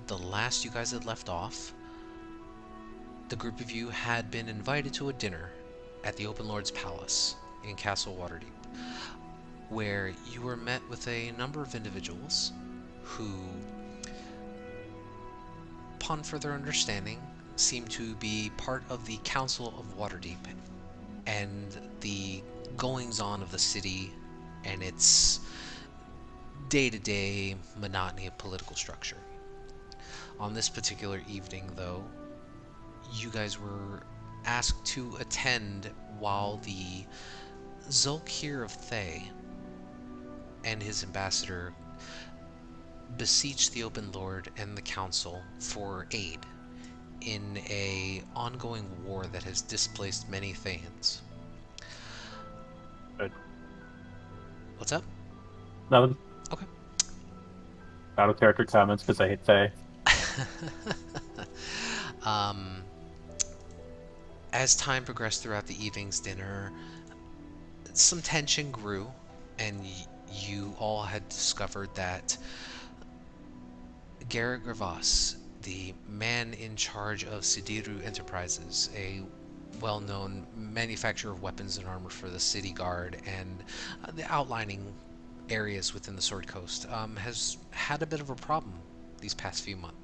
the last you guys had left off, the group of you had been invited to a dinner at the Open Lord's Palace in Castle Waterdeep, where you were met with a number of individuals who, upon further understanding, seem to be part of the Council of Waterdeep and the goings on of the city and its day-to-day monotony of political structure. On this particular evening, though, you guys were asked to attend while the Zulkir of Thay and his ambassador beseech the Open Lord and the Council for aid in a ongoing war that has displaced many Thayans. Good. What's up? That was Okay. out of character comments because I hate Faye. um, as time progressed throughout the evening's dinner, some tension grew, and you all had discovered that Garrett Gravas, the man in charge of Sidiru Enterprises, a well-known manufacturer of weapons and armor for the city guard and the outlining areas within the Sword Coast, has had a bit of a problem these past few months.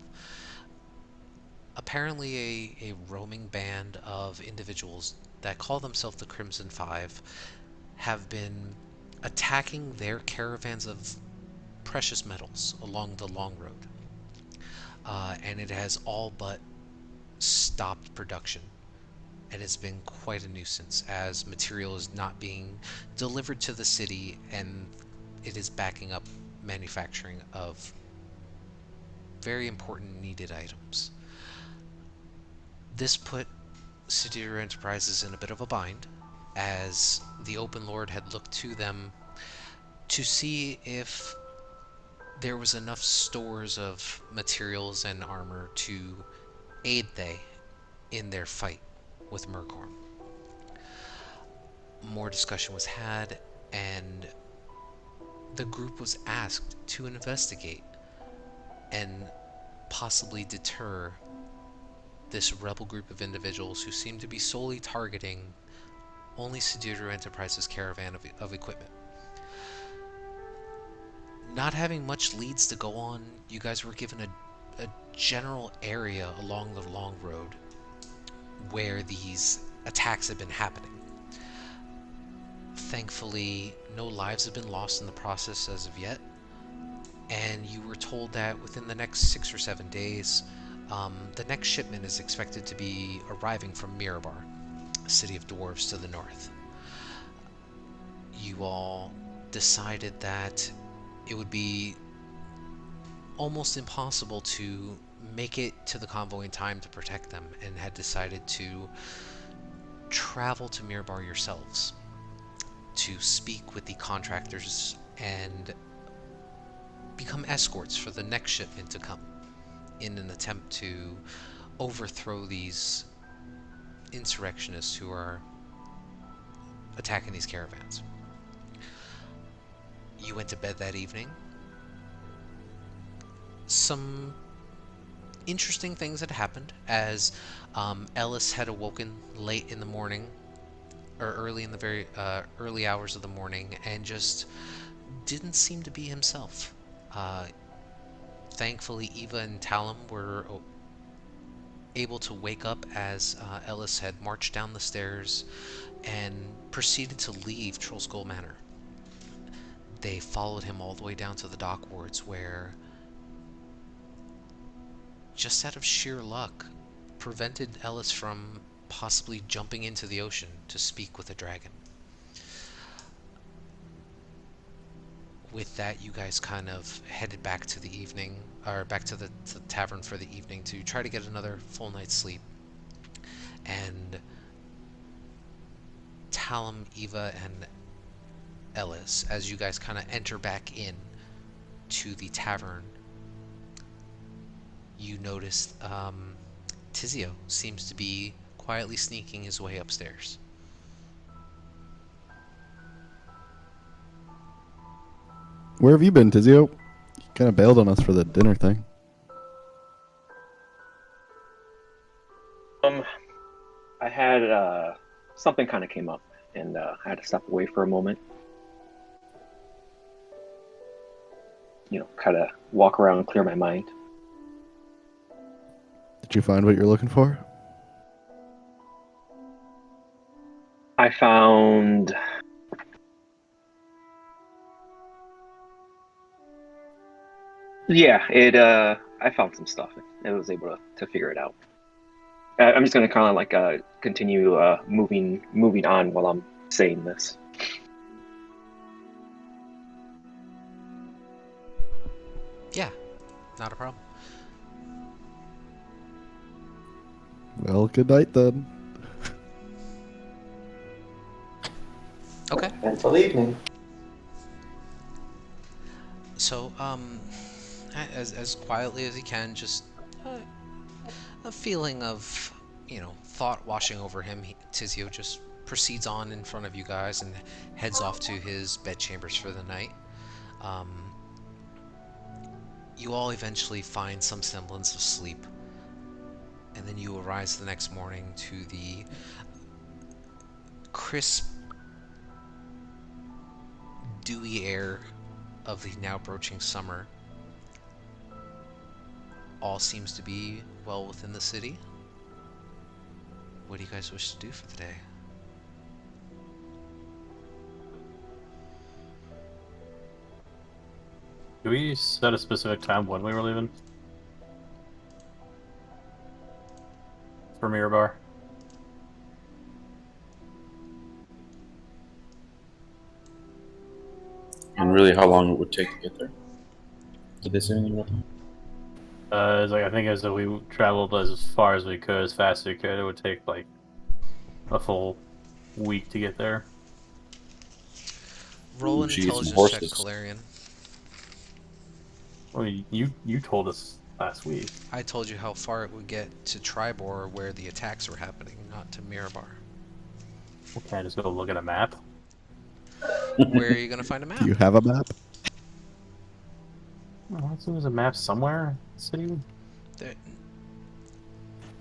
Apparently, a roaming band of individuals that call themselves the Crimson Five have been attacking their caravans of precious metals along the Long Road. And it has all but stopped production. And it's been quite a nuisance as material is not being delivered to the city and it is backing up manufacturing of very important needed items. This put Sidiru Enterprises in a bit of a bind, as the Open Lord had looked to them to see if there was enough stores of materials and armor to aid they in their fight with Murghorn. More discussion was had, and the group was asked to investigate and possibly deter this rebel group of individuals who seem to be solely targeting only Sidiru Enterprises' caravan of equipment. Not having much leads to go on, you guys were given a general area along the Long Road where these attacks have been happening. Thankfully, no lives have been lost in the process as of yet, and you were told that within the next 6 or 7 days, the next shipment is expected to be arriving from Mirabar, a city of dwarves to the north. You all decided that it would be almost impossible to make it to the convoy in time to protect them, and had decided to travel to Mirabar yourselves to speak with the contractors and become escorts for the next shipment to come, in an attempt to overthrow these insurrectionists who are attacking these caravans. You went to bed that evening. Some interesting things had happened as Ellis had awoken late in the morning, or early in the very early hours of the morning, and just didn't seem to be himself. Uh, Thankfully, Eva and Talum were able to wake up as Ellis had marched down the stairs and proceeded to leave Trollskull Manor. They followed him all the way down to the dock wards, where, just out of sheer luck, prevented Ellis from possibly jumping into the ocean to speak with a dragon. With that, you guys kind of headed back to the evening, or back to the tavern for the evening to try to get another full night's sleep. And Talum, Eva, and Ellis, as you guys kind of enter back in to the tavern, you notice Tizio seems to be quietly sneaking his way upstairs. Where have you been, Tizio? You kind of bailed on us for the dinner thing. Um, I had something kind of came up, and I had to step away for a moment. Kind of walk around and clear my mind. Did you find what you're looking for? I found Yeah, it I found some stuff and was able to figure it out. I'm just gonna kind of like continue moving on while I'm saying this. Yeah, not a problem. Well, good night then. Okay. Until evening. So, as quietly as he can, just uh, a feeling of, thought washing over him, Tizio just proceeds on in front of you guys and heads off to his bedchambers for the night. Um, you all eventually find some semblance of sleep, and then you arise the next morning to the crisp, dewy air of the now approaching summer. All seems to be well within the city. What do you guys wish to do for the day? Do we set a specific time when we were leaving? For Mirabar? And really, how long it would take to get there? Did they say anything about that? It's like I think as though we traveled as far as we could, as fast as we could. It would take like a full week to get there. Roll an She needs some intelligence check, horses. Calarian. Well, you told us last week. I told you how far it would get to Tribor where the attacks were happening, not to Mirabar. Well, can I just go look at a map? Where are you going to find a map? Do you have a map? Oh, there's a map somewhere. In the city. There,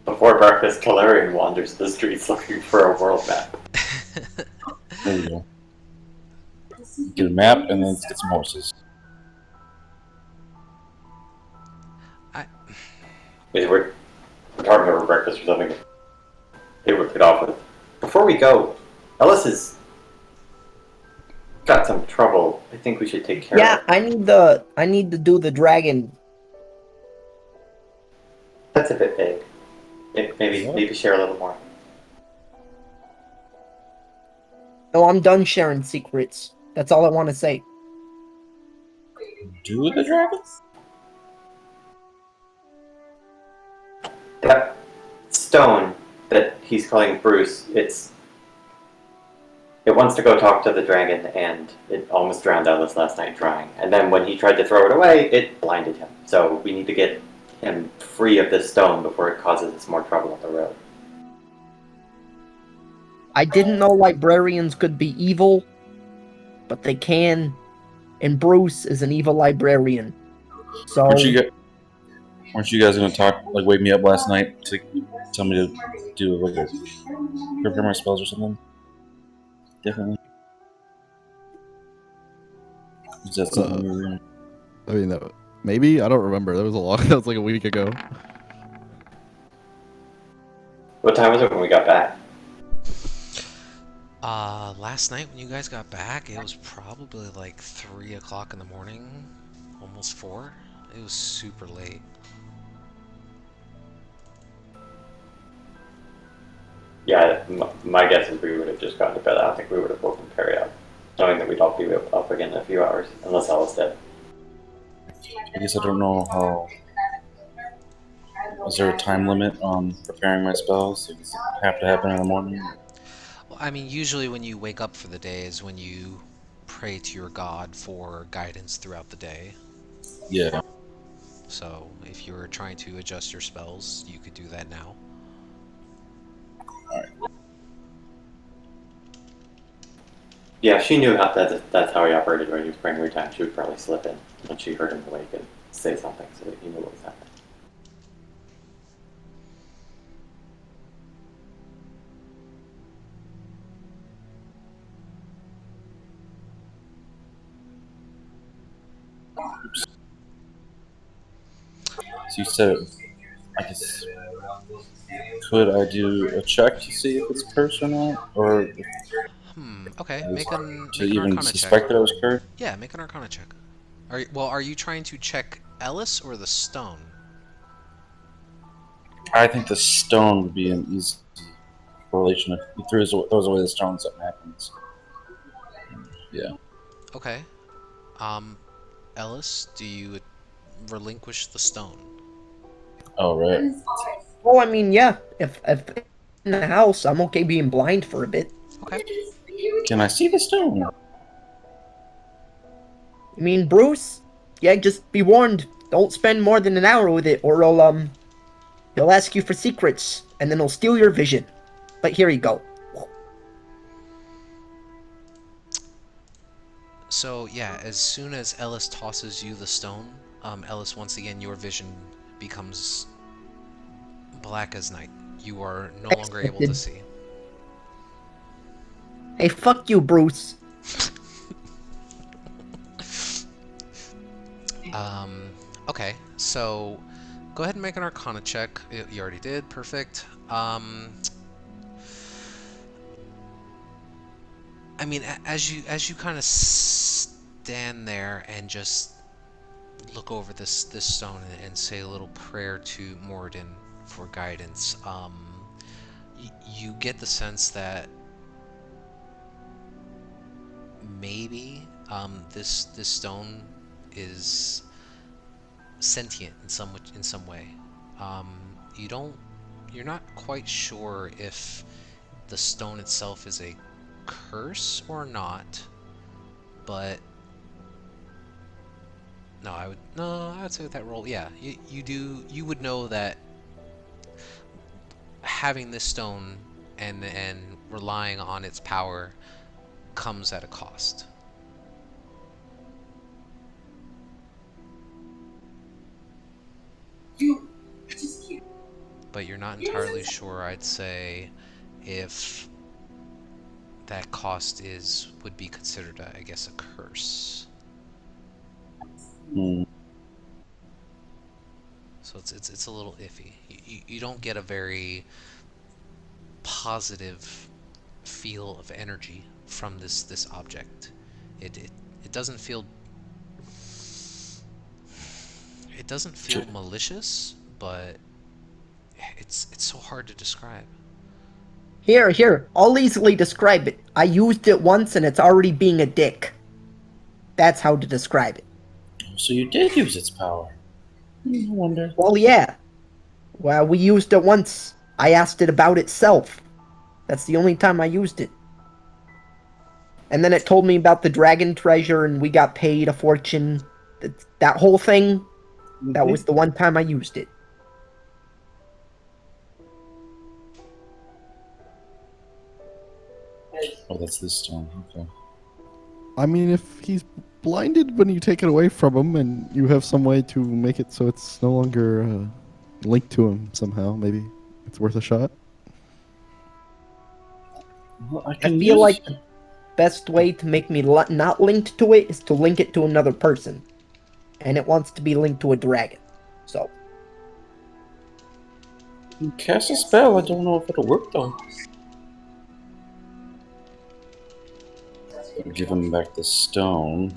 Before breakfast, Calarian wanders the streets looking for a world map. There we go. Get a map and then let's get some horses. Wait, we're talking over breakfast or something. They worked it off with. Before we go, Ellis has got some trouble. I think we should take care Yeah, of. I need to do the dragon. That's a bit vague. Maybe share a little more. No, I'm done sharing secrets. That's all I want to say. Do the dragons? That stone that he's calling Bruce, it wants to go talk to the dragon, and it almost drowned Ellis last night trying. And then when he tried to throw it away, it blinded him. So we need to get him free of this stone before it causes us more trouble on the road. I didn't know librarians could be evil, but they can. And Bruce is an evil librarian. So Weren't you guys gonna talk, like wake me up last night to tell me to do like prepare my spells or something? Definitely. Is that something we were doing? I mean, maybe I don't remember. That was a long. That was like a week ago. What time was it when we got back? last night when you guys got back, it was probably like 3 o'clock in the morning, almost 4. It was super late. Yeah, my guess is we would have just gone to bed. I don't think we would have woken Perry up, knowing that we'd all be up again in a few hours, unless Alice did. I guess I don't know how. Is there a time limit on preparing my spells? Does it have to happen in the morning? Well, I mean, usually when you wake up for the day is when you pray to your god for guidance throughout the day. Yeah. So if you're trying to adjust your spells, you could do that now. Yeah, if she knew how that's how he operated when he was praying every time, she would probably slip in when she heard him awake and say something so that he knew what was happening. So you said, I guess, could I do a check to see if it's cursed or not, or if Okay. it was to Make an even Arcana check. suspect that I was cursed? Yeah, make an Arcana check. Are you trying to check Ellis or the stone? I think the stone would be an easy correlation. If he throws away the stone, something happens. Yeah. Okay. Um, Ellis, do you relinquish the stone? Oh, right. Well, I mean, yeah. If in the house, I'm okay being blind for a bit. Okay. Can I see the stone? I mean, Bruce, yeah, just be warned. Don't spend more than an hour with it, or he'll ask you for secrets, and then he'll steal your vision. But here you go. So yeah, as soon as Ellis tosses you the stone, Ellis, once again, your vision becomes black as night. You are no longer able to see. Hey, fuck you, Bruce. Okay, so go ahead and make an Arcana check. You already did, perfect. I mean, as you kind of stand there and just look over this stone and say a little prayer to Moradin for guidance, you get the sense that maybe this stone is sentient in some way. You're not quite sure if the stone itself is a curse or not, but I would say with that roll, yeah, you would know that having this stone and relying on its power comes at a cost. But you're not entirely sure, I'd say, if that cost would be considered, I guess, a curse. So it's a little iffy. You don't get a very positive feel of energy from this object. It doesn't feel malicious, but it's so hard to describe. Here, I'll easily describe it. I used it once and it's already being a dick. That's how to describe it. So you did use its power. I wonder. Well, yeah. Well, we used it once. I asked it about itself. That's the only time I used it. And then it told me about the dragon treasure and we got paid a fortune. That whole thing, that was the one time I used it. Oh, that's this stone. Okay. I mean, if he's blinded when you take it away from him, and you have some way to make it so it's no longer linked to him somehow, maybe it's worth a shot. Well, I feel like the best way to make me not linked to it is to link it to another person. And it wants to be linked to a dragon. So. Cast a spell. I don't know if it'll work though. Give him back the stone.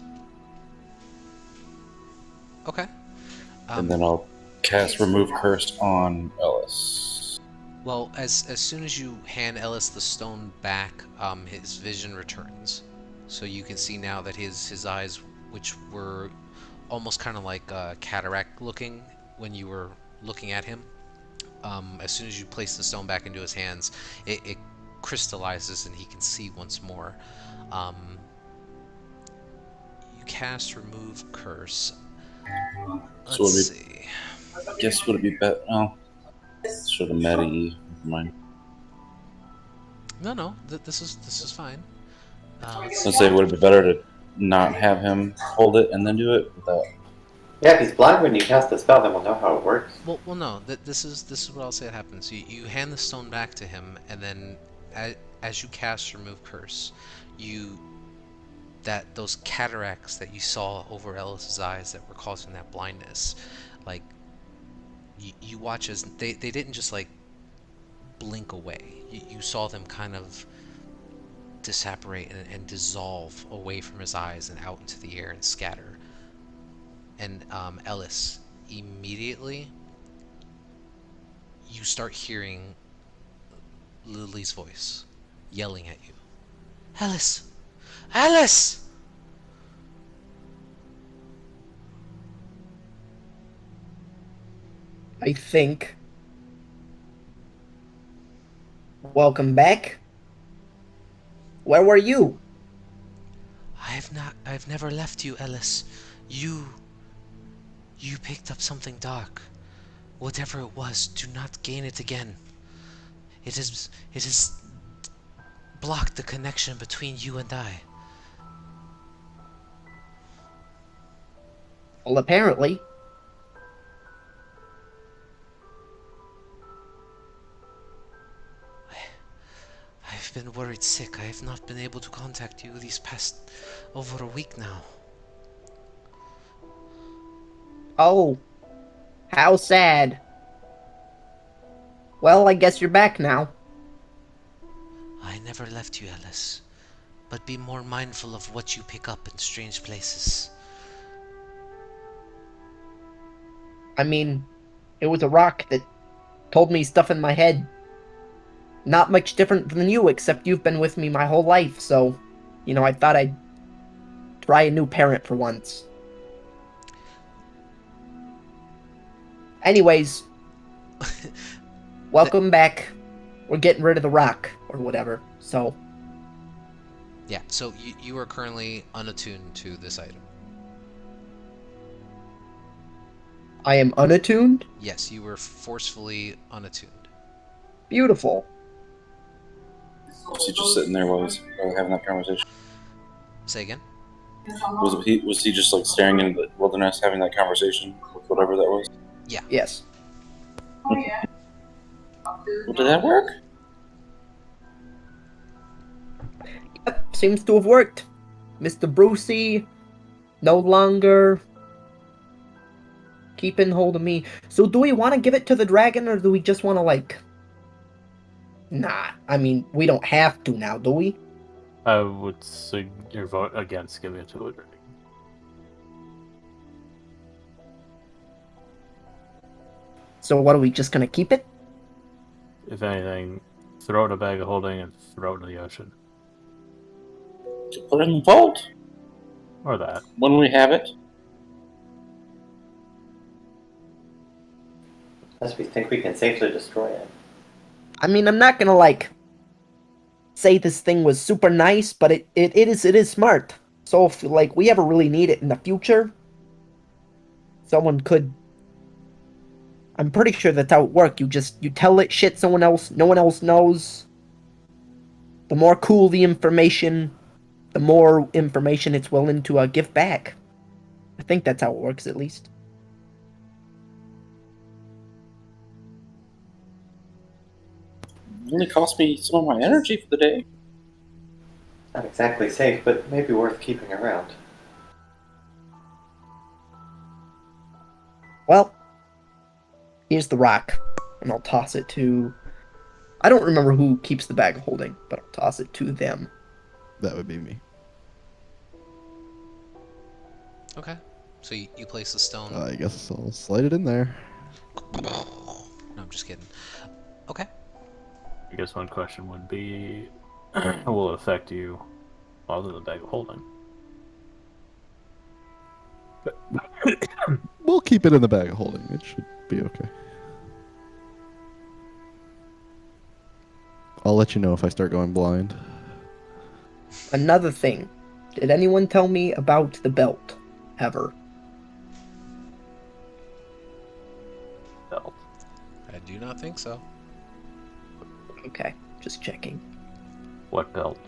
Okay. And then I'll cast Remove Curse on Ellis. Well, as soon as you hand Ellis the stone back, his vision returns. So you can see now that his eyes, which were almost kind of like cataract looking when you were looking at him, as soon as you place the stone back into his hands, it crystallizes and he can see once more. You cast Remove Curse. Let's see. I guess would it be better? Oh, sort of meta-y. Never mind. No. This is fine. Let's say would it be better to not have him hold it and then do it without? Yeah, if he's blind when you cast the spell, then we'll know how it works. Well, no. This is what I'll say it happens. You hand the stone back to him, and then as you cast Remove Curse, those cataracts that you saw over Ellis's eyes that were causing that blindness, like You watch as they didn't just like blink away. You saw them kind of disapparate and dissolve away from his eyes and out into the air and scatter. And Ellis, immediately you start hearing Lily's voice yelling at you. Ellis! Ellis! I think. Welcome back. Where were you? I've never left you, Ellis. You picked up something dark. Whatever it was, do not gain it again. It is blocked the connection between you and I. Well, apparently. I've been worried sick. I have not been able to contact you these past over a week now. Oh, how sad. Well, I guess you're back now. I never left you, Ellis. But be more mindful of what you pick up in strange places. I mean, it was a rock that told me stuff in my head. Not much different than you, except you've been with me my whole life, so, I thought I'd try a new parent for once. Anyways, welcome back. We're getting rid of the rock, or whatever, so. Yeah, so you are currently unattuned to this item. I am unattuned? Yes, you were forcefully unattuned. Beautiful. Was he just sitting there while having that conversation? Say again? Was he just like staring into the wilderness having that conversation with whatever that was? Yeah. Yes. Well, did that work? Yep, seems to have worked. Mr. Brucey, no longer keeping hold of me. So do we want to give it to the dragon, or do we just want to, Nah, I mean, we don't have to now, do we? I would your vote against giving it to a dragon. So what, are we just gonna keep it? If anything, throw it in a bag of holding and throw it in the ocean. Put it in the vault Or that. when we have it. Unless we think we can safely destroy it. I mean, I'm not gonna, say this thing was super nice, but it is smart. So if, we ever really need it in the future, someone could... I'm pretty sure that's how it works. You tell it shit no one else knows. The more cool the information, the more information it's willing to give back. I think that's how it works, at least. It only cost me some of my energy for the day. Not exactly safe, but maybe worth keeping around. Well, here's the rock, and I'll toss it to... I don't remember who keeps the bag of holding, but I'll toss it to them. That would be me. Okay. So you place the stone. I guess I'll slide it in there. No, I'm just kidding. Okay. I guess one question would be, how will it affect you other than the bag of holding? We'll keep it in the bag of holding. It should be okay. I'll let you know if I start going blind. Another thing. Did anyone tell me about the belt? Ever? Belt. I do not think so. Okay, just checking. What belt?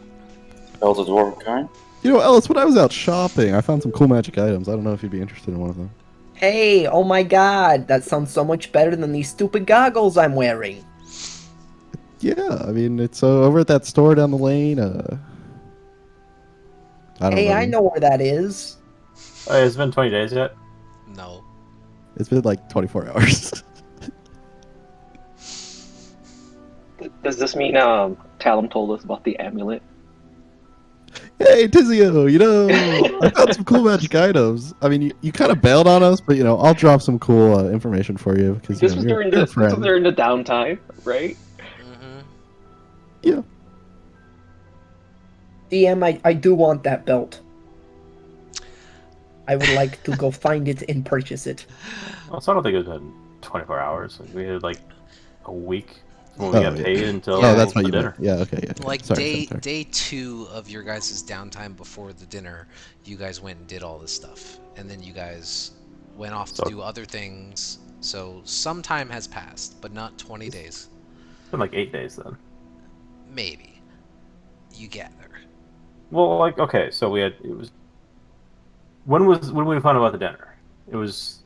Belt of dwarven kind. You know, Ellis, when I was out shopping, I found some cool magic items. I don't know if you'd be interested in one of them. Hey, oh my god, that sounds so much better than these stupid goggles I'm wearing. Yeah, I mean, it's over at that store down the lane. I don't Hey, know. I know where that is. It's been 20 days yet? No. It's been like 24 hours. Does this mean Talum told us about the amulet? Hey, Tizio, I found some cool magic items. I mean, you kind of bailed on us, but I'll drop some cool information for you because This was you're during a the friend. downtime, right? Mm-hmm. Yeah. DM, I do want that belt. I would like to go find it and purchase it. Also, I don't think it was been 24 hours. Like, we had like a week from when we Oh, got yeah. paid until Yeah. Oh, that's what the you dinner. meant. Yeah. Okay. Yeah. Like Sorry. day 2 of your guys' downtime before the dinner, you guys went and did all this stuff, and then you guys went off to So- do other things. So some time has passed, but not 20 days. It's been like 8 days then. Maybe. You gather. Well, like, okay, so it was when we found out about the dinner? It was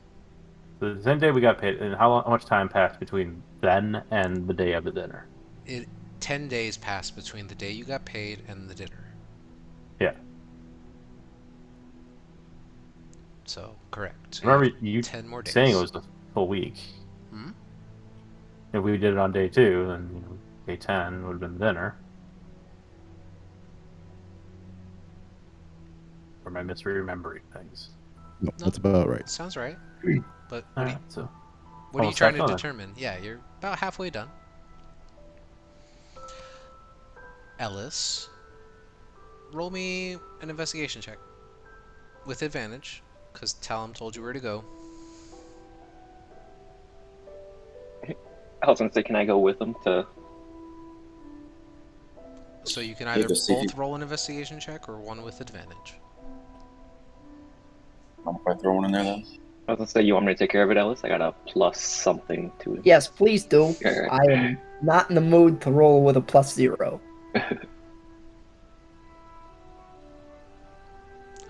the same day we got paid, and how much time passed between then and the day of the dinner? 10 days passed between the day you got paid and the dinner. Yeah. So correct. So Remember you have you 10 more days. saying it was the full week. Hmm? If we did it on day 2, then day 10 would have been the dinner. Or am I misremembering things? No, that's about right. Sounds right. But All right, so what are you almost trying half to done. determine? Yeah, you're about halfway done. Ellis, roll me an investigation check with advantage, because Talum told you where to go. I was gonna say, can I go with them to? So you can Yeah, either just see if both you- roll an investigation check or one with advantage. Mind if I throw one in there then? I was gonna say, you want me to take care of it, Ellis? I got a plus something to it. Yes, please do. Okay. I am not in the mood to roll with a +0.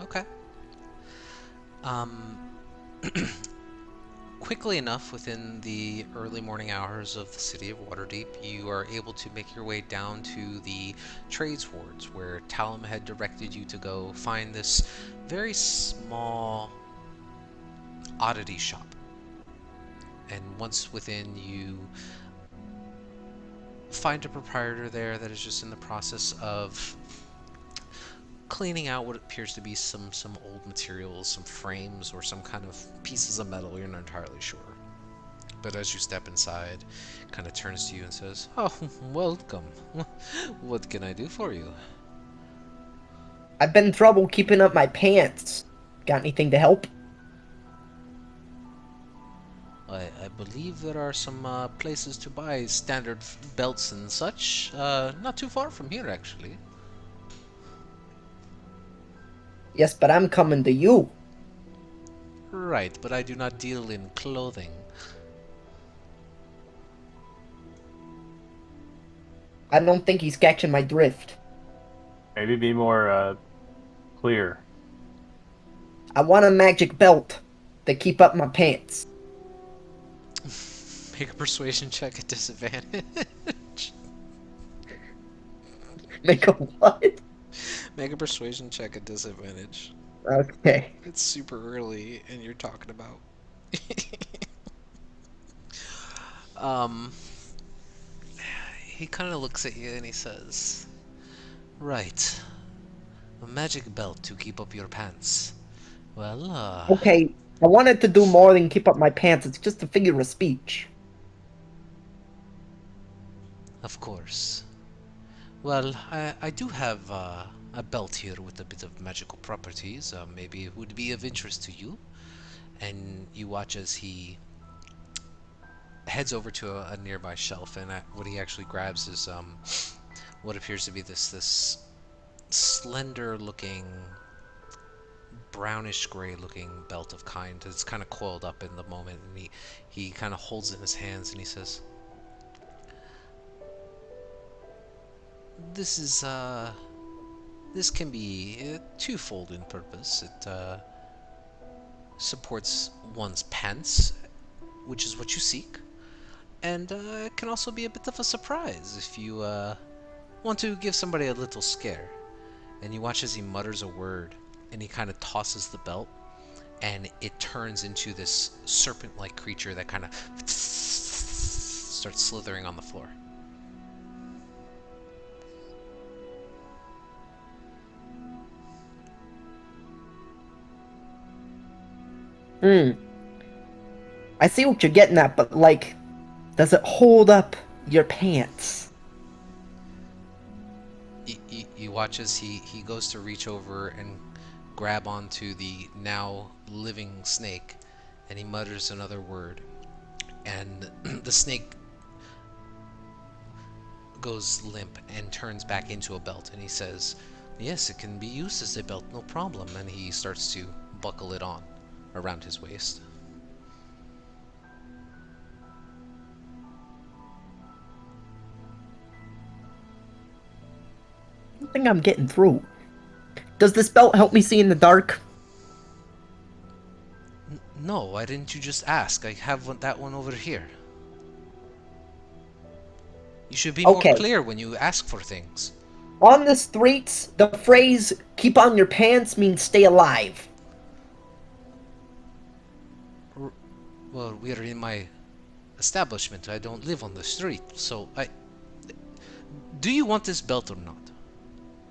Okay. Quickly enough, within the early morning hours of the city of Waterdeep, you are able to make your way down to the trades wards, where Talum had directed you to go find this very small oddity shop. And once within, you find a proprietor there that is just in the process of cleaning out what appears to be some old materials, some frames, or some kind of pieces of metal. You're not entirely sure. But as you step inside, kind of turns to you and says, "Oh, welcome. What can I do for you?" I've been in trouble keeping up my pants. Got anything to help? I believe there are some places to buy standard belts and such. Not too far from here, actually. Yes, but I'm coming to you. Right, but I do not deal in clothing. I don't think he's catching my drift. maybe be more clear. I want a magic belt to keep up my pants. Make a persuasion check at disadvantage. Make a what? Make a persuasion check at disadvantage. Okay. It's super early, and you're talking about. He kind of looks at you and he says, "Right, a magic belt to keep up your pants. Well, Okay, I wanted to do more than keep up my pants. It's just a figure of speech. of course. Well, I do have a belt here with a bit of magical properties. Maybe it would be of interest to you." And you watch as he heads over to a nearby shelf, and what he actually grabs is what appears to be this slender-looking, brownish gray-looking belt of kind. It's kind of coiled up in the moment, and he kind of holds it in his hands, and he says, "This is this can be twofold in purpose. It supports one's pants, which is what you seek, and it can also be a bit of a surprise if you want to give somebody a little scare." And you watch as he mutters a word, and he kind of tosses the belt, and it turns into this serpent-like creature that kind of starts slithering on the floor. Hmm. I see what you're getting at, but like, does it hold up your pants? You watch as he goes to reach over and grab onto the now living snake, and he mutters another word, and the snake goes limp and turns back into a belt, and he says, "Yes, it can be used as a belt, no problem." And he starts to buckle it on around his waist. I don't think I'm getting through. Does this belt help me see in the dark? No, why didn't you just ask? I have that one over here. You should be more Okay. clear when you ask for things. On the streets, the phrase "keep on your pants" means stay alive. Well, we're in my establishment. I don't live on the street, so I... Do you want this belt or not?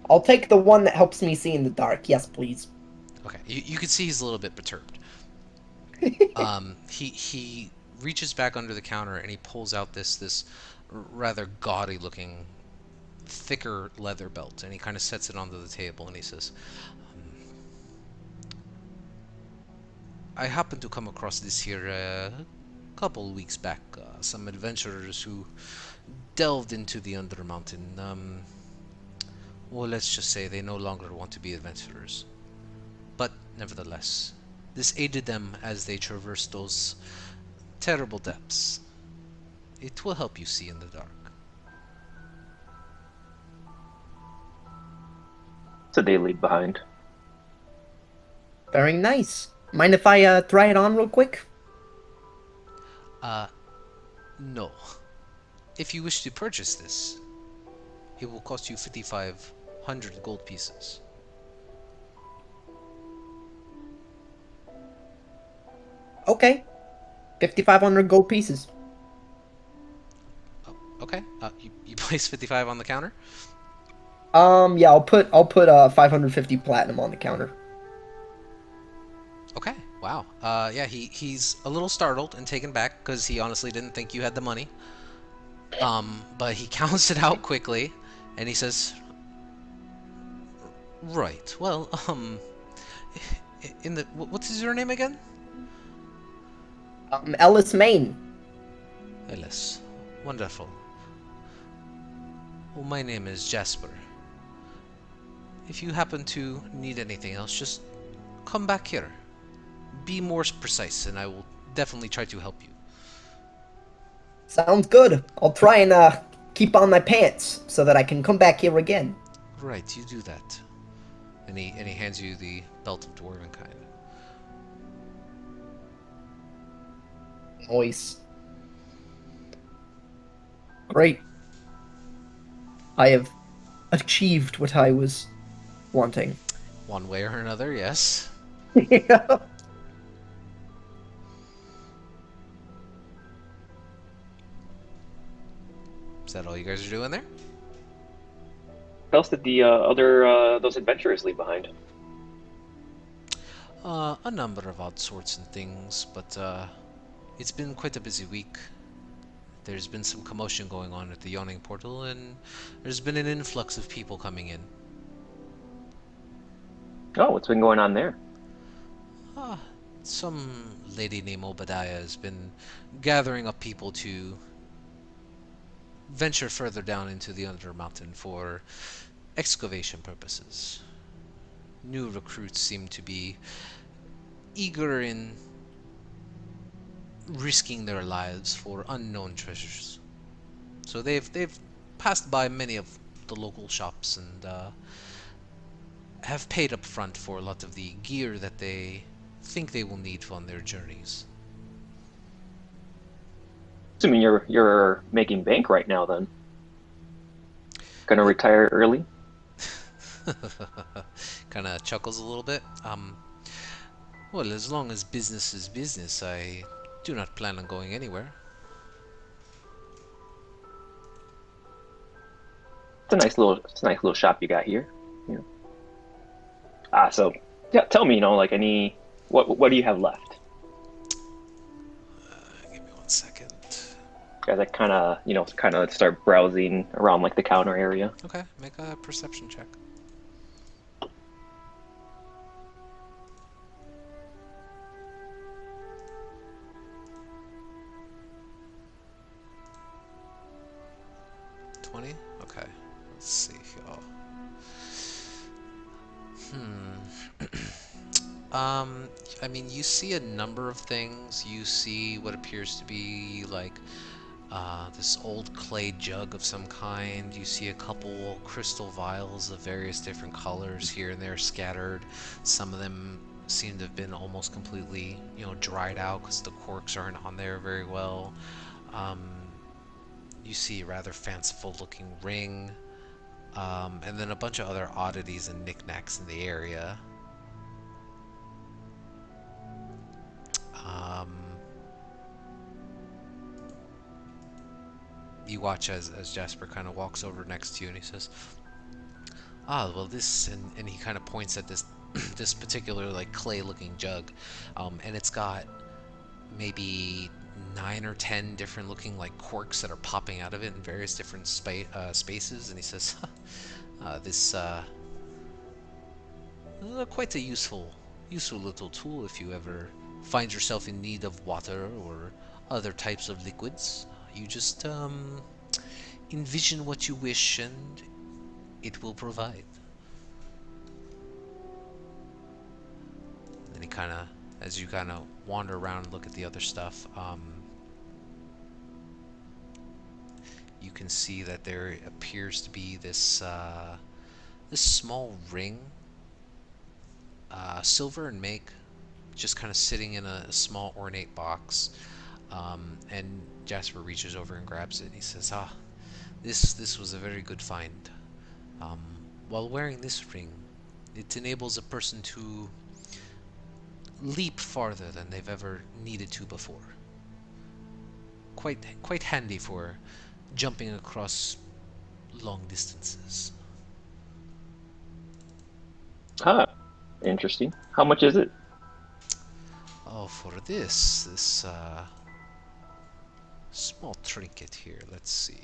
I'll take the one that helps me see in the dark. Yes, please. Okay, you can see he's a little bit perturbed. He reaches back under the counter and he pulls out this rather gaudy looking, thicker leather belt, and he kind of sets it onto the table and he says, "I happened to come across this here a couple weeks back. Some adventurers who delved into the Undermountain. Well, let's just say they no longer want to be adventurers. But nevertheless, this aided them as they traversed those terrible depths. It will help you see in the dark." So they leave behind. Very nice. Mind if I try it on real quick? No. If you wish to purchase this, it will cost you 5,500 gold pieces. Okay. 5,500 gold pieces. Okay. You place 55 on the counter? Yeah, I'll put 550 platinum on the counter. Okay. Wow. Yeah, he's a little startled and taken back because he honestly didn't think you had the money. But he counts it out quickly, and he says, "Right. Well, what's your name again?" Ellis Maine. Ellis. Wonderful. Well, my name is Jasper. If you happen to need anything else, just come back here. Be more precise, and I will definitely try to help you. Sounds good. I'll try and keep on my pants so that I can come back here again. Right, you do that. And he hands you the belt of dwarven kind. Nice. Great. I have achieved what I was wanting. One way or another, yes. Is that all you guys are doing there? What else did the other those adventurers leave behind? A number of odd sorts and things, but it's been quite a busy week. There's been some commotion going on at the Yawning Portal, and there's been an influx of people coming in. Oh, what's been going on there? Some lady named Obadiah has been gathering up people to venture further down into the Undermountain for excavation purposes. New recruits seem to be eager in risking their lives for unknown treasures. So they've passed by many of the local shops and have paid up front for a lot of the gear that they think they will need on their journeys. Assuming you're making bank right now, then. Gonna retire early? Kind of chuckles a little bit. Well, as long as business is business, I do not plan on going anywhere. It's a nice little shop you got here. So yeah, tell me, like what do you have left? second. As I kind of start browsing around like the counter area. Okay, make a perception check. $20? Okay. Let's see y'all. I mean, you see a number of things. You see what appears to be like this old clay jug of some kind. You see a couple crystal vials of various different colors here and there scattered. Some of them seem to have been almost completely, dried out because the corks aren't on there very well. You see a rather fanciful looking ring, and then a bunch of other oddities and knickknacks in the area. You watch as Jasper kind of walks over next to you and he says, well, this, and he kind of points at this this particular like clay looking jug, and it's got maybe 9 or 10 different looking like corks that are popping out of it in various different spaces, and he says, this quite a useful little tool if you ever find yourself in need of water or other types of liquids. You just envision what you wish and it will provide. And then he kind of, as you kind of wander around and look at the other stuff, you can see that there appears to be this this small ring, silver and make, just kind of sitting in a small ornate box. And Jasper reaches over and grabs it. And he says, this was a very good find. While wearing this ring, it enables a person to leap farther than they've ever needed to before. Quite handy for jumping across long distances. Ah, interesting. How much is it? Oh, for this small trinket here, let's see.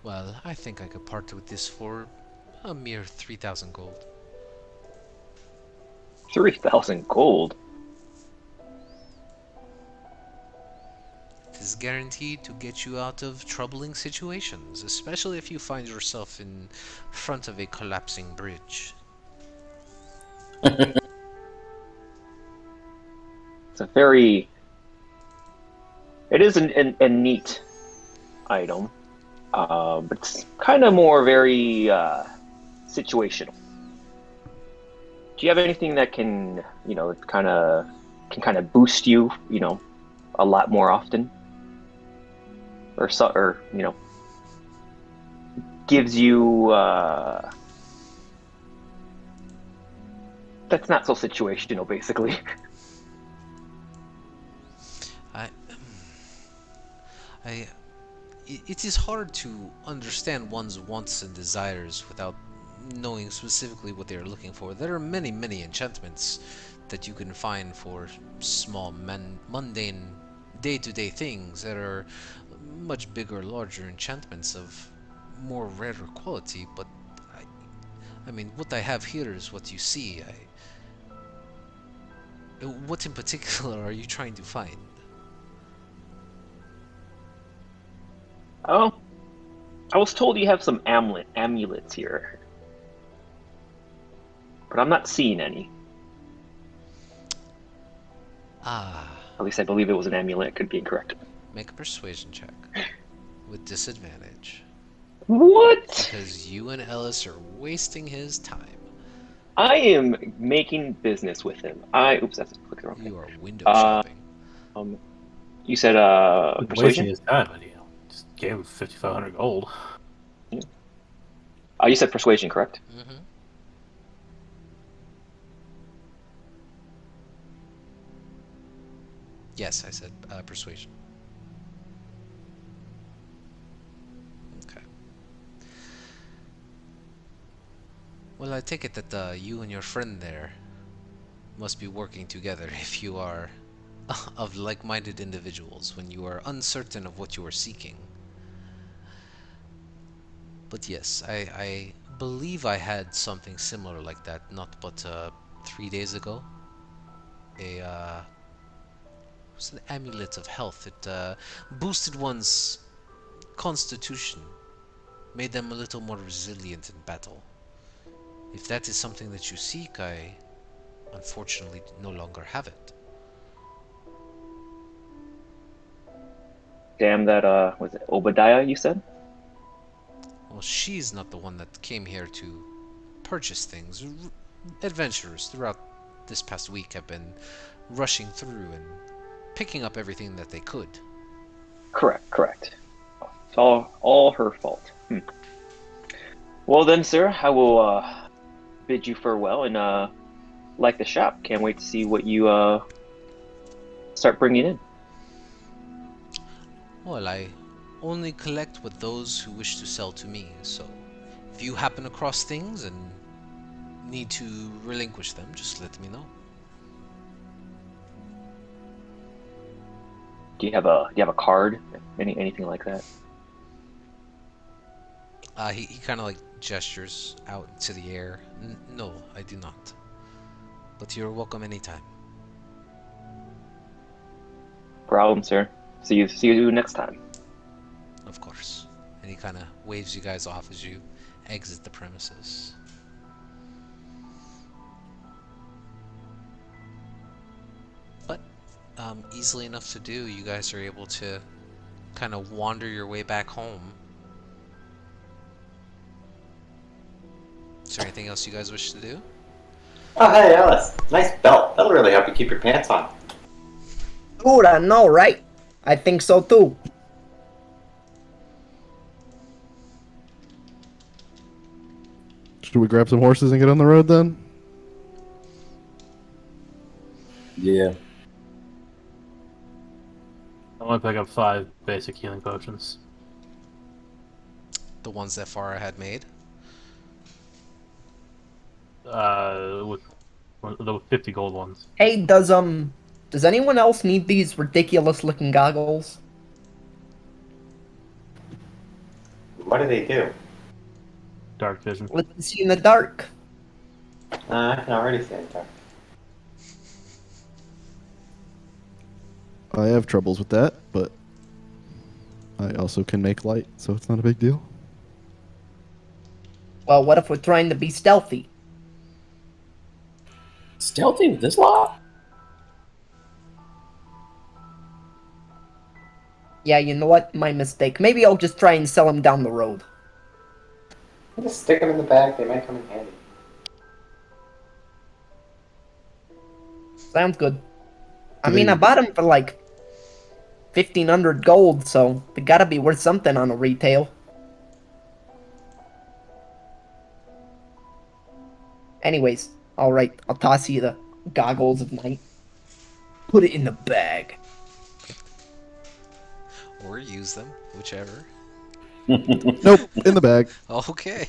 Well, I think I could part with this for a mere 3,000 gold. 3,000 gold. It is guaranteed to get you out of troubling situations, especially if you find yourself in front of a collapsing bridge. It's a very. It is a neat item, but it's kind of more very situational. Do you have anything that can, kind of boost you, a lot more often, or gives you that's not so situational, basically. It is hard to understand one's wants and desires without knowing specifically what they are looking for. There are many, many enchantments that you can find for small, mundane, day-to-day things that are much bigger, larger enchantments of more rarer quality, but I mean, what I have here is what you see. What in particular are you trying to find? Oh, I was told you have some amulets here, but I'm not seeing any. At least I believe it was an amulet. Could be incorrect. Make a persuasion check with disadvantage. What? Because you and Ellis are wasting his time. I am making business with him. Oops, that's click the wrong thing. You are window shopping. You said Wasting persuasion. his time, but just gave him 5,500 gold. You said persuasion, correct? Mm-hmm. Yes, I said persuasion. Okay. Well, I take it that you and your friend there must be working together if you are of like-minded individuals when you are uncertain of what you are seeking. But yes, I believe I had something similar like that not but 3 days ago. It was an amulet of health. It boosted one's constitution, made them a little more resilient in battle. If that is something that you seek, I unfortunately no longer have it. Damn that, was it Obadiah you said? Well, she's not the one that came here to purchase things. Adventurers throughout this past week have been rushing through and picking up everything that they could. Correct. It's all her fault. Well then, sir, I will bid you farewell and like the shop. Can't wait to see what you start bringing in. Well, I only collect with those who wish to sell to me, so if you happen across things and need to relinquish them, just let me know. Do you have a card? Anything like that? He kind of like gestures out into the air. No, I do not. But you're welcome anytime. Problem, sir. See you next time. Of course. And he kind of waves you guys off as you exit the premises. But easily enough to do, you guys are able to kind of wander your way back home. Is there anything else you guys wish to do? Oh, hey, Alice. Nice belt. That'll really help you keep your pants on. Dude, I know, right? I think so too. Should we grab some horses and get on the road then? Yeah. I want to pick up 5 basic healing potions. The ones that Farah had made? With the 50 gold ones. Hey, does anyone else need these ridiculous looking goggles? What do they do? Dark vision. Let me see in the dark. I can already see it. Dark. I have troubles with that, but I also can make light, so it's not a big deal. Well, what if we're trying to be stealthy? Stealthy with this lot? Yeah, you know what? My mistake. Maybe I'll just try and sell them down the road. Just stick them in the bag. They might come in handy. Sounds good. I mean, I bought them for like 1,500 gold, so they gotta be worth something on a retail. Anyways, alright, I'll toss you the goggles of night. Put it in the bag. Or use them, whichever. Nope, in the bag. Okay.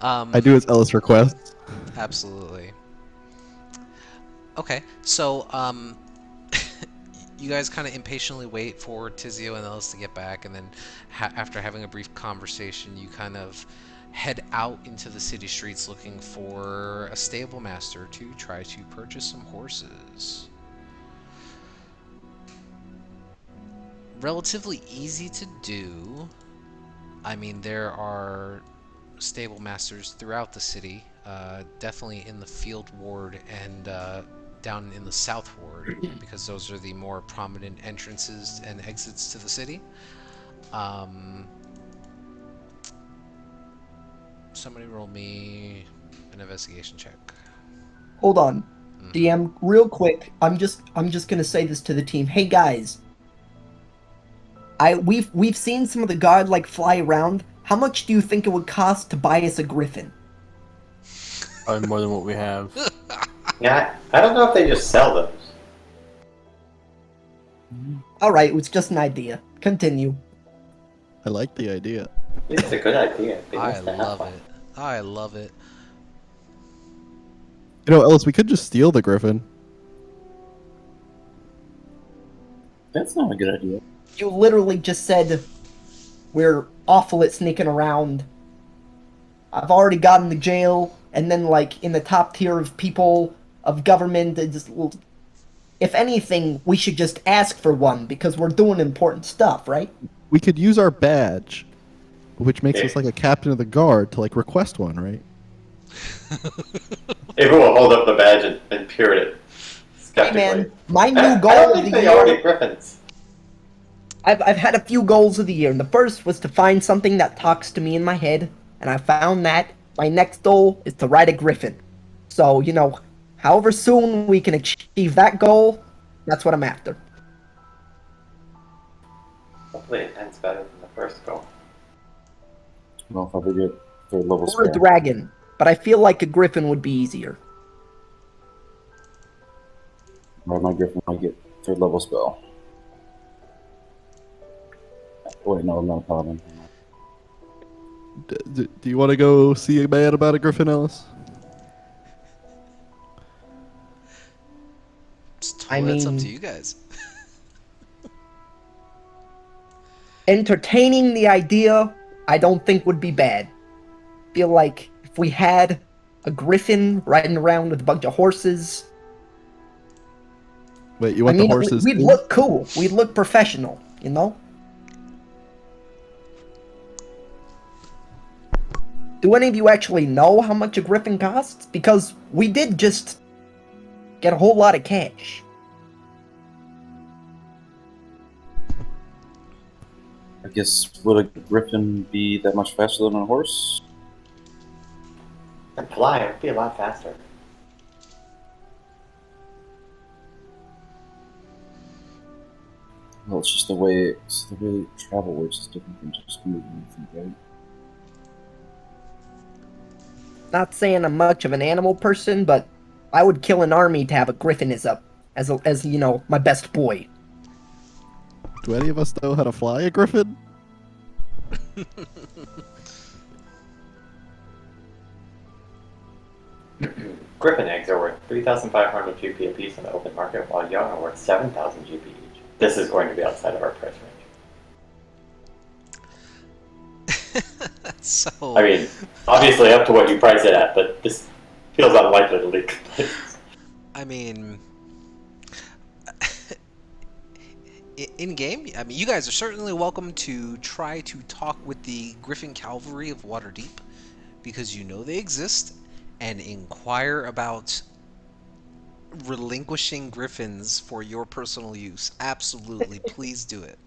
I do as Ellis requests. Absolutely. Okay, so you guys kind of impatiently wait for Tizio and Ellis to get back, and then after having a brief conversation, you kind of head out into the city streets looking for a stable master to try to purchase some horses. Relatively easy to do. I mean, there are stable masters throughout the city, definitely in the field ward and down in the south ward, because those are the more prominent entrances and exits to the city. Somebody roll me an investigation check. Hold on. DM, real quick, I'm just gonna say this to the team. Hey guys. We've seen some of the guard like fly around. How much do you think it would cost to buy us a Griffin? Probably more than what we have. Yeah, I don't know if they just sell those. Alright, it was just an idea. Continue. I like the idea. It's a good idea. They I must have love one. it. I love it. You know, Ellis, we could just steal the Griffin. That's not a good idea. You literally just said we're awful at sneaking around. I've already gotten to jail, and then like in the top tier of people of government, if anything, we should just ask for one because we're doing important stuff, right? We could use our badge, which makes Yeah. us like a captain of the guard, to like request one, right? Ava will hold up the badge and peer at it Hey skeptically. man, my I new don't goal of think the they all year. get griffins. I've had a few goals of the year, and the first was to find something that talks to me in my head, and I found that. My next goal is to ride a griffin. So, you know, however soon we can achieve that goal, that's what I'm after. Hopefully it ends better than the first goal. I don't know if I ever get third level Or a spell. dragon, but I feel like a griffin would be easier. Ride my Griffin, I get third level spell. Wait, no, I'm not a paladin. Do you want to go see a man about a Griffin, Ellis? That's up to mean- you guys. Entertaining the idea, I don't think would be bad. Feel like if we had a griffin riding around with a bunch of horses, Wait, you want the horses? we'd too? look cool. We'd look professional, you know? Do any of you actually know how much a griffin costs? Because we did just get a whole lot of cash. I guess would a Griffin be that much faster than a horse? And fly, it would be a lot faster. Well, it's just the way travel works is different from just moving, I think, right? Not saying I'm much of an animal person, but I would kill an army to have a griffin as you know, my best boy. Do any of us know how to fly a Griffin? Griffin eggs are worth 3,500 GP apiece in the open market, while young are worth 7,000 GP each. This is going to be outside of our price range. So I mean, obviously up to what you price it at, but this feels unlikely to leak. I mean, in game, I mean, you guys are certainly welcome to try to talk with the Griffin Cavalry of Waterdeep, because you know they exist, and inquire about relinquishing griffins for your personal use. Absolutely, please do it.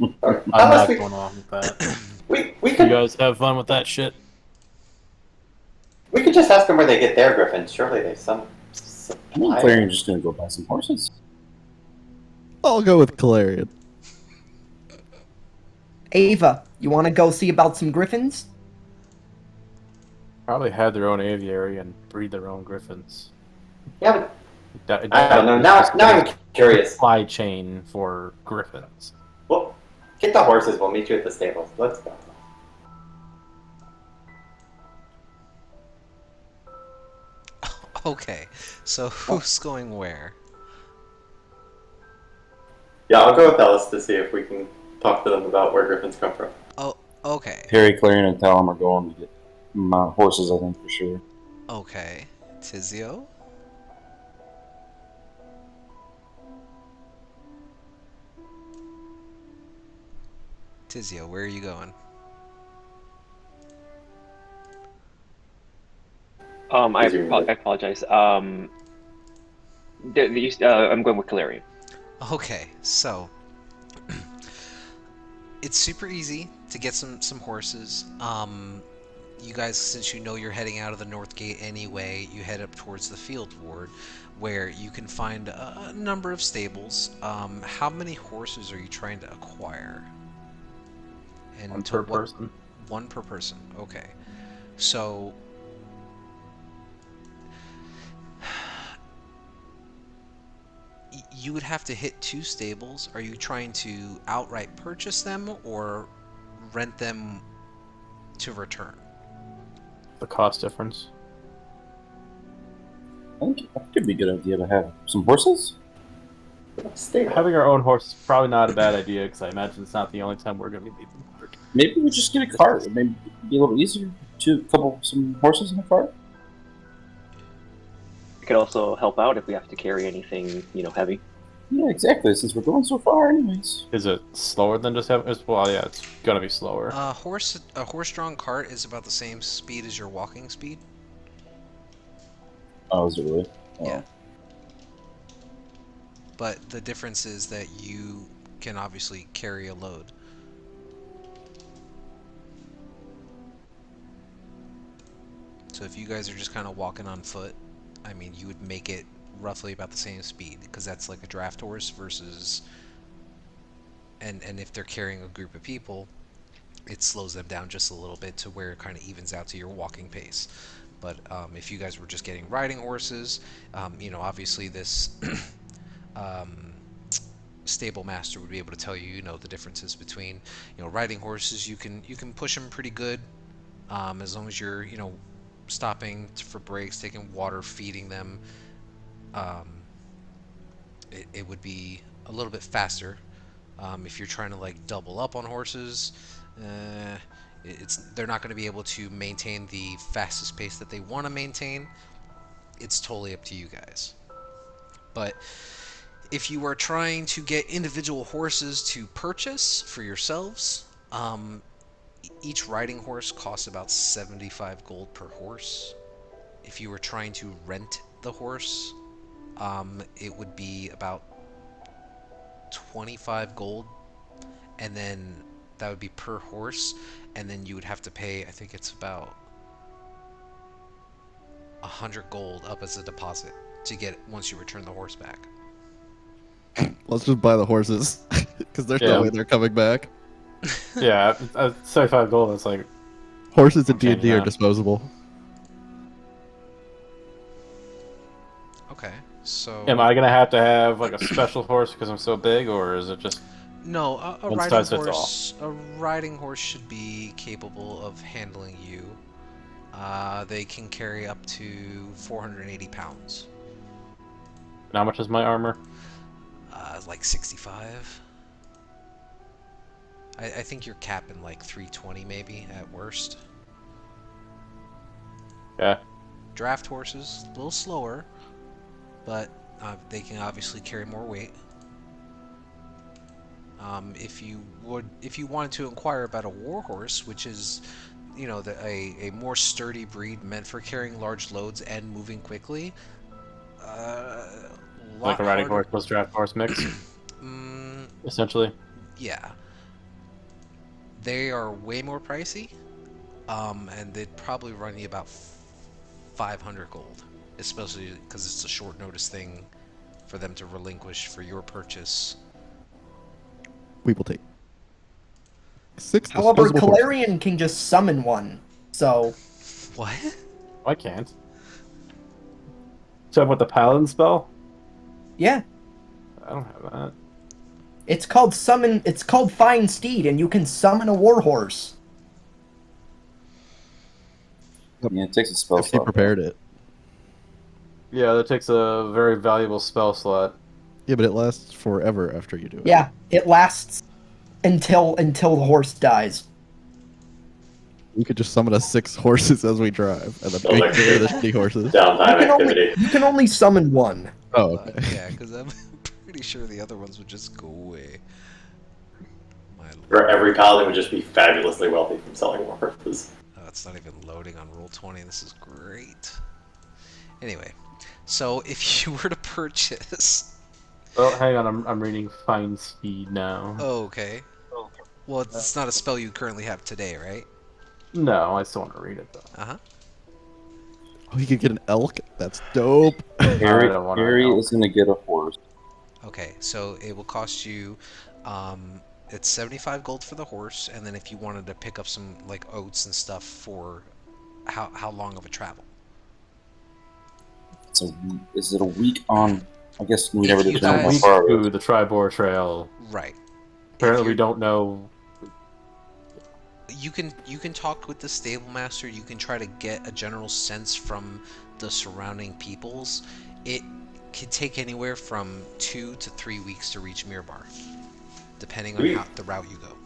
I'm Unless not we- going along with that. We You could guys have fun with that shit. just ask them where they get their griffins. Surely there's some I mean, supply. Clarion's just gonna go buy some horses. I'll go with Calarian. Ava, you want to go see about some griffins? Probably have their own aviary and breed their own griffins. Yeah, That- but I don't know. it's Now I'm just curious. supply chain for griffins. Well, get the horses. We'll meet you at the stables. Let's go. Okay, so who's going where? Yeah, I'll go with Ellis to see if we can talk to them about where griffins come from. Oh, okay, Harry, Clarion, and Talon are going to get horses, I think, for sure. okay. Tizio? Tizio, where are you going? I apologize. I'm going with Calarian. Okay, so it's super easy to get some horses. You guys, since you know you're heading out of the North Gate anyway, you head up towards the Field Ward, where you can find a number of stables. How many horses are you trying to acquire? And One to per what- person. One per person. Okay, so you would have to hit two stables. Are you trying to outright purchase them or rent them to return? the cost difference. I think it could be a good idea to have some horses. Stable. Having our own horse is probably not a bad idea because I imagine it's not the only time we're going to be leaving work. Maybe we just get a cart. Maybe it'd be a little easier to some horses in the cart. It could also help out if we have to carry anything, heavy. Yeah, exactly. Since we're going so far, anyways. Is it slower than just having? Well, yeah, it's going to be slower. A horse-drawn cart is about the same speed as your walking speed. Oh, is it really? Oh. Yeah. But the difference is that you can obviously carry a load. So if you guys are just kind of walking on foot, I mean, you would make it roughly about the same speed, because that's like a draft horse versus... And if they're carrying a group of people, it slows them down just a little bit to where it kind of evens out to your walking pace. But if you guys were just getting riding horses, obviously this stable master would be able to tell you, the differences between, riding horses. You can push them pretty good, as long as you're, stopping for breaks, taking water, feeding them. It would be a little bit faster. If you're trying to like double up on horses, they're not going to be able to maintain the fastest pace that they want to maintain. It's totally up to you guys. But if you are trying to get individual horses to purchase for yourselves, each riding horse costs about 75 gold per horse. If you were trying to rent the horse, it would be about 25 gold, and then that would be per horse, and then you would have to pay, I think it's about 100 gold up as a deposit to get it once you return the horse back. Let's just buy the horses, because there's no way they're coming back. Yeah, 75 gold. It's like Horses in D&D changing are that. disposable. Okay, so... Am I gonna have to have like a special horse because I'm so big, or is it just No, a one riding size fits horse. A riding horse should be capable of handling you. They can carry up to 480 pounds. how much is my armor? Like 65. I think you're capping like 320 maybe at worst. Yeah. Draft horses, a little slower, but they can obviously carry more weight. If you wanted to inquire about a war horse, which is, a more sturdy breed meant for carrying large loads and moving quickly, Like a riding horse plus draft horse mix, essentially. Yeah. They are way more pricey, and they'd probably run you about 500 gold, especially because it's a short notice thing for them to relinquish for your purchase. We will take 6 However, disposable horses. Calarian can just summon one, so... What? I can't. So with the paladin spell? Yeah. I don't have that. It's called summon. It's called Find Steed, and you can summon a warhorse. Yeah, it takes a spell If he slot. prepared it. Yeah, that takes a very valuable spell slot. Yeah, but it lasts forever after you do it. Yeah, it lasts until the horse dies. We could just summon us 6 horses as we drive, and then Oh, we like- get rid of the shitty horses. Downtime activity. You can only summon one. Oh, okay. Yeah, because I'm pretty sure the other ones would just go away. My Or every paladin would just be fabulously wealthy from selling horses. Oh, it's not even loading on Roll20. This is great. Anyway, so if you were to purchase... Oh, hang on, I'm reading Find Speed now. Oh, okay. Well, it's not a spell you currently have today, right? No, I still want to read it though. Uh-huh. Oh, he could get an elk? That's dope. Harry, I don't wanna Harry know. is going to get a horse. Okay, so it will cost you... it's 75 gold for the horse, and then if you wanted to pick up some like oats and stuff for how long of a travel? Is it a week on? I guess we never you determined how guys- far it To is. the Tribor Trail. Right. Apparently, If we you're- don't know. you can talk with the stable master. You can try to get a general sense from the surrounding peoples. It can take anywhere from 2 to 3 weeks to reach Mirbar, depending on We, how the route you go.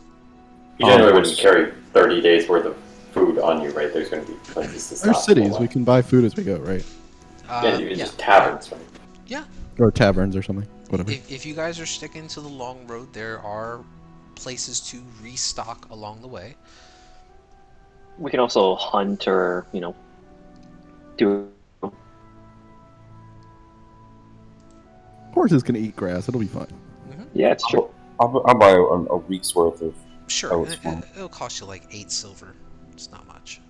you generally wouldn't carry 30 days worth of food on you, right? There's going to be places to stop. There's cities. We can buy food as we go, right? Yeah, you can just taverns, right? Yeah. Or taverns or something. Whatever. If you guys are sticking to the long road, there are places to restock along the way. We can also hunt or, do. Horses can eat grass. It'll be fine. Yeah, it's true. I'll buy a week's worth of. Sure, oats for 'em. it'll cost you like 8 silver. It's not much.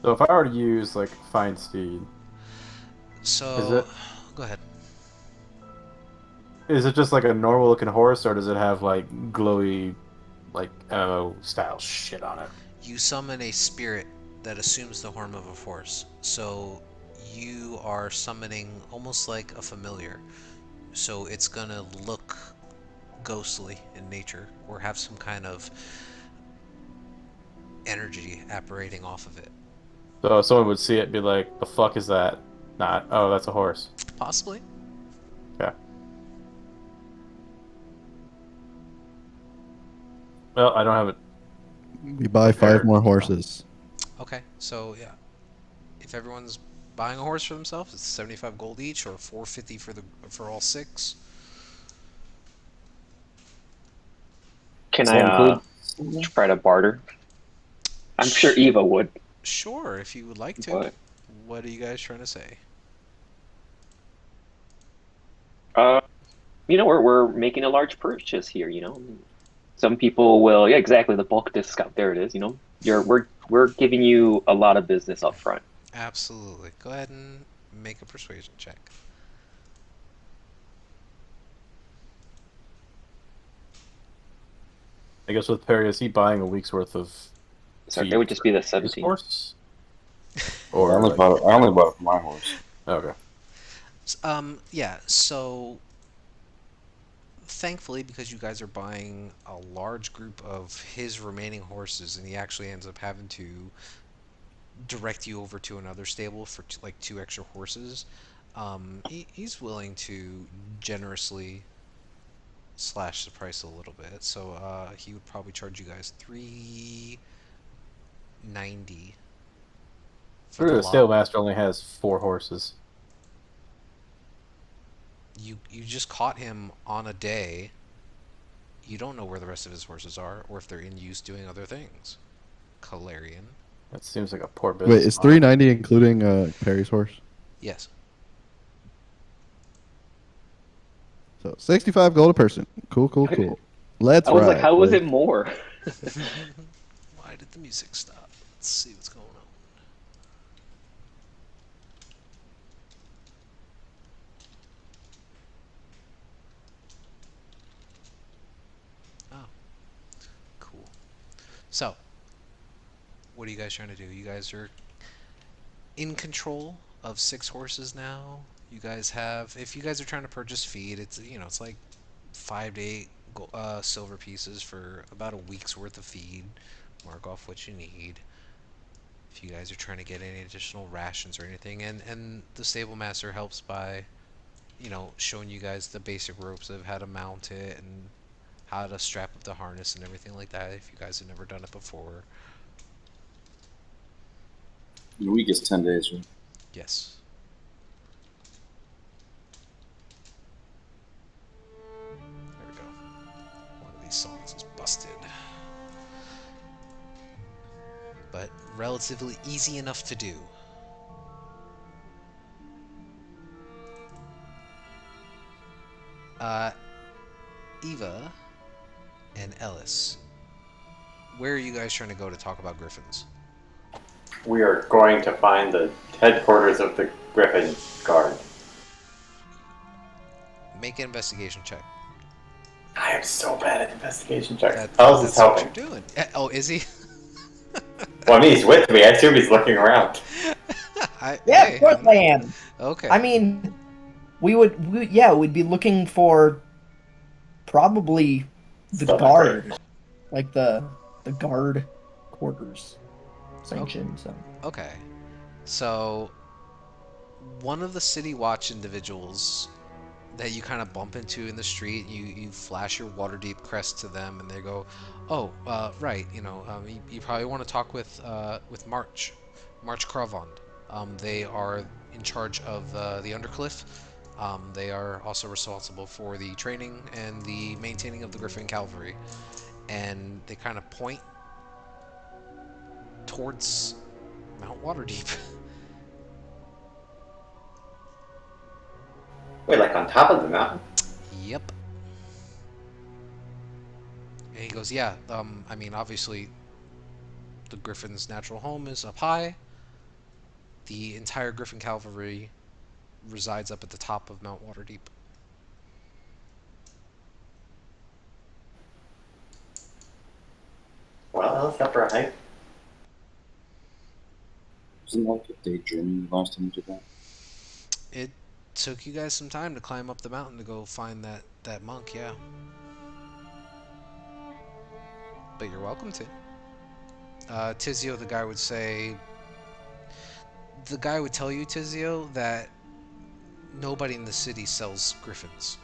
So if I were to use like find speed, So, go ahead. is it just like a normal looking horse, or does it have like glowy, like style shit on it? You summon a spirit that assumes the form of a horse. So you are summoning almost like a familiar. So it's gonna look ghostly in nature or have some kind of energy apparating off of it. So someone would see it and be like, "The fuck is that?" Not, "Oh, that's a horse." Possibly. Okay. Well, I don't have it. We buy 5 more horses. Okay, so yeah. If everyone's buying a horse for themselves, it's 75 gold each or 450 for all 6. Can So I try to barter? I'm sure Eva would. Sure, if you would like to. But, What are you guys trying to say? we're making a large purchase here. Some people will. Yeah, exactly. The bulk discount. There it is. We're giving you a lot of business up front. Absolutely. Go ahead and make a persuasion check. I guess with Perry, is he buying a week's worth of Sorry, feed it would just be the for his 17. horse? I Or only like, bought it for my horse. okay. Yeah, so thankfully, because you guys are buying a large group of his remaining horses, and he actually ends up having to direct you over to another stable for like 2 extra horses, he's willing to generously slash the price a little bit. So he would probably charge you guys 390 for the The lot. stable master only has 4 horses. You just caught him on a day. You don't know where the rest of his horses are, or if they're in use doing other things. Calarian. That seems like a poor business. Wait, is model. 390 including Perry's horse? Yes. So 65 gold a person. Cool. Let's I was ride. like, how was boys. it more? Why did the music stop? Let's see what's going on. Oh. Cool. So, what are you guys trying to do? You guys are in control of 6 horses now. You guys have, if you guys are trying to purchase feed, it's like 5 to 8 silver pieces for about a week's worth of feed. Mark off what you need. If you guys are trying to get any additional rations or anything, and the stable master helps by, showing you guys the basic ropes of how to mount it and how to strap up the harness and everything like that. If you guys have never done it before, The week is 10 days, right? yes. There we go. One of these songs is busted. But relatively easy enough to do. Eva and Ellis, where are you guys trying to go to talk about Griffins? We are going to find the headquarters of the Griffin Guard. Make an investigation check. I am so bad at investigation checks. That's How's this what helping? you're doing. Oh, is he? Well, I mean, he's with me. I assume he's looking around. Yeah, Hey, of course I I am. Okay. I mean, we'd be looking for probably the Stuff guard, like the the guard quarters sanction. So Okay. So one of the city watch individuals that you kind of bump into in the street, you flash your Waterdeep crest to them, and they go, "Oh, right. You probably want to talk with March Cravond. They are in charge of the Undercliff. They are also responsible for the training and the maintaining of the Griffin Cavalry." And they kind of point towards Mount Waterdeep. Wait, like on top of the mountain? Yep. And he goes, "Yeah. I mean, obviously, the Griffin's natural home is up high. The entire Griffin Cavalry resides up at the top of Mount Waterdeep." Well, is that for a hike? Wasn't it like a day journey the last time we did that? It took you guys some time to climb up the mountain to go find that monk, yeah. But you're welcome to. Tizio, the guy would tell you, Tizio, that nobody in the city sells griffins.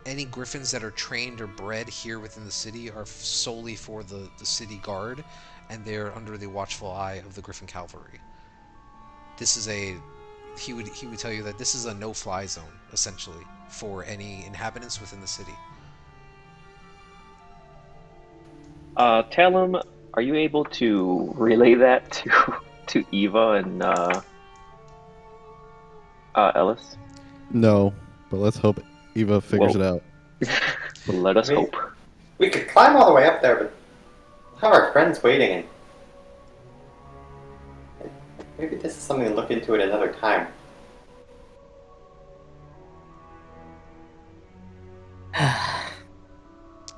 Any griffins that are trained or bred here within the city are solely for the city guard, and they're under the watchful eye of the Griffin Cavalry. This is a he would tell you that this is a no-fly zone essentially for any inhabitants within the city. Talum, are you able to relay that to Eva and Ellis? No, but let's hope Eva figures Whoa. it out. Let us I mean, hope. We could climb all the way up there, but we'll have our friends waiting, and maybe this is something to look into at another time.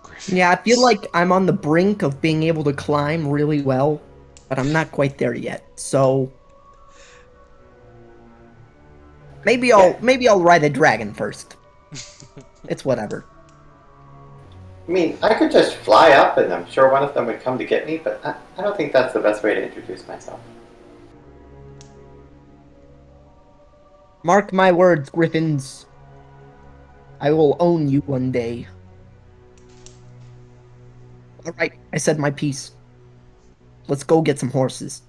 Griffins. yeah, I feel like I'm on the brink of being able to climb really well, but I'm not quite there yet. So maybe I'll ride a dragon first. It's whatever. I mean, I could just fly up, and I'm sure one of them would come to get me, but I don't think that's the best way to introduce myself. Mark my words, Griffins. I will own you one day. Alright, I said my piece. Let's go get some horses.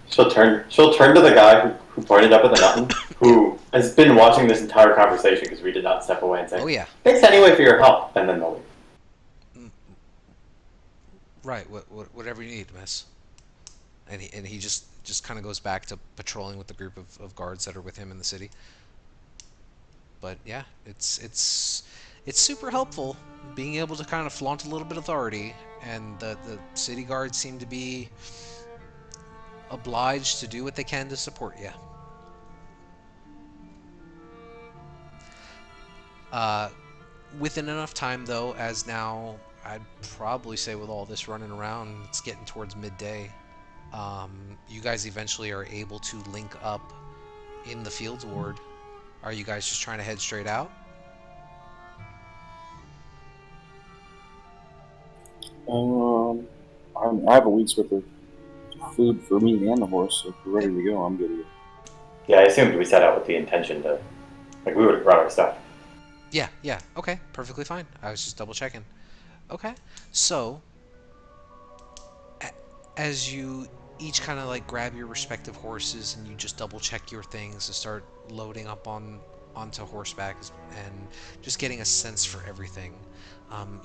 She'll turn to the guy who pointed up at the mountain, who has been watching this entire conversation because we did not step away, and say, Oh yeah. "Thanks anyway for your help," and then they'll leave. Right. Whatever you need, miss. And he just kind of goes back to patrolling with the group of guards that are with him in the city. But yeah, it's super helpful being able to kind of flaunt a little bit of authority, and the city guards seem to be obliged to do what they can to support you. Within enough time, though, as now I'd probably say with all this running around, it's getting towards midday. You guys eventually are able to link up in the Fields Ward. Are you guys just trying to head straight out? I have a week's worth of food for me and the horse, so if we're ready to go, I'm good to go. Yeah, I assumed we set out with the intention to, like, we would have brought our stuff. Yeah, okay, perfectly fine. I was just double checking. Okay, so as you each kind of like grab your respective horses and you just double check your things and start loading up onto horseback and just getting a sense for everything,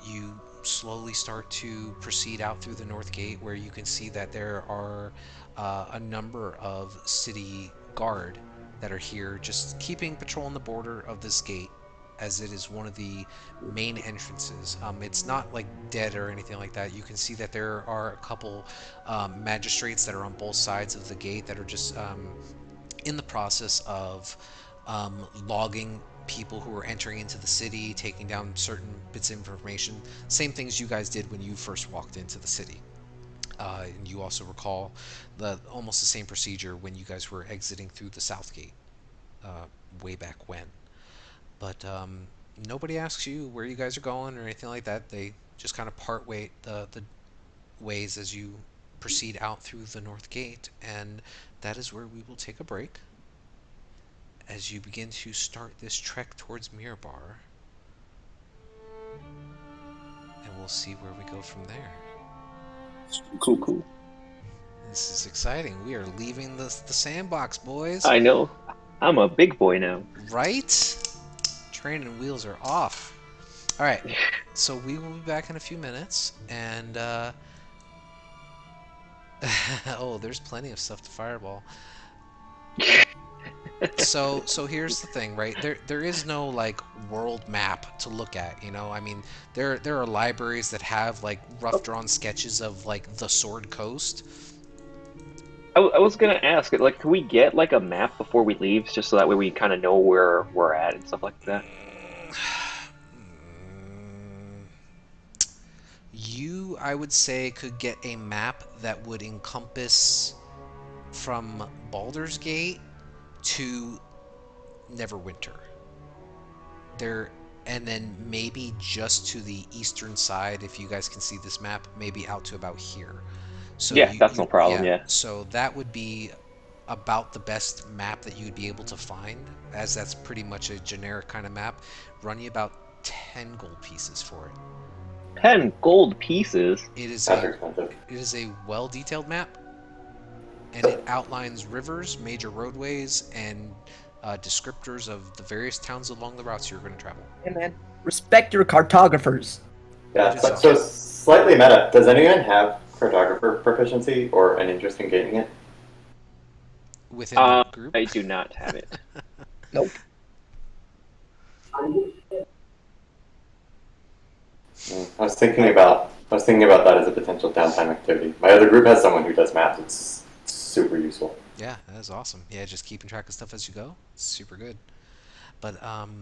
you slowly start to proceed out through the north gate, where you can see that there are a number of city guard that are here just keeping patrol on the border of this gate, as it is one of the main entrances. It's not like dead or anything like that. You can see that there are a couple magistrates that are on both sides of the gate that are just in the process of logging people who are entering into the city, taking down certain bits of information. Same things you guys did when you first walked into the city. And you also recall almost the same procedure when you guys were exiting through the south gate way back when. But nobody asks you where you guys are going or anything like that. They just kind of part wait the ways as you proceed out through the north gate, and that is where we will take a break as you begin to start this trek towards Mirabar, and we'll see where we go from there. Cool. Cool. This is exciting. We are leaving the sandbox, boys. I know. I'm a big boy now. Right? Training wheels are off. All right. So we will be back in a few minutes, and oh, there's plenty of stuff to fireball. So here's the thing, right? There is no like world map to look at, you know? I mean, there are libraries that have like rough drawn sketches of like the Sword Coast. I was gonna ask, like, can we get like a map before we leave, just so that way we kind of know where we're at and stuff like that? You, I would say, could get a map that would encompass from Baldur's Gate to Neverwinter. There, and then maybe just to the eastern side, if you guys can see this map, maybe out to about here. So Yeah, that's no problem. yeah. Yeah. So that would be about the best map that you'd be able to find, as that's pretty much a generic kind of map. Run you about 10 gold pieces for it. 10 gold pieces. It is That's a expensive. it is a well-detailed map, and it outlines rivers, major roadways, and descriptors of the various towns along the routes you're going to travel. Hey man, respect your cartographers. Yeah, It is so slightly meta. Does anyone have cartographer proficiency or an interest in gaining it? Within the group. I do not have it. Nope. I was thinking about that as a potential downtime activity. My other group has someone who does math. It's super useful. Yeah, that is awesome. Yeah, just keeping track of stuff as you go. It's super good. But I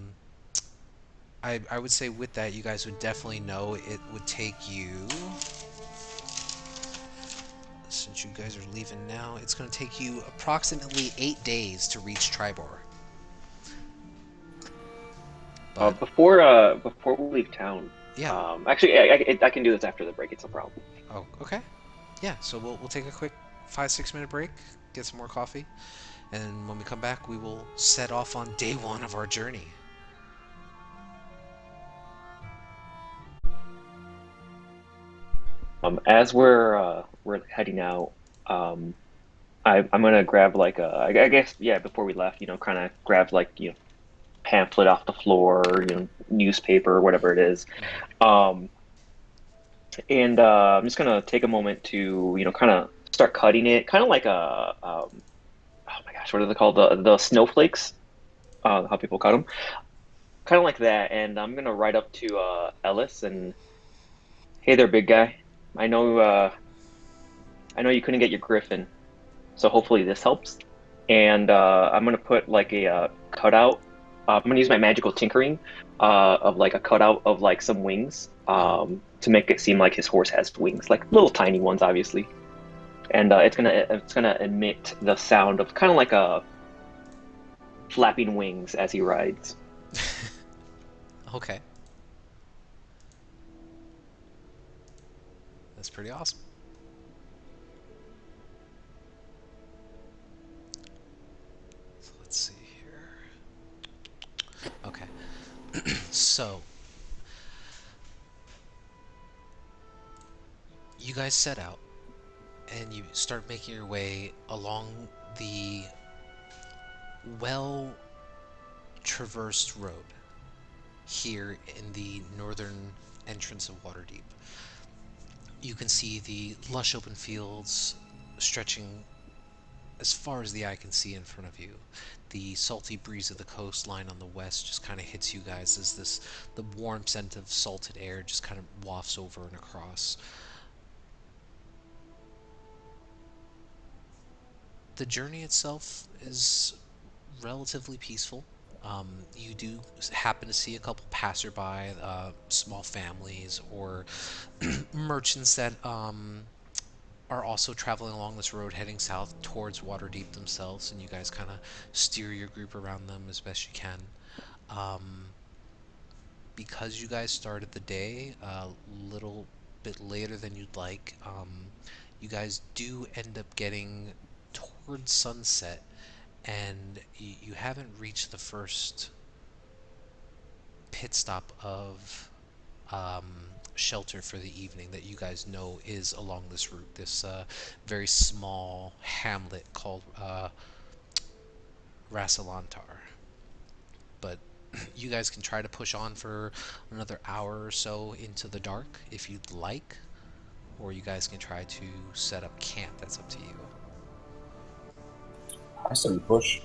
would say with that, you guys would definitely know it would take you. Since you guys are leaving now, it's going to take you approximately 8 days to reach Tribor. But Before we leave town. yeah. Actually, I can do this after the break. It's no problem. Oh, okay. Yeah. So we'll take a quick 5-6 minute break, get some more coffee, and when we come back, we will set off on day 1 of our journey. As we're heading out, I'm gonna grab like I guess yeah, before we left, kind of grab like pamphlet off the floor, newspaper or whatever it is, and I'm just gonna take a moment to kind of start cutting it, kind of like oh my gosh, what are they called, the snowflakes, how people cut them, kind of like that, and I'm gonna write up to Ellis and, hey there, big guy. I know you couldn't get your Griffin, so hopefully this helps. And I'm gonna put like a cutout. I'm gonna use my magical tinkering of like a cutout of like some wings to make it seem like his horse has wings, like little tiny ones, obviously. And it's gonna emit the sound of kind of like a flapping wings as he rides. Okay. That's pretty awesome. So let's see here. Okay. So you guys set out and you start making your way along the well traversed road here in the northern entrance of Waterdeep. You can see the lush open fields stretching as far as the eye can see in front of you. The salty breeze of the coastline on the west just kind of hits you guys as the warm scent of salted air just kind of wafts over and across. The journey itself is relatively peaceful. You do happen to see a couple passerby, small families, or merchants that are also traveling along this road heading south towards Waterdeep themselves, and you guys kind of steer your group around them as best you can. Because you guys started the day a little bit later than you'd like. You guys do end up getting towards sunset, and you haven't reached the first pit stop of um, shelter for the evening that you guys know is along this route. This very small hamlet called Rassalantar. But you guys can try to push on for another hour or so into the dark if you'd like, or you guys can try to set up camp. That's up to you. I said we push.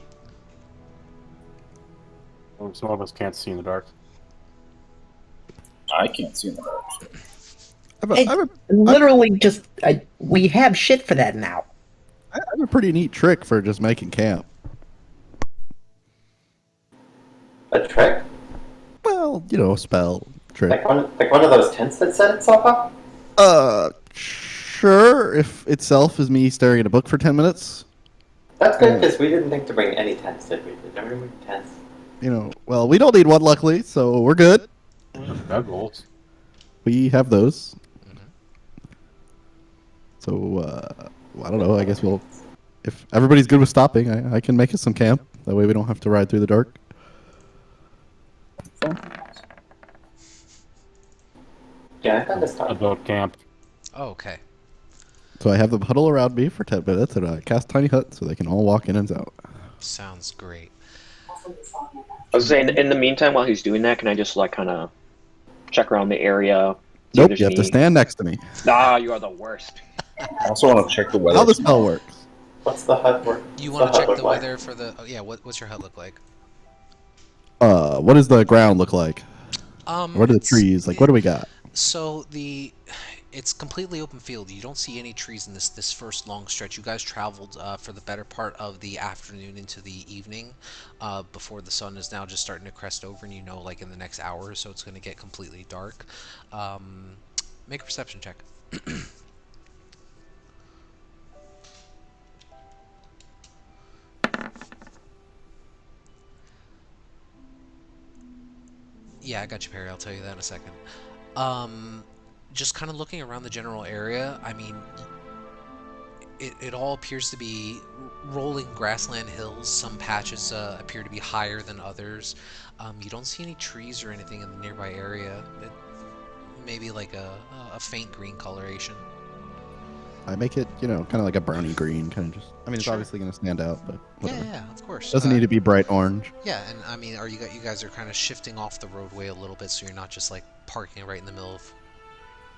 Some of us can't see in the dark. I can't see in the dark. Hey, literally, just we have shit for that now. I have a pretty neat trick for just making camp. A trick? Well, a spell trick. Like one of those tents that set itself up? Sure. If itself is me staring at a book for 10 minutes. That's good, because we didn't think to bring any tents, did we? Did nobody bring tents? Well, we don't need one, luckily, so we're good. Goggles. We have those. Mm-hmm. So, I don't know. I guess if everybody's good with stopping, I can make us some camp. That way we don't have to ride through the dark. Yeah, I found a stop. Adult camp. Oh, okay. So I have them huddle around me for 10 minutes, and I cast tiny hut so they can all walk in and out. Sounds great. I was saying, in the meantime, while he's doing that, can I just kind of check around the area? See if Nope, there's you have to any- stand next to me. Ah, you are the worst. I also want to check the weather. How the spell works. What's the hut work? You what's want to check look the like? weather for the? Oh, yeah. What's your hut look like? What does the ground look like? What are the trees? What do we got? So it's completely open field. You don't see any trees in this first long stretch. You guys traveled for the better part of the afternoon into the evening, before the sun is now just starting to crest over, and like in the next hour or so it's going to get completely dark. Make a perception check. Yeah, I got you, Perry. I'll tell you that in a second. Just kind of looking around the general area, I mean, it all appears to be rolling grassland hills. Some patches appear to be higher than others. You don't see any trees or anything in the nearby area. Maybe like a faint green coloration. I make it, kind of like a browny green, kind of just. I mean, it's Sure. obviously going to stand out, but whatever. Yeah, of course. Doesn't need to be bright orange. Yeah, and I mean, you guys are kind of shifting off the roadway a little bit, so you're not just like parking right in the middle of.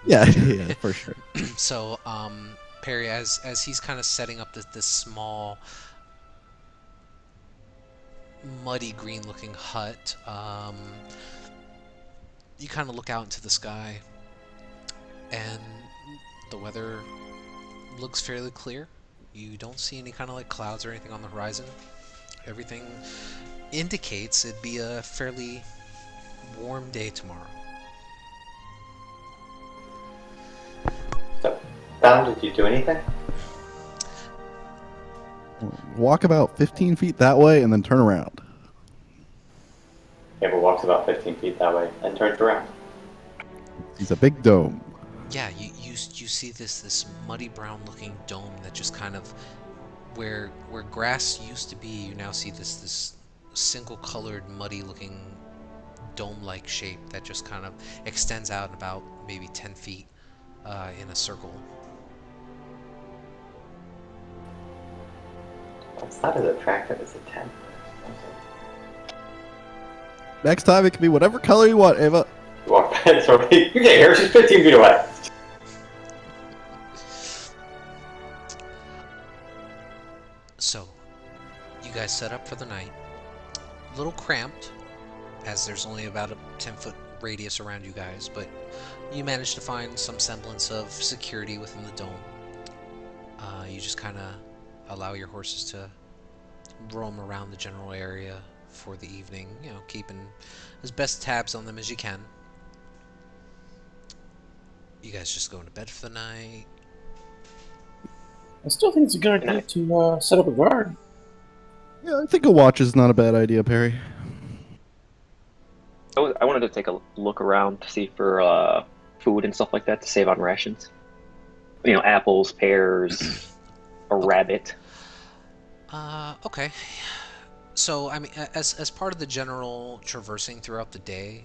Yeah, yeah, for sure. So, Perry, as he's kind of setting up this small, muddy green-looking hut, you kind of look out into the sky, and the weather looks fairly clear. You don't see any kind of like clouds or anything on the horizon. Everything indicates it'd be a fairly warm day tomorrow. So, Dom, did you do anything? Walk about 15 feet that way and then turn around. Abel walks about 15 feet that way and turns around. It's a big dome. Yeah, you see this muddy brown looking dome that just kind of where grass used to be, you now see this single colored muddy looking dome like shape that just kind of extends out about maybe 10 feet in a circle. It's not as attractive as a tent. Next time it can be whatever color you want, Ava. You walk past her. You get here, she's 15 feet away. So, you guys set up for the night. A little cramped, as there's only about a 10-foot radius around you guys, but you managed to find some semblance of security within the dome. You just kind of allow your horses to roam around the general area for the evening, keeping as best tabs on them as you can. You guys just going to bed for the night? I still think it's a good idea to set up a guard. Yeah, I think a watch is not a bad idea, Perry. I wanted to take a look around to see for food and stuff like that to save on rations. You know, apples, pears, a rabbit. Okay. So, I mean, as part of the general traversing throughout the day,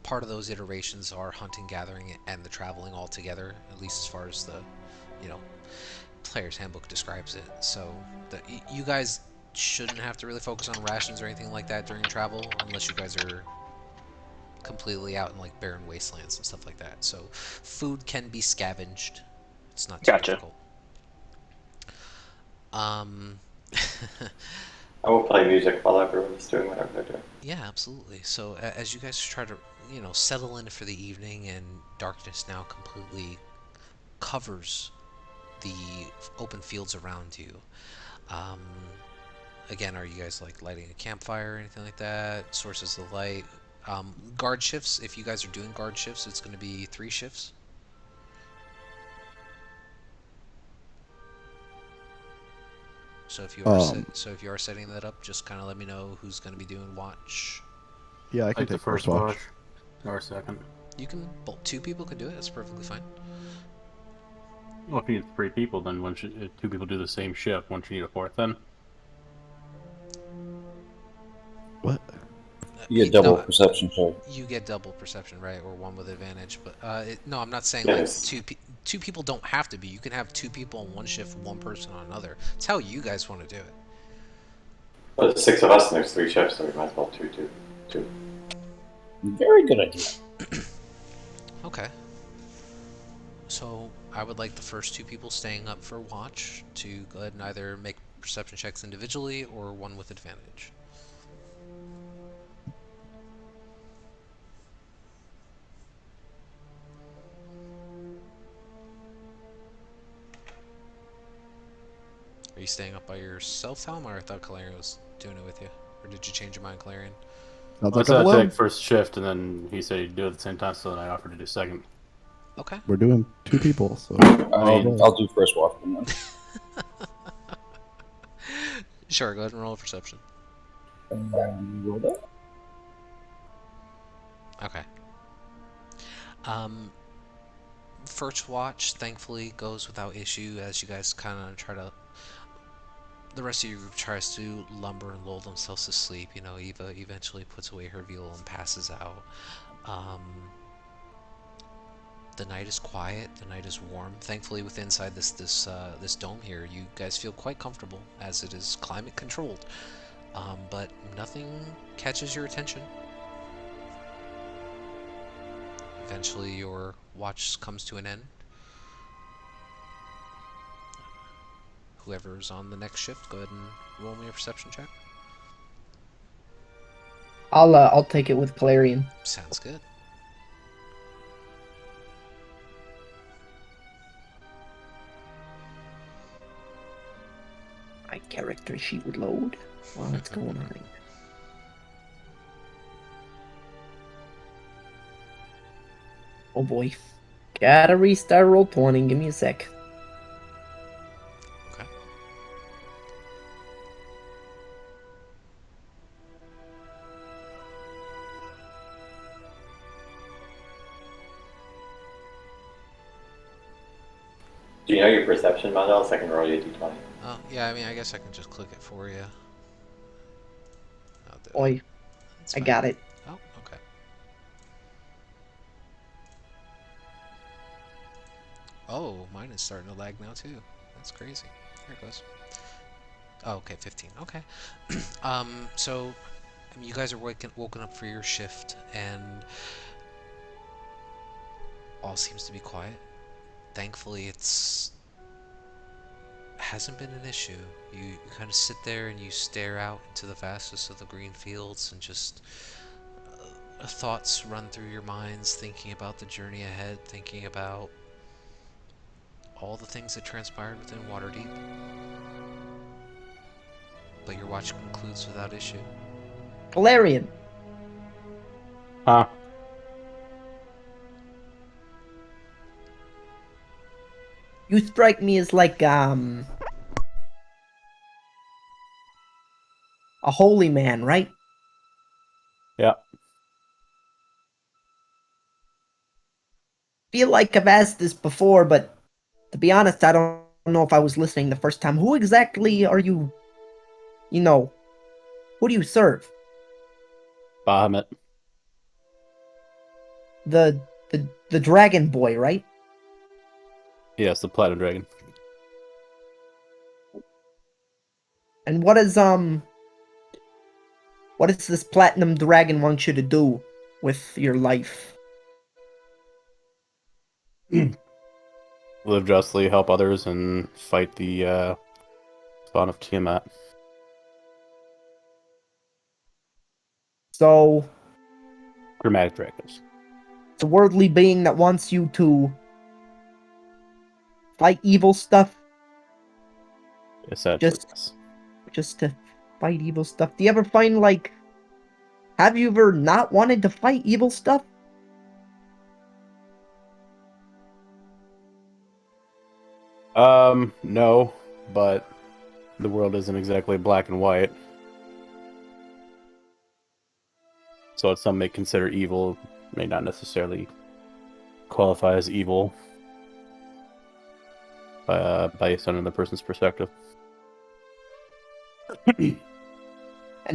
part of those iterations are hunting, gathering, and the traveling all together. At least as far as the, you know, player's handbook describes it. So, you guys shouldn't have to really focus on rations or anything like that during travel, unless you guys are completely out in like barren wastelands and stuff like that. So, food can be scavenged. It's not too Gotcha. difficult. Um. I will play music while everyone's doing whatever they're doing. Yeah, absolutely. So as you guys try to, settle in for the evening, and darkness now completely covers the open fields around you. Um, again, are you guys like lighting a campfire or anything like that? Sources of light. Guard shifts. If you guys are doing guard shifts, it's going to be 3 shifts. So if you are if you are setting that up, just kind of let me know who's going to be doing watch. Yeah, I can Like the take first watch. watch or second. You can. Well, 2 people can do it. That's perfectly fine. Well, if you need 3 people, then if 2 people do the same shift, won't you need a 4th then? What? You get double No, perception check. you get double perception, right, or 1 with advantage. But no, I'm not saying Yes. like two people don't have to be. You can have 2 people on one shift, 1 person on another. It's how you guys want to do it. Well, there's 6 of us and there's 3 shifts, so we might as well two. Very good idea. Okay. So I would like the first 2 people staying up for watch to go ahead and either make perception checks individually or 1 with advantage. Are you staying up by yourself, Tom, or I thought Calarian was doing it with you? Or did you change your mind, Calarian? Sounds I like said I'm I'd alone. take first shift, and then he said he'd do it at the same time, so then I offered to do second. Okay. We're doing 2 people, so I mean, I'll do first watch. Sure, go ahead and roll a perception. Roll that. Okay. First watch, thankfully, goes without issue as you guys kind of try to. The rest of your group tries to lumber and lull themselves to sleep. Eva eventually puts away her viol and passes out. The night is quiet. The night is warm. Thankfully, with inside this dome here, you guys feel quite comfortable as it is climate controlled. But nothing catches your attention. Eventually, your watch comes to an end. Whoever's on the next shift, go ahead and roll me a perception check. I'll take it with Clarion. Sounds good. My character sheet would load while it's going on. Oh boy. Gotta restart Roll20. Give me a sec. Okay. Do you know your perception model? So I can roll you a d20. Oh, yeah, I mean, I guess I can just click it for you. I'll do it. Oi, That's I fine. got it. Oh, okay. Oh, mine is starting to lag now too. That's crazy. There it goes. Oh, okay, 15. Okay. So, I mean, you guys are woken up for your shift, and all seems to be quiet. Thankfully, hasn't been an issue. You kind of sit there and you stare out into the vastness of the green fields, and just thoughts run through your minds, thinking about the journey ahead, thinking about all the things that transpired within Waterdeep. But your watch concludes without issue. Clarion, Huh? you strike me as like a holy man, right? Yeah. feel like I've asked this before, but to be honest, I don't know if I was listening the first time. Who exactly are you? You know, who do you serve? Bahamut. The dragon boy, right? Yes, the Platinum Dragon. And what does this platinum dragon want you to do with your life? Live justly, help others, and fight the spawn of Tiamat. So Dramatic dragons. it's a worldly being that wants you to fight evil stuff, Essentially, just yes. just to fight evil stuff. Do you ever find like, have you ever not wanted to fight evil stuff? No, but the world isn't exactly black and white. So what some may consider evil may not necessarily qualify as evil based on another person's perspective. And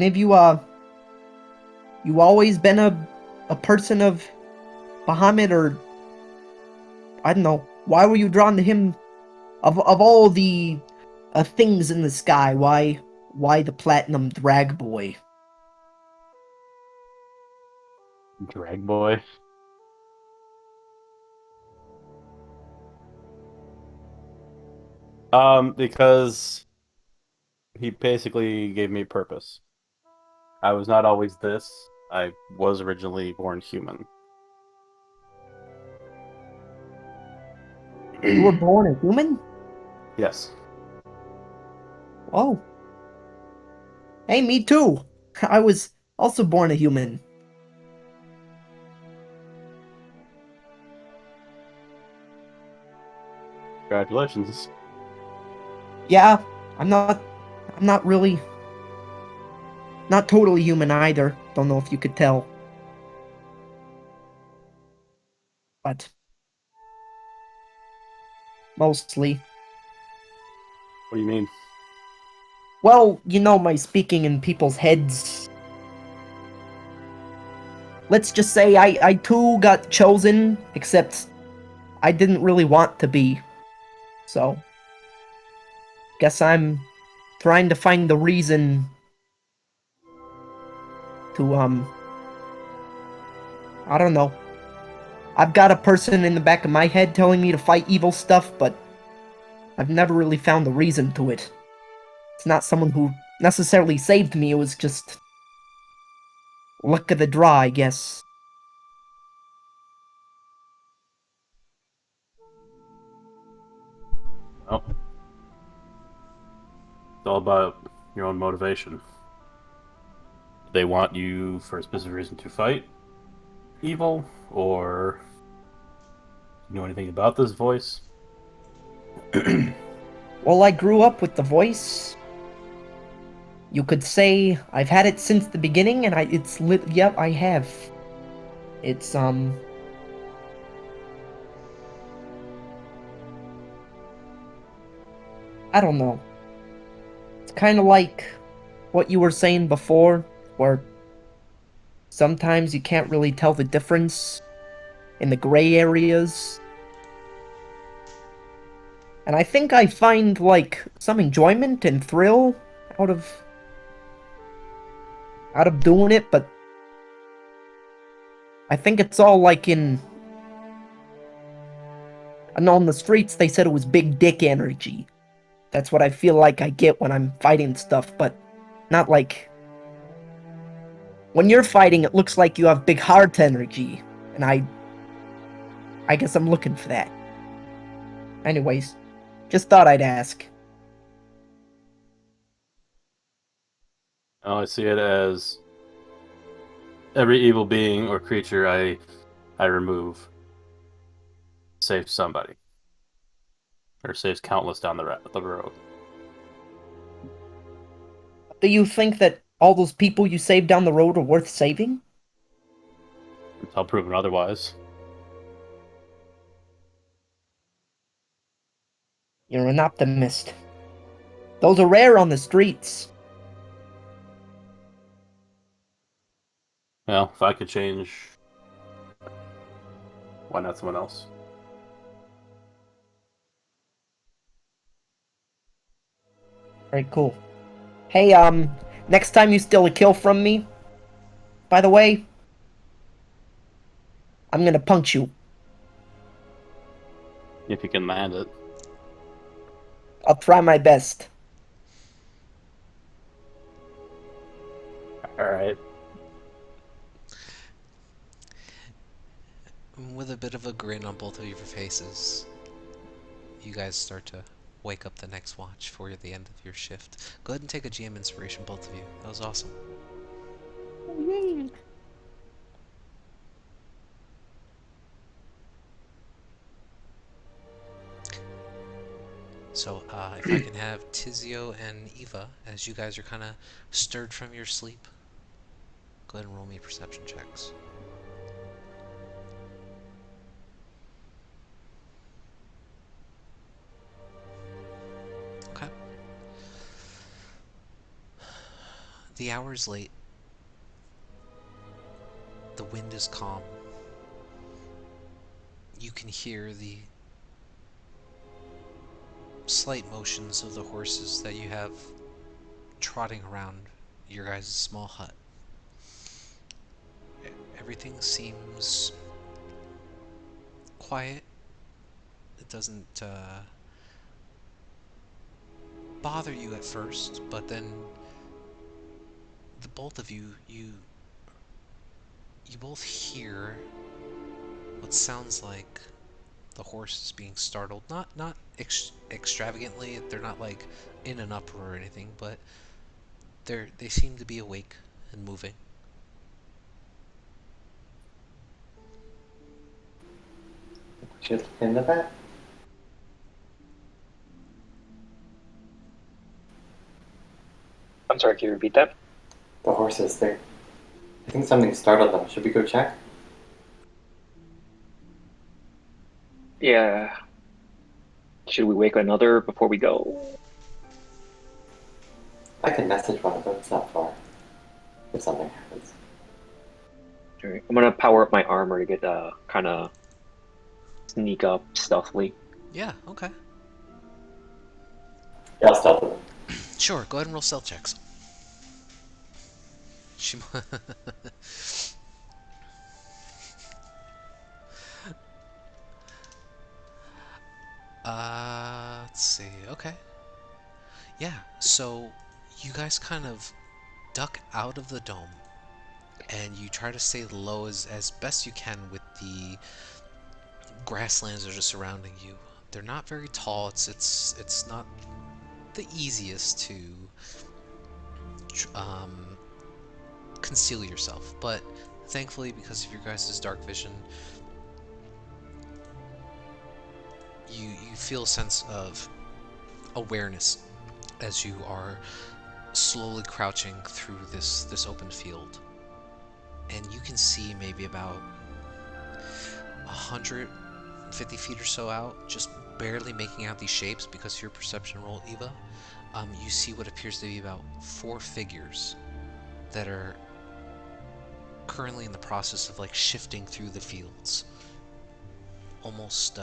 have you you always been a person of Bahamut, or I don't know, why were you drawn to him of all the things in the sky? Why the platinum drag boy? Drag boy. Because he basically gave me purpose. I was not always this. I was originally born human. You were born a human? Yes. Oh. Hey, me too. I was also born a human. Congratulations. Yeah, I'm not really, not totally human either. Don't know if you could tell. But mostly. What do you mean? Well, you know, my speaking in people's heads. Let's just say I too got chosen, except I didn't really want to be. So, guess I'm trying to find the reason to, I don't know. I've got a person in the back of my head telling me to fight evil stuff, but I've never really found the reason to it. It's not someone who necessarily saved me, it was just luck of the draw, I guess. Oh, it's all about your own motivation. They want you for a specific reason to fight evil, or you know anything about this voice? Well, I grew up with the voice. You could say I've had it since the beginning, and it's lit. Yep, I have. It's, I don't know. It's kind of like what you were saying before, where sometimes you can't really tell the difference in the gray areas. And I think I find, like, some enjoyment and thrill out of doing it, but I think it's all like in, I know on the streets they said it was big dick energy. That's what I feel like I get when I'm fighting stuff, but not like, when you're fighting it looks like you have big heart energy, and I guess I'm looking for that. Anyways, just thought I'd ask. I see it as every evil being or creature I remove saves somebody, or saves countless down the road. Do you think that all those people you saved down the road are worth saving? Until proven otherwise. You're an optimist. Those are rare on the streets. Well, if I could change, why not someone else? Very cool. Hey, next time you steal a kill from me, by the way, I'm gonna punch you. If you can land it. I'll try my best. All right. With a bit of a grin on both of your faces, you guys start to wake up the next watch for the end of your shift. Go ahead and take a GM inspiration, both of you. That was awesome. So, if I can have Tizio and Eva, as you guys are kind of stirred from your sleep, go ahead and roll me perception checks. Okay. The hour is late. The wind is calm. You can hear the slight motions of the horses that you have trotting around your guys' small hut. Everything seems quiet. It doesn't bother you at first, but then the both of you both hear what sounds like the horses being startled. Not extravagantly. They're not like in an uproar or anything, but they seem to be awake and moving. Should look into that. I'm sorry, can you repeat that? The horses, I think something startled them. Should we go check? Yeah. Should we wake another before we go? I can message one of them. It's not far. If something happens. Alright, I'm gonna power up my armor to get kind of sneak up stealthily. Yeah, okay. Yeah, I'll stealth them. Sure, go ahead and roll stealth checks. She let's see. Okay. Yeah, so you guys kind of duck out of the dome and you try to stay low as best you can with the grasslands that are just surrounding you. They're not very tall. It's not the easiest to conceal yourself, but thankfully, because of your guys' dark vision, you feel a sense of awareness as you are slowly crouching through this open field, and you can see maybe about 150 feet or so out, just barely making out these shapes because of your perception roll, Eva. You see what appears to be about 4 figures that are currently in the process of like shifting through the fields, almost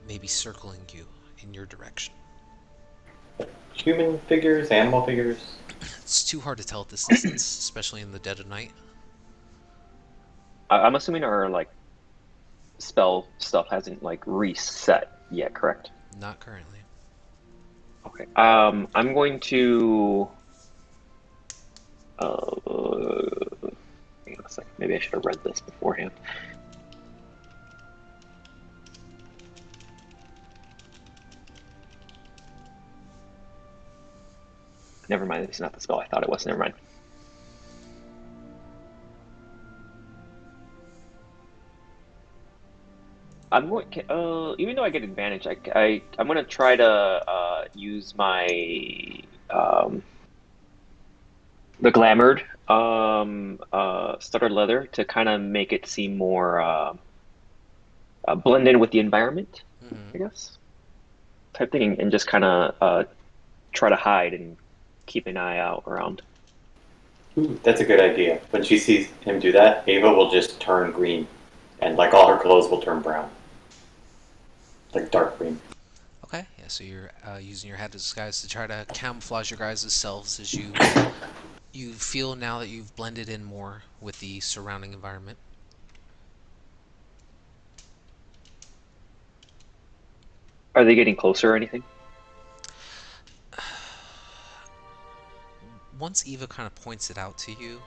maybe circling you in your direction. Human figures, animal figures. It's too hard to tell at this distance, especially in the dead of night. I'm assuming our like spell stuff hasn't like reset yet, correct? Not currently. Okay. I'm going to. Hang on a second. Maybe I should have read this beforehand. Never mind. It's not the spell I thought it was. Never mind. I'm going. Even though I get advantage, I'm gonna try to use my the glamored starter leather to kind of make it seem more blend in with the environment, I guess. type thing, and just kind of try to hide and keep an eye out around. Ooh, that's a good idea. When she sees him do that, Ava will just turn green, and like all her clothes will turn brown, like dark green. Okay, yeah, so you're using your head disguise to try to camouflage your guys' selves as you feel now that you've blended in more with the surrounding environment. Are they getting closer or anything? Once Eva kind of points it out to you,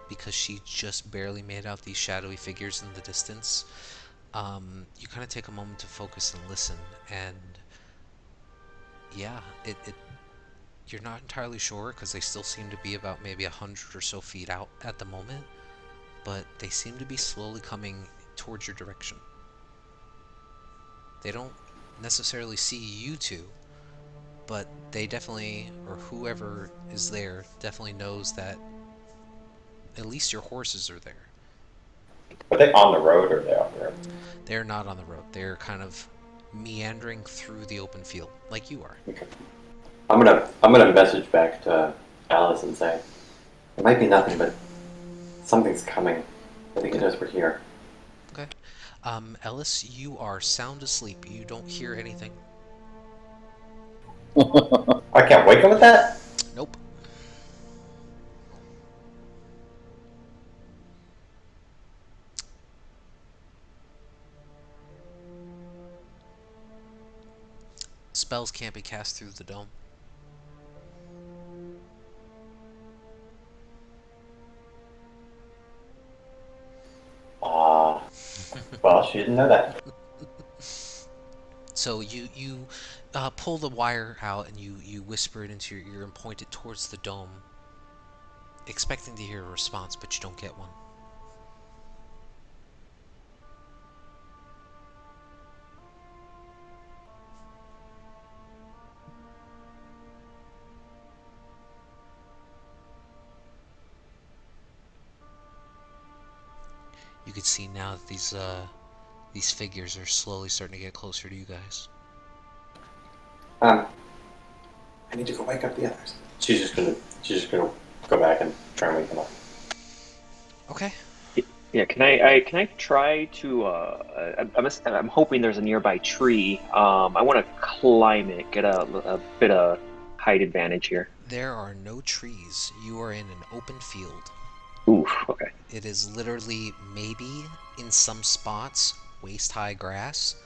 because she just barely made out these shadowy figures in the distance, you kind of take a moment to focus and listen, and yeah, you're not entirely sure because they still seem to be about maybe 100 or so feet out at the moment, but they seem to be slowly coming towards your direction. They don't necessarily see you two, but they definitely, or whoever is there, definitely knows that at least your horses are there. Are they on the road or are they off the road? They're not on the road. They're kind of meandering through the open field, like you are. Okay. I'm gonna message back to Alice and say it might be nothing, but something's coming. I think it knows we're here. Okay. Ellis, you are sound asleep. You don't hear anything. I can't wake him with that. Nope. Spells can't be cast through the dome. Ah, well, she didn't know that. So you pull the wire out and you whisper it into your ear and point it towards the dome, expecting to hear a response, but you don't get one. You can see now that these figures are slowly starting to get closer to you guys. Um, I need to go wake up the others. She's just gonna go back and try and wake them up. Okay. Yeah, can I try to I'm hoping there's a nearby tree. I want to climb it, get a bit of height advantage here. There are no trees. You are in an open field. Oof, okay. It is literally maybe in some spots waist-high grass,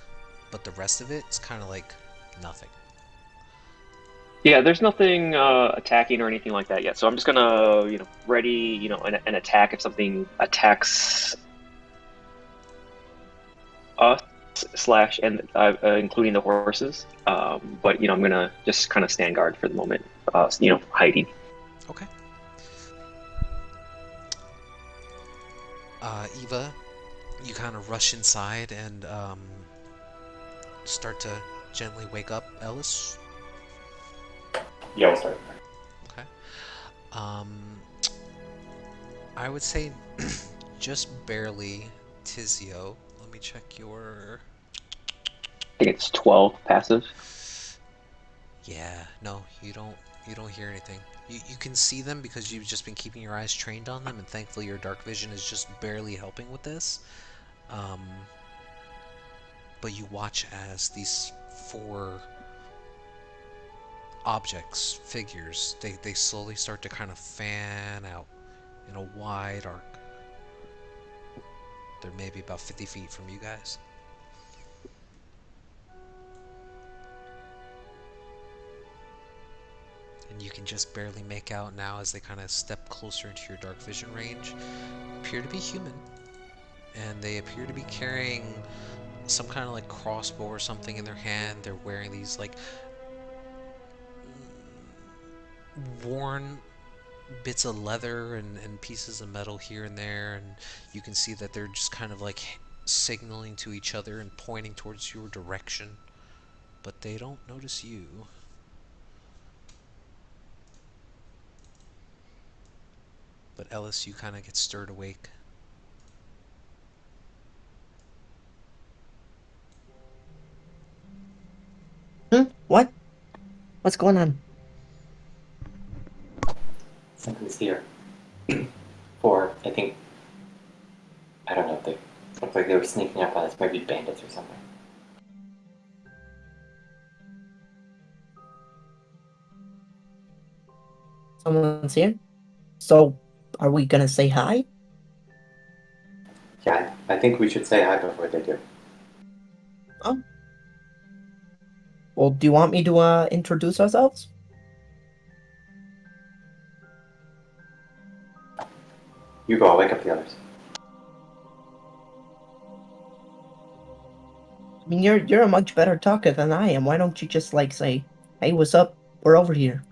but the rest of it is kind of like nothing. Yeah, there's nothing attacking or anything like that yet. So I'm just gonna, ready, an attack if something attacks us slash and including the horses. But I'm gonna just kind of stand guard for the moment. Hiding. Okay. Eva, you kind of rush inside and start to gently wake up Ellis. Yeah, we'll start. Okay. Um, I would say just barely Tizio. Let me check your. I think it's 12 passive. Yeah, no, you don't hear anything. You can see them because you've just been keeping your eyes trained on them, and thankfully your dark vision is just barely helping with this. Um, but you watch as these four objects, figures, they slowly start to kind of fan out in a wide arc. They're maybe about 50 feet from you guys. And you can just barely make out now as they kind of step closer into your dark vision range. Appear to be human. And they appear to be carrying some kind of like crossbow or something in their hand. They're wearing these like worn bits of leather and pieces of metal here and there, and you can see that they're just kind of like signaling to each other and pointing towards your direction, but they don't notice you. But Ellis, you kind of get stirred awake. Hmm? What's going on? Something's here. Or I think I don't know. They looked like they were sneaking up on us. Maybe bandits or something. Someone's here? So, are we gonna say hi? Yeah, I think we should say hi before they do. Oh. Well, do you want me to introduce ourselves? You go. I'll wake up the others. I mean, you're a much better talker than I am. Why don't you just like say, "Hey, what's up? We're over here."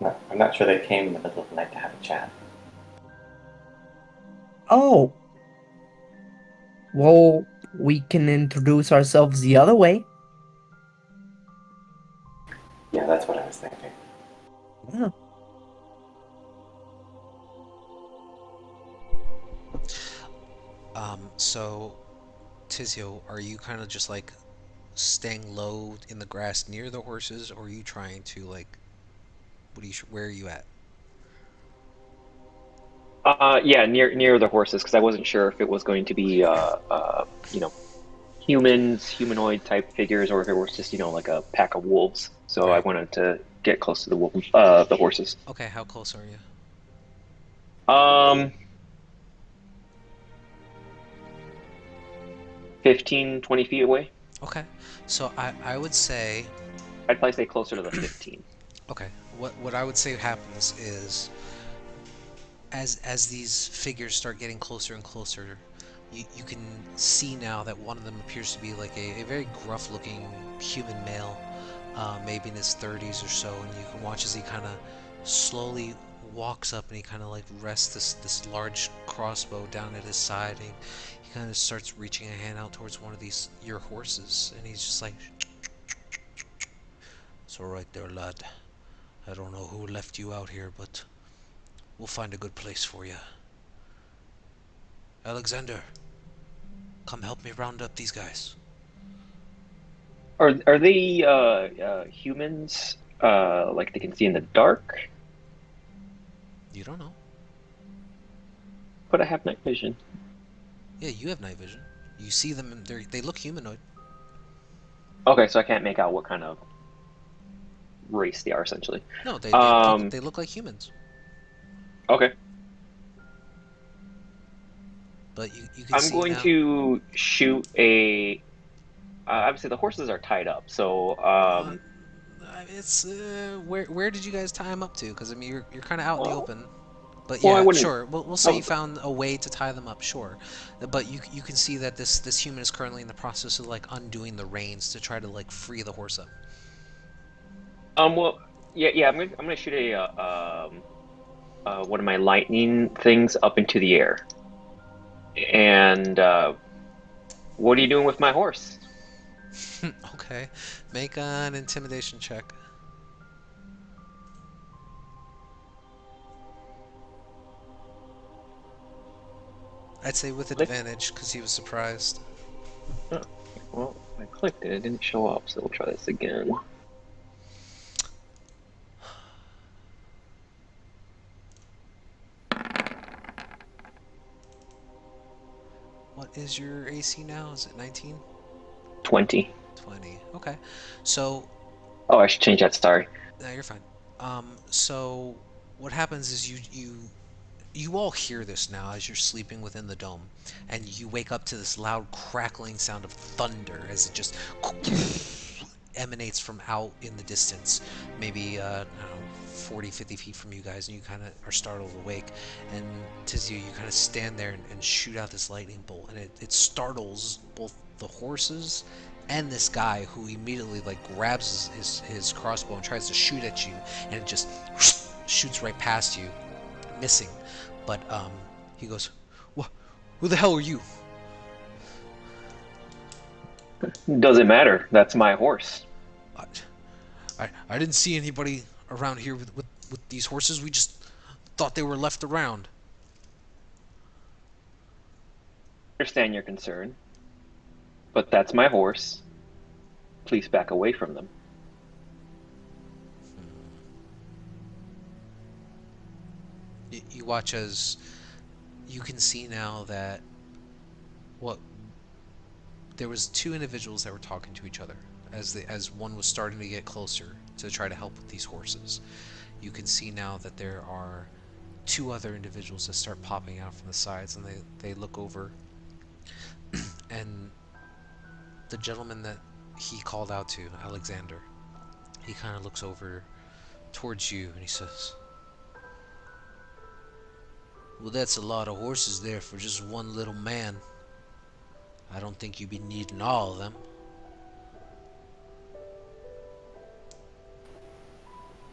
No, I'm not sure they came in the middle of the night to have a chat. Oh. Well, we can introduce ourselves the other way. Yeah, that's what I was thinking. Yeah. So Tizio, are you kind of just like staying low in the grass near the horses, or are you trying to like, where are you at? Yeah, near the horses because I wasn't sure if it was going to be you know, humans, humanoid type figures, or if it was just, like a pack of wolves. So I Right. wanted to get close to the horses. Okay, how close are you? Um, 15, 20 feet away. Okay, so I would say, I'd probably say closer to the 15. okay, what I would say happens is, as these figures start getting closer and closer, you can see now that one of them appears to be like a very gruff looking human male, maybe in his 30s or so, and you can watch as he kind of slowly walks up and he kind of like rests this large crossbow down at his side, and he kind of starts reaching a hand out towards one of these your horses, and he's just like, "It's all right there, lad. I don't know who left you out here, but we'll find a good place for you. Alexander, come help me round up these guys." Are they humans? Like they can see in the dark? You don't know. But I have night vision. Yeah, you have night vision. You see them, and they look humanoid. Okay, so I can't make out what kind of race they are essentially. No, Um, they look like humans. okay. But you can I'm see going now. to shoot a. Obviously, the horses are tied up, so Uh, it's where did you guys tie them up to? Because I mean, you're kind of out in the well, open. But well, I yeah, wouldn't. sure. We'll say you Oh, found a way to tie them up. Sure, but you can see that this human is currently in the process of like undoing the reins to try to like free the horse up. well, yeah, yeah. I'm gonna shoot a one of my lightning things up into the air. And what are you doing with my horse? Okay, make an intimidation check. I'd say with Click. advantage because he was surprised. Oh, well, I clicked it. It didn't show up, so we'll try this again. What is your AC now? Is it 19? 20. 20. Okay. So, Oh, I should change that. Sorry. no, you're fine. So what happens is you all hear this now as you're sleeping within the dome, and you wake up to this loud crackling sound of thunder as it just emanates from out in the distance, maybe I don't know, 40, 50 feet from you guys, and you kind of are startled awake. And Tizio, you kind of stand there and shoot out this lightning bolt, and it startles both the horses and this guy, who immediately like grabs his crossbow and tries to shoot at you, and it just shoots right past you, missing. But he goes, "What? Who the hell are you?" Doesn't matter. That's my horse. I, I didn't see anybody around here with these horses. We just thought they were left around. understand your concern, but that's my horse. Please back away from them. You watch as you can see now that what there was two individuals that were talking to each other as one was starting to get closer to try to help with these horses. You can see now that there are two other individuals that start popping out from the sides, and they look over, and the gentleman that he called out to, Alexander, he kind of looks over towards you and he says, well, that's a lot of horses there for just one little man. I don't think you'd be needing all of them.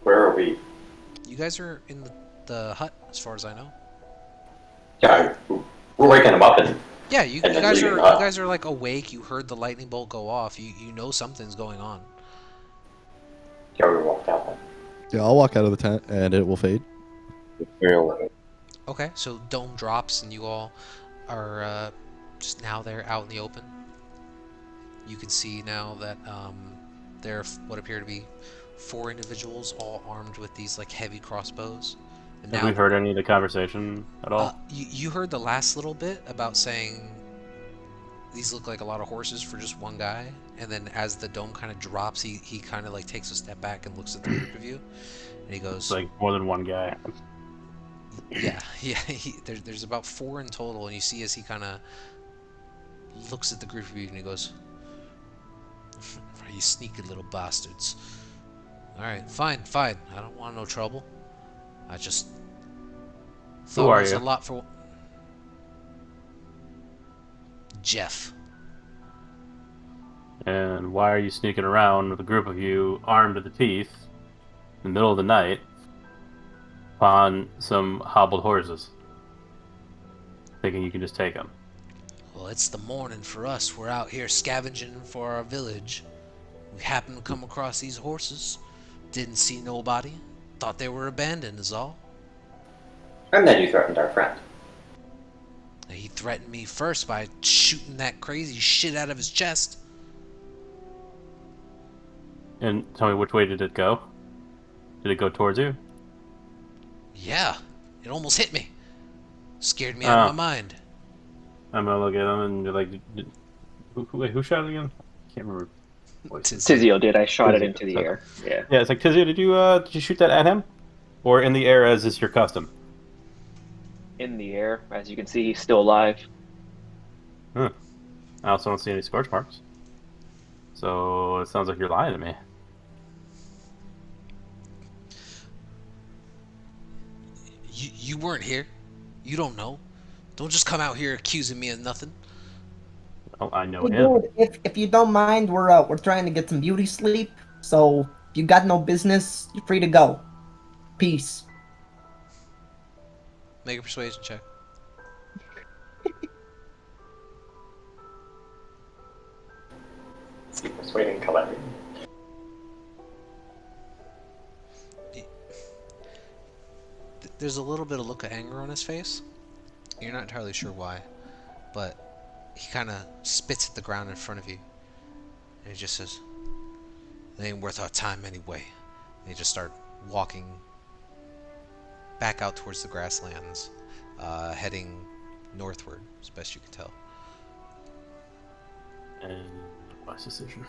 Where are we? You guys are in the hut, as far as I know. Yeah, we're waking him up and Yeah, you and then guys leaving are the hut. you guys are like awake. You heard the lightning bolt go off. You know something's going on. Yeah, we walked out then. Yeah, I'll walk out of the tent and it will fade. Very low. Okay, so dome drops and you all are just now there out in the open. You can see now that there are what appear to be 4 individuals, all armed with these like heavy crossbows. And Have now we heard any of the conversation at all? you heard the last little bit about saying these look like a lot of horses for just one guy, and then as the dome kind of drops, he kind of like takes a step back and looks at the group of you, and he goes, It's like more than one guy. yeah, there's about 4 in total, and you see as he kind of looks at the group of you, and he goes, you sneaky little bastards. Alright, fine. I don't want no trouble. I just thought Who are it was you? a lot for... Jeff. And why are you sneaking around with a group of you armed to the teeth in the middle of the night upon some hobbled horses? Thinking you can just take them. Well, it's the morning for us. We're out here scavenging for our village. We happened to come across these horses. Didn't see nobody. Thought they were abandoned is all. And then you threatened our friend. He threatened me first by shooting that crazy shit out of his chest. And tell me, which way did it go? Did it go towards you? Yeah, it almost hit me. Scared me out of my mind. I'm gonna look at him and be like, who shot it again? I can't remember. Tizio did. I shot it Tizio, into the so- air. Yeah. Yeah, it's like, Tizio, did you shoot that at him? Or in the air as is your custom? In the air. As you can see, he's still alive. Huh. I also don't see any scorch marks. So it sounds like you're lying to me. You weren't here. You don't know. Don't just come out here accusing me of nothing. Oh, I know Hey, him. dude, if you don't mind, we're trying to get some beauty sleep. So if you got no business, you're free to go. Peace. Make a persuasion check. See, persuading Kalari. There's a little bit of look of anger on his face. You're not entirely sure why, but he kind of spits at the ground in front of you, and he just says, "It ain't worth our time anyway." And he just start walking back out towards the grasslands, heading northward, as best you can tell. And wise decision.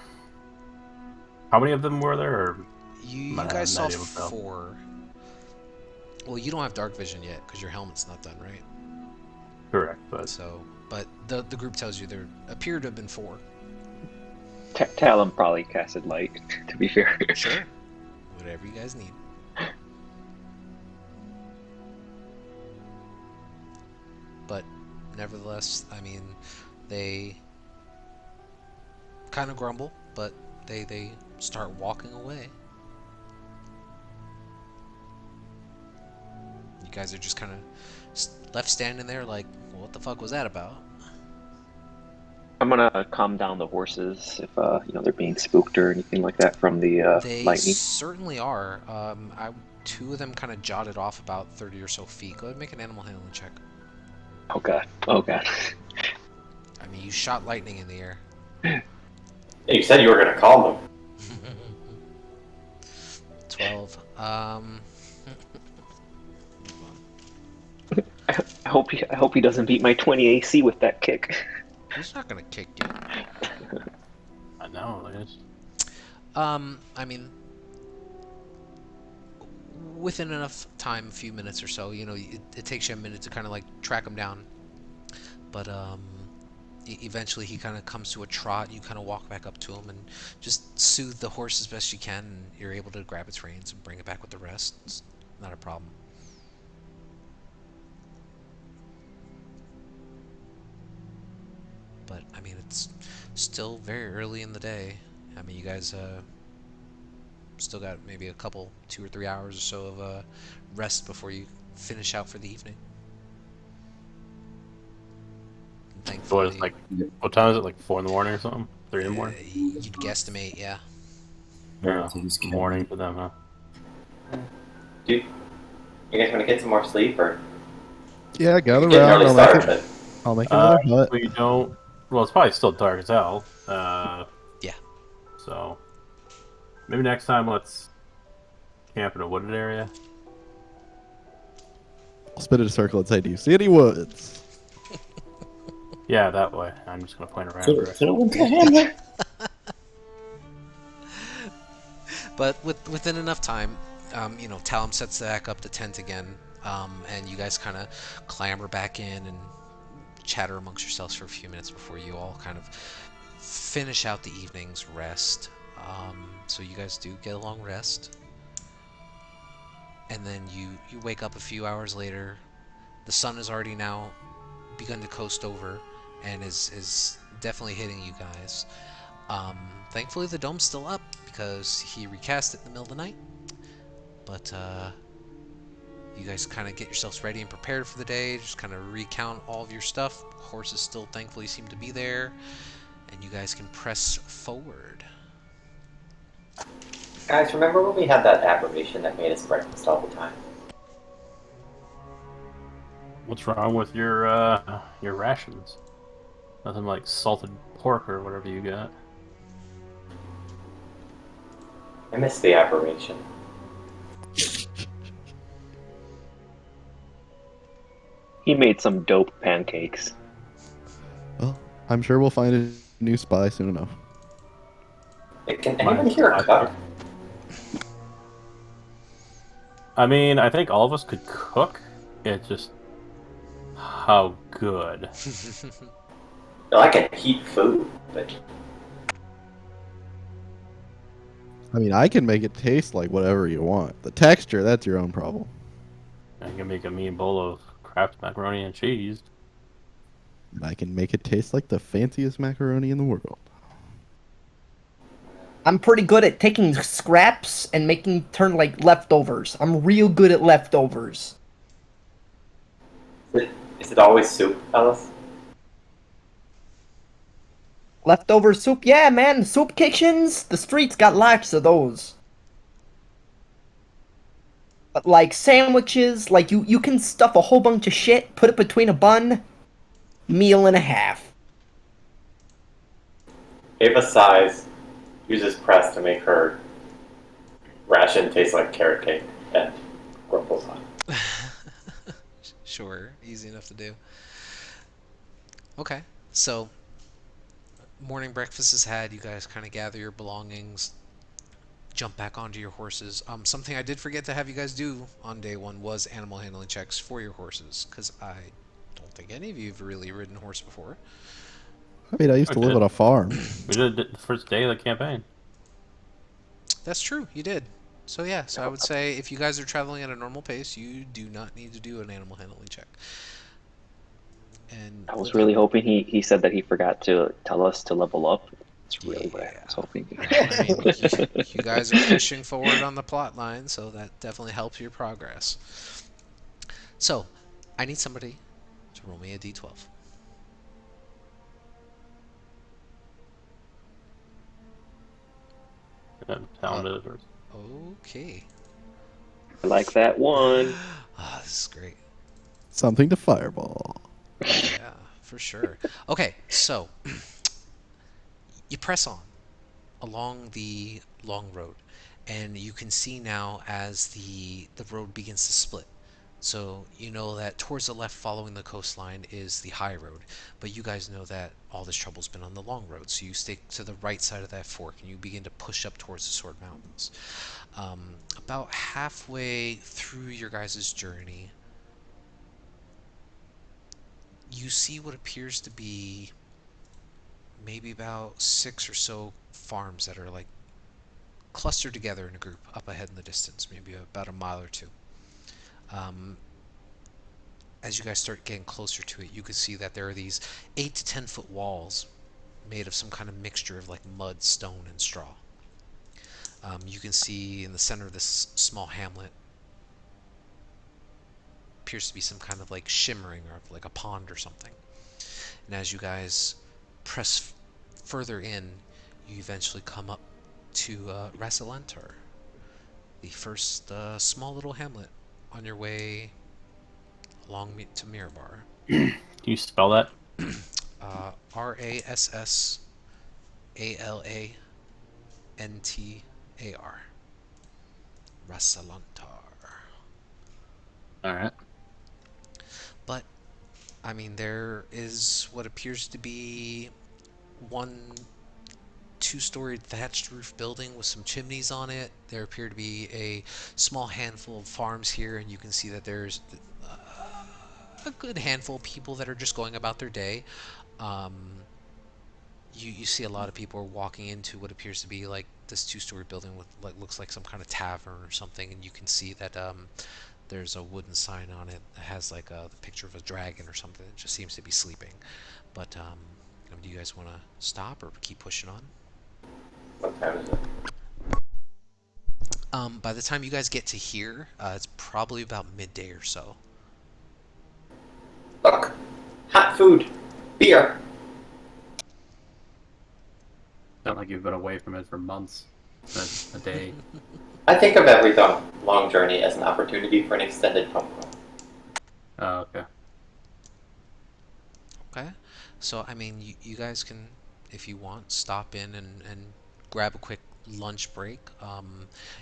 How many of them were there? Or You I'm guys saw not able to tell. 4. Well, you don't have dark vision yet because your helmet's not done, right? correct, but So, but the group tells you there appear to have been 4. Talon probably casted light, to be fair. Sure. Whatever you guys need. But nevertheless, I mean, they kind of grumble, but they start walking away. You guys are just kind of left standing there like, well, what the fuck was that about? I'm gonna calm down the horses if they're being spooked or anything like that from the They lightning. certainly are. 2 of them kind of jotted off about 30 or so feet. Go ahead and make an animal handling check. Oh god. Oh god. I mean, you shot lightning in the air. You said you were going to call them. 12. I hope he doesn't beat my 20 AC with that kick. He's not gonna kick you. I know. It is. I mean, within enough time, a few minutes or so, you know, it takes you a minute to kind of like track him down. But eventually he kind of comes to a trot. You kind of walk back up to him and just soothe the horse as best you can, and you're able to grab its reins and bring it back with the rest. It's not a problem. But I mean, it's still very early in the day. I mean, you guys still got maybe a couple, 2 or 3 hours or so of rest before you finish out for the evening. And So thankfully, it's like, what time is it? Like 4 in the morning or something? 3 in the morning? you'd guesstimate, yeah. Yeah, So he's morning for them, huh? Dude, you guys want to get some more sleep, or Yeah, gather get an around. early start? But I'll make another hut. We don't. Well, it's probably still dark as hell. Yeah. So maybe next time let's camp in a wooded area. I'll spin in a circle and say, "Do you see any woods?" Yeah, that way. I'm just gonna point around. Could for have went to him. But within enough time, you know, Talum sets back up the tent again, and you guys kind of clamber back in and chatter amongst yourselves for a few minutes before you all kind of finish out the evening's rest. So you guys do get a long rest, and then you wake up a few hours later. The sun has already now begun to coast over and is definitely hitting you guys. Thankfully the dome's still up because he recast it in the middle of the night. But you guys kind of get yourselves ready and prepared for the day. Just kind of recount all of your stuff. Horses still thankfully seem to be there, and you guys can press forward. guys, remember when we had that aberration that made us breakfast all the time? What's wrong with your rations? Nothing like salted pork or whatever you got. I miss the aberration. He made some dope pancakes. Well, I'm sure we'll find a new spy soon enough. Can anyone hear a cook? I mean, I think all of us could cook. It's just how good. Well, I can heat food, but I mean, I can make it taste like whatever you want. The texture, that's your own problem. I can make a mean bowl of Kraft macaroni and cheese. And I can make it taste like the fanciest macaroni in the world. I'm pretty good at taking scraps and making turn like leftovers. I'm real good at leftovers. is it always soup, Ellis? Leftover soup? Yeah, man. Soup kitchens? The streets got lots of those. But like sandwiches, like you can stuff a whole bunch of shit, put it between a bun, meal and a half. Ava sighs, uses press to make her ration taste like carrot cake, and grumbles on. Sure, easy enough to do. Okay, so morning breakfast is had. You guys kind of gather your belongings, jump back onto your horses. Something I did forget to have you guys do on day one was animal handling checks for your horses, because I don't think any of you have really ridden a horse before. I mean, I used to live on a farm. We did it the first day of the campaign. That's true, you did. So yeah, so I would say if you guys are traveling at a normal pace, you do not need to do an animal handling check. And I was really hoping he said that he forgot to tell us to level up. That's really what I was hoping. I mean, you guys are pushing forward on the plot line, so that definitely helps your progress. So, I need somebody to roll me a d12. Talented or Okay. I like that one. Ah, this is great. Something to fireball. Yeah. for sure. Okay, so you press on along the long road, and you can see now as the road begins to split. So you know that towards the left, following the coastline, is the high road, but you guys know that all this trouble's been on the long road. So you stick to the right side of that fork, and you begin to push up towards the Sword Mountains. About halfway through your guys' journey, you see what appears to be maybe about six or so farms that are like clustered together in a group up ahead in the distance, maybe about a mile or two. Um, as you guys start getting closer to it, you can see that there are these 8 to 10 foot walls made of some kind of mixture of like mud, stone, and straw. You can see in the center of this small hamlet appears to be some kind of like shimmering or like a pond or something. And as you guys press further in, you eventually come up to Rasalantar, the first small little hamlet on your way along to Mirabar. Can you spell that? Rassalantar. Rasalantar. All right. But, I mean, there is what appears to be one two-story thatched roof building with some chimneys on it. There appear to be a small handful of farms here, and you can see that there's a good handful of people that are just going about their day. Um, you see a lot of people are walking into what appears to be like this two-story building with like looks like some kind of tavern or something, and you can see that there's a wooden sign on it that has like the picture of a dragon or something. It just seems to be sleeping. But do you guys want to stop or keep pushing on? What time is it? By the time you guys get to here, it's probably about midday or so. Look, hot food, beer. Sound like you've been away from it for months. A day. I think of every long journey as an opportunity for an extended pub crawl. Oh, okay. Okay. So, I mean, you guys can, if you want, stop in and grab a quick lunch break.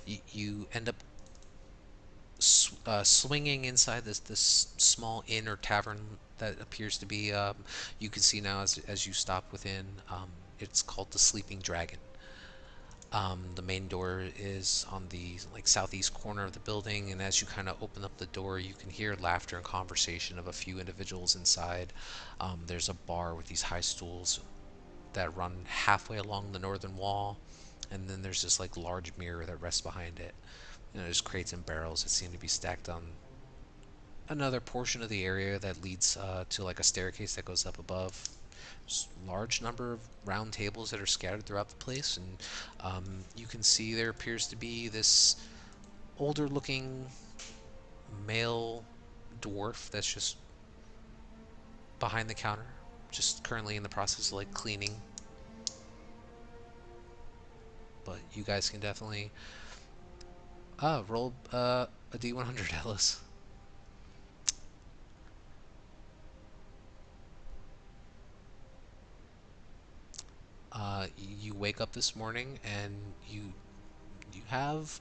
You end up swinging inside this small inn or tavern that appears to be, you can see now as you stop within, it's called the Sleeping Dragon. The main door is on the like southeast corner of the building, and as you kind of open up the door, you can hear laughter and conversation of a few individuals inside. There's a bar with these high stools that run halfway along the northern wall, and then there's this like large mirror that rests behind it. There's crates and barrels that seem to be stacked on another portion of the area that leads to like a staircase that goes up above. Large number of round tables that are scattered throughout the place, and you can see there appears to be this older looking male dwarf that's just behind the counter, just currently in the process of like cleaning. But you guys can definitely roll a D100, Ellis. You wake up this morning and you have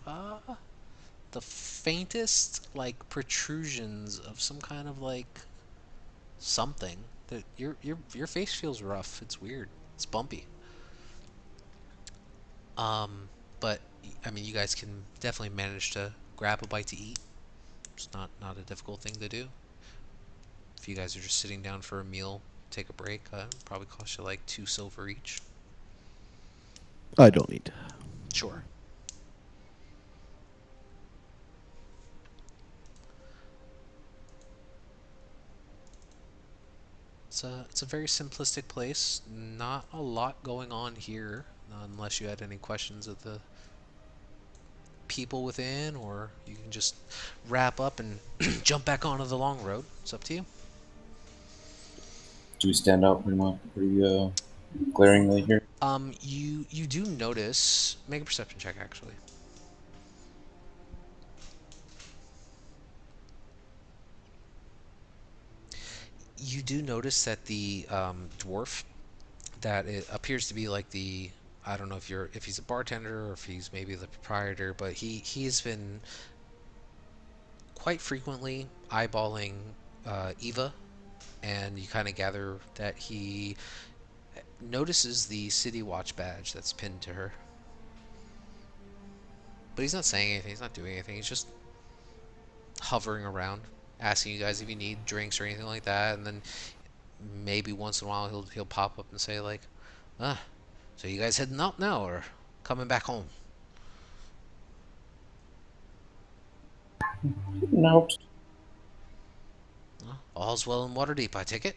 the faintest like protrusions of some kind of like something that your face feels rough. It's weird. It's bumpy. But I mean, you guys can definitely manage to grab a bite to eat. It's not a difficult thing to do. If you guys are just sitting down for a meal, take a break. Probably cost you like 2 silver each. I don't need. Sure. It's a very simplistic place. Not a lot going on here, unless you had any questions of the people within, or you can just wrap up and jump back onto the long road. It's up to you. Do we stand out pretty glaringly here? You do notice. Make a perception check, actually. You do notice that the dwarf that it appears to be like the, I don't know if he's a bartender or if he's maybe the proprietor, but he's been quite frequently eyeballing Eva, and you kind of gather that he notices the City Watch badge that's pinned to her. But he's not saying anything, he's not doing anything, he's just hovering around, asking you guys if you need drinks or anything like that, and then maybe once in a while he'll pop up and say like, ah, so you guys heading out now or coming back home? Nope. All's well in Waterdeep, I take it?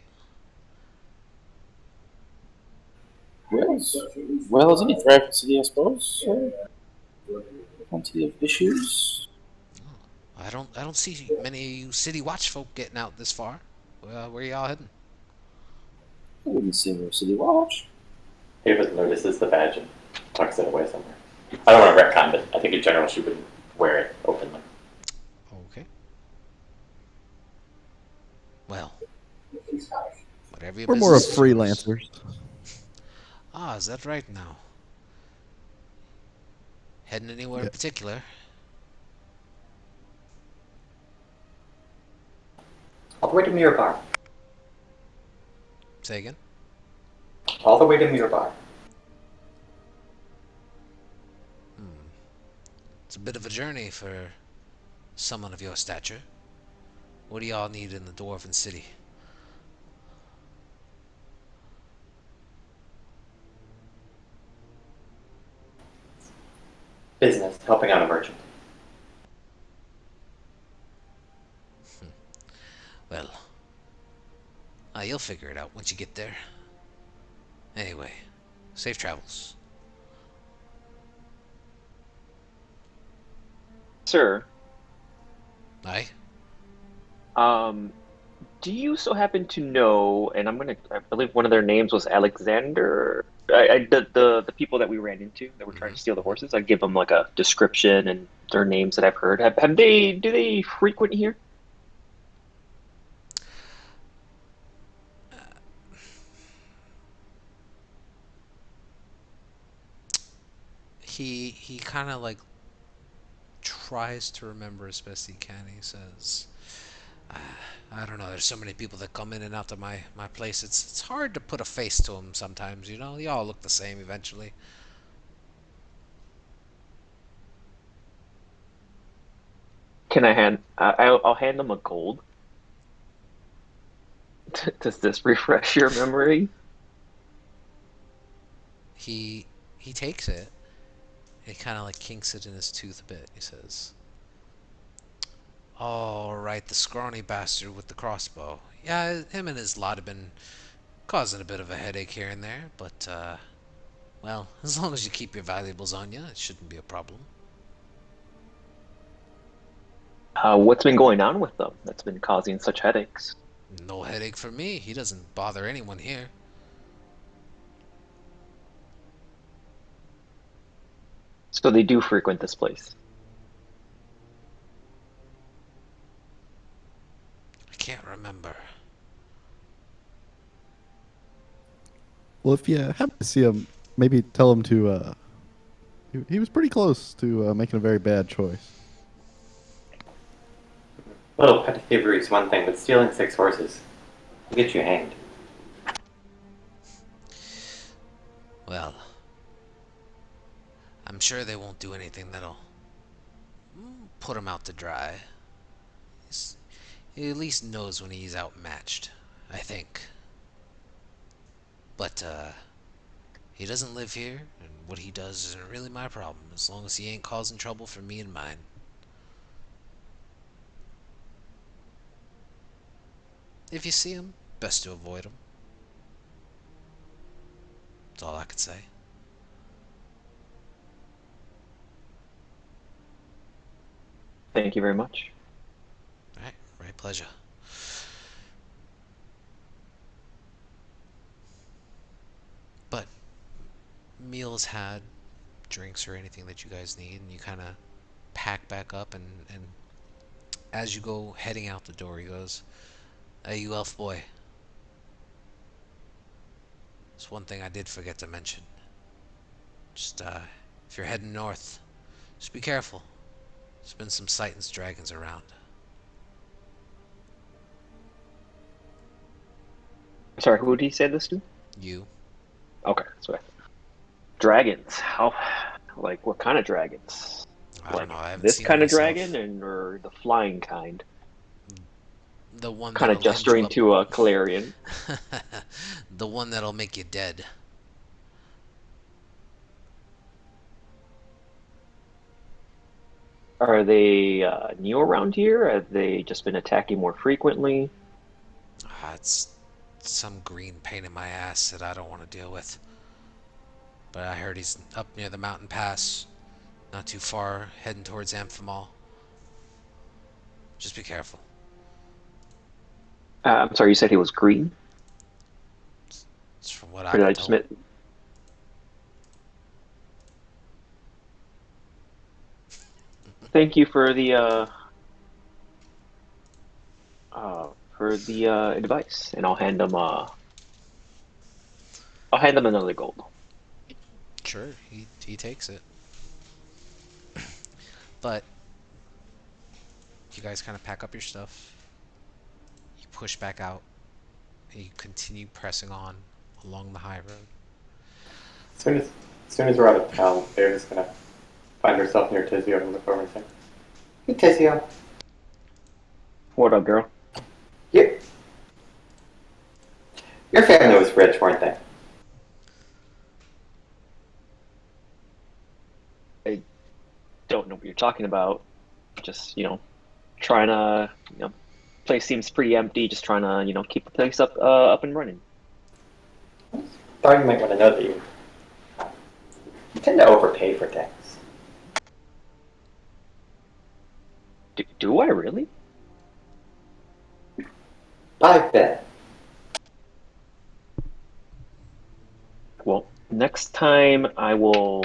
Well as any thriving city, I suppose. Plenty of issues. I don't see many of you City Watch folk getting out this far. Where y'all heading? I wouldn't say we're a city watch. Ava notices the badge and tucks it away somewhere. I don't want to retcon, but I think in general she wouldn't wear it openly. Okay. Well, whatever your We're more of business. freelancers. Ah, is that right now? Heading anywhere in Yeah. particular? All the way to Mirabar. Say again? All the way to Mirabar. It's a bit of a journey for someone of your stature. What do y'all need in the Dwarven City? Business, helping out a merchant. Well, you'll figure it out once you get there. Anyway, safe travels. Sir, Aye? do you so happen to know, and I believe one of their names was Alexander. The people that we ran into that were trying to steal the horses, I give them like a description and their names that I've heard. Have they, do they frequent here? He kind of like tries to remember as best he can. He says, I don't know. There's so many people that come in and out of my place. It's hard to put a face to them sometimes. You know, they all look the same eventually. Can I hand? I'll hand them a gold. Does this refresh your memory? He takes it. He kind of like kinks it in his tooth a bit. He says, "All right, the scrawny bastard with the crossbow. Yeah, him and his lot have been causing a bit of a headache here and there, but well, as long as you keep your valuables on you, it shouldn't be a problem." What's been going on with them that's been causing such headaches? No headache for me. He doesn't bother anyone here. So they do frequent this place. I can't remember. Well, if you happen to see him, maybe tell him to. He was pretty close to making a very bad choice. Little petty thievery is one thing, but stealing 6 horses will get you hanged. Well, I'm sure they won't do anything that'll put him out to dry. He at least knows when he's outmatched, I think. But, he doesn't live here, and what he does isn't really my problem, as long as he ain't causing trouble for me and mine. If you see him, best to avoid him. That's all I could say. Thank you very much. Alright, right pleasure. But, meals had, drinks or anything that you guys need, and you kind of pack back up, and as you go heading out the door, he goes, "Hey, you elf boy, It's one thing I did forget to mention. Just, if you're heading north, just be careful. There's been some Sightons dragons around. Sorry, who did he say this to? You. Okay, sorry. Dragons. How? Like, what kind of dragons? I Like don't know. I haven't this seen them kind of myself. dragon, or the flying kind? The one Kind of that'll end you gesturing up. to a Calarian. The one that'll make you dead. Are they new around here? Have they just been attacking more frequently? It's some green pain in my ass that I don't want to deal with. But I heard he's up near the mountain pass, not too far, heading towards Amphimal. Just be careful. I'm sorry, you said he was green? It's from what Or I've did been I just told. Thank you for the advice, and I'll hand him another gold. Sure, he takes it. But you guys kind of pack up your stuff. You push back out, and you continue pressing on along the high road. As soon as we're out of town, they're just gonna find herself near Tizio and look over and say, "Hey, Tizio, What up, girl? you, your family was rich, weren't they?" I don't know what you're talking about. Just, trying to, place seems pretty empty. Just trying to, keep the place up and running. Thought you might want to know that you tend to overpay for things. Do I really? I've been. Well, next time I will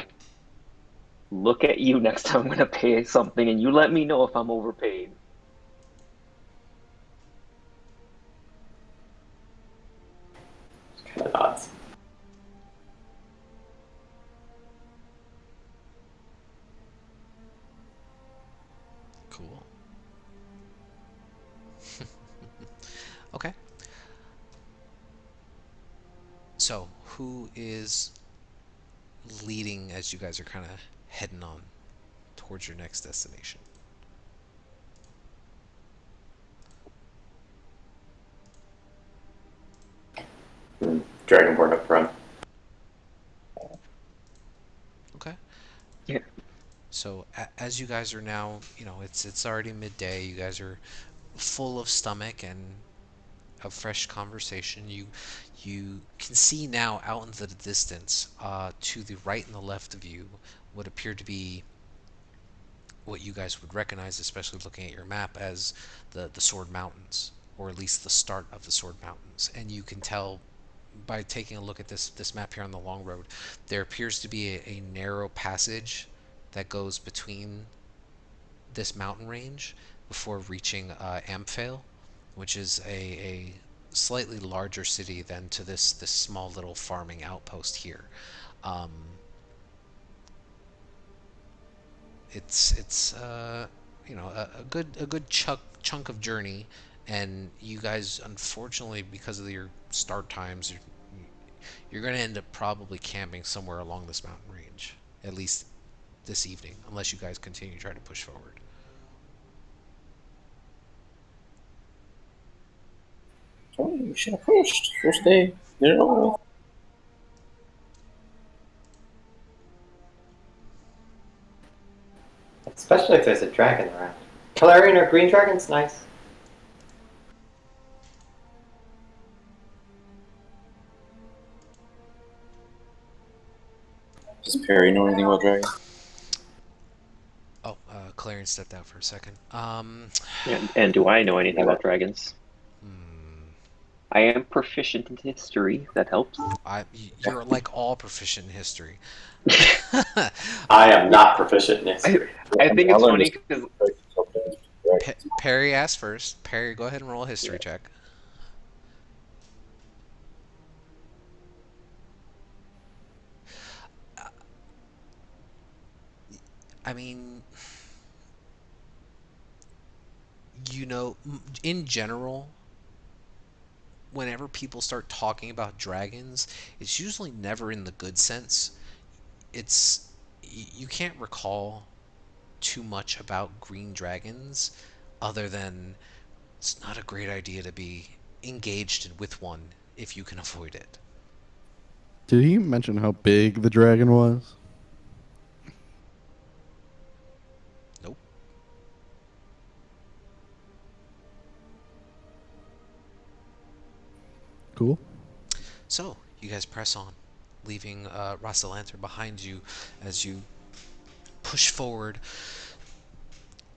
look at you next time I'm gonna pay something, and you let me know if I'm overpaid. Kind of nods. Cool. Okay. So, who is leading as you guys are kind of heading on towards your next destination? Dragonborn up front. Okay. Yeah. So as you guys are now, it's already midday. You guys are full of stomach and of fresh conversation. You can see now out into the distance, to the right and the left of you, what appear to be what you guys would recognize, especially looking at your map, as the Sword Mountains, or at least the start of the Sword Mountains. And you can tell by taking a look at this map here on the long road, there appears to be a narrow passage that goes between this mountain range before reaching Amphail, which is a slightly larger city than to this small little farming outpost here. Um, it's a good chunk of journey, and you guys, unfortunately, because of your start times, you're going to end up probably camping somewhere along this mountain range, at least this evening, unless you guys continue to try to push forward. Oh, we should have pushed. First day. Get it over with. Especially if there's a dragon around. Calarian or green dragon's nice. Does Perry know anything about dragons? Oh, Clarence stepped out for a second. And do I know anything about dragons? Hmm, I am proficient in history. If that helps. you're like all proficient in history. I am not proficient in this. I think it's funny because Perry asked first. Perry, go ahead and roll a history check. I mean, in general, whenever people start talking about dragons, it's usually never in the good sense. It's you can't recall too much about green dragons other than it's not a great idea to be engaged with one if you can avoid it. Did he mention how big the dragon was? Nope. Cool. So, you guys press on, leaving Rasalanter behind you as you push forward.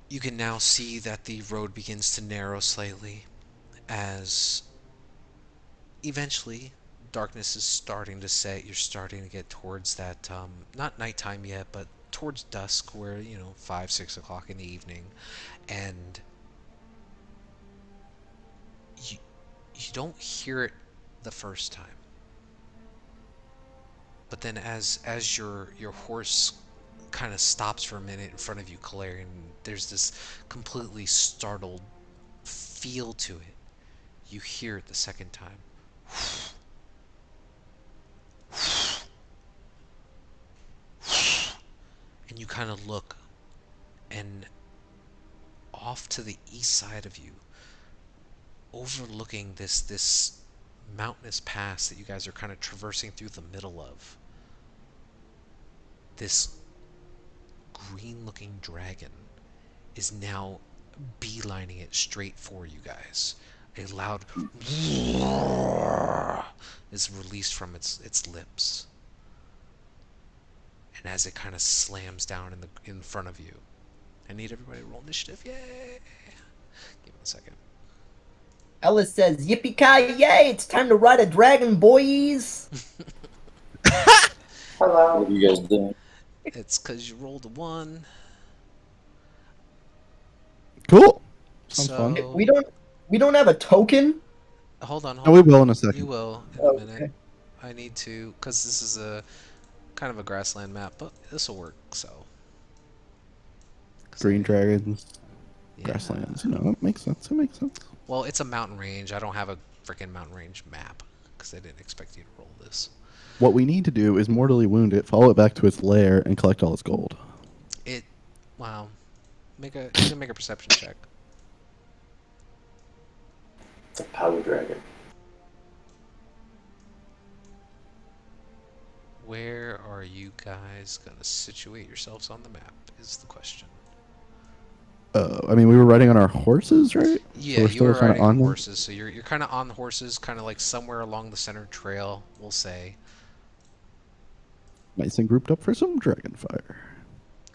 You can now see that the road begins to narrow slightly as eventually darkness is starting to set. You're starting to get towards that, not nighttime yet, but towards dusk, where, 5, 6 o'clock in the evening. And you, you don't hear it the first time. But then as your horse kind of stops for a minute in front of you, Calarian, there's this completely startled feel to it. You hear it the second time. And you kind of look, and off to the east side of you, overlooking this mountainous pass that you guys are kind of traversing through the middle of, this green looking dragon is now beelining it straight for you guys. A loud roar is released from its lips. And as it kind of slams down in front of you. I need everybody to roll initiative. Yay! Give me a second. Ellis says, "Yippee-ki-yay! It's time to ride a dragon, boys!" Hello. What are you guys doing? It's because you rolled a 1. Cool. Sounds So fun. We don't have a token. hold on. Oh, we will in a second. You will in a Okay. minute. I need to, because this is a kind of a grassland map, but this will work. So Green dragons, yeah. grasslands. That makes sense. It makes sense. Well, it's a mountain range. I don't have a freaking mountain range map because I didn't expect you to roll this. What we need to do is mortally wound it, follow it back to its lair, and collect all its gold. Wow. You can make a perception check. It's a powder dragon. Where are you guys gonna situate yourselves on the map? Is the question. I mean, we were riding on our horses, right? Yeah, So we're you still were kinda riding on them? horses, so you're kind of on the horses, kind of like somewhere along the center trail, we'll say. Nice and grouped up for some dragon fire.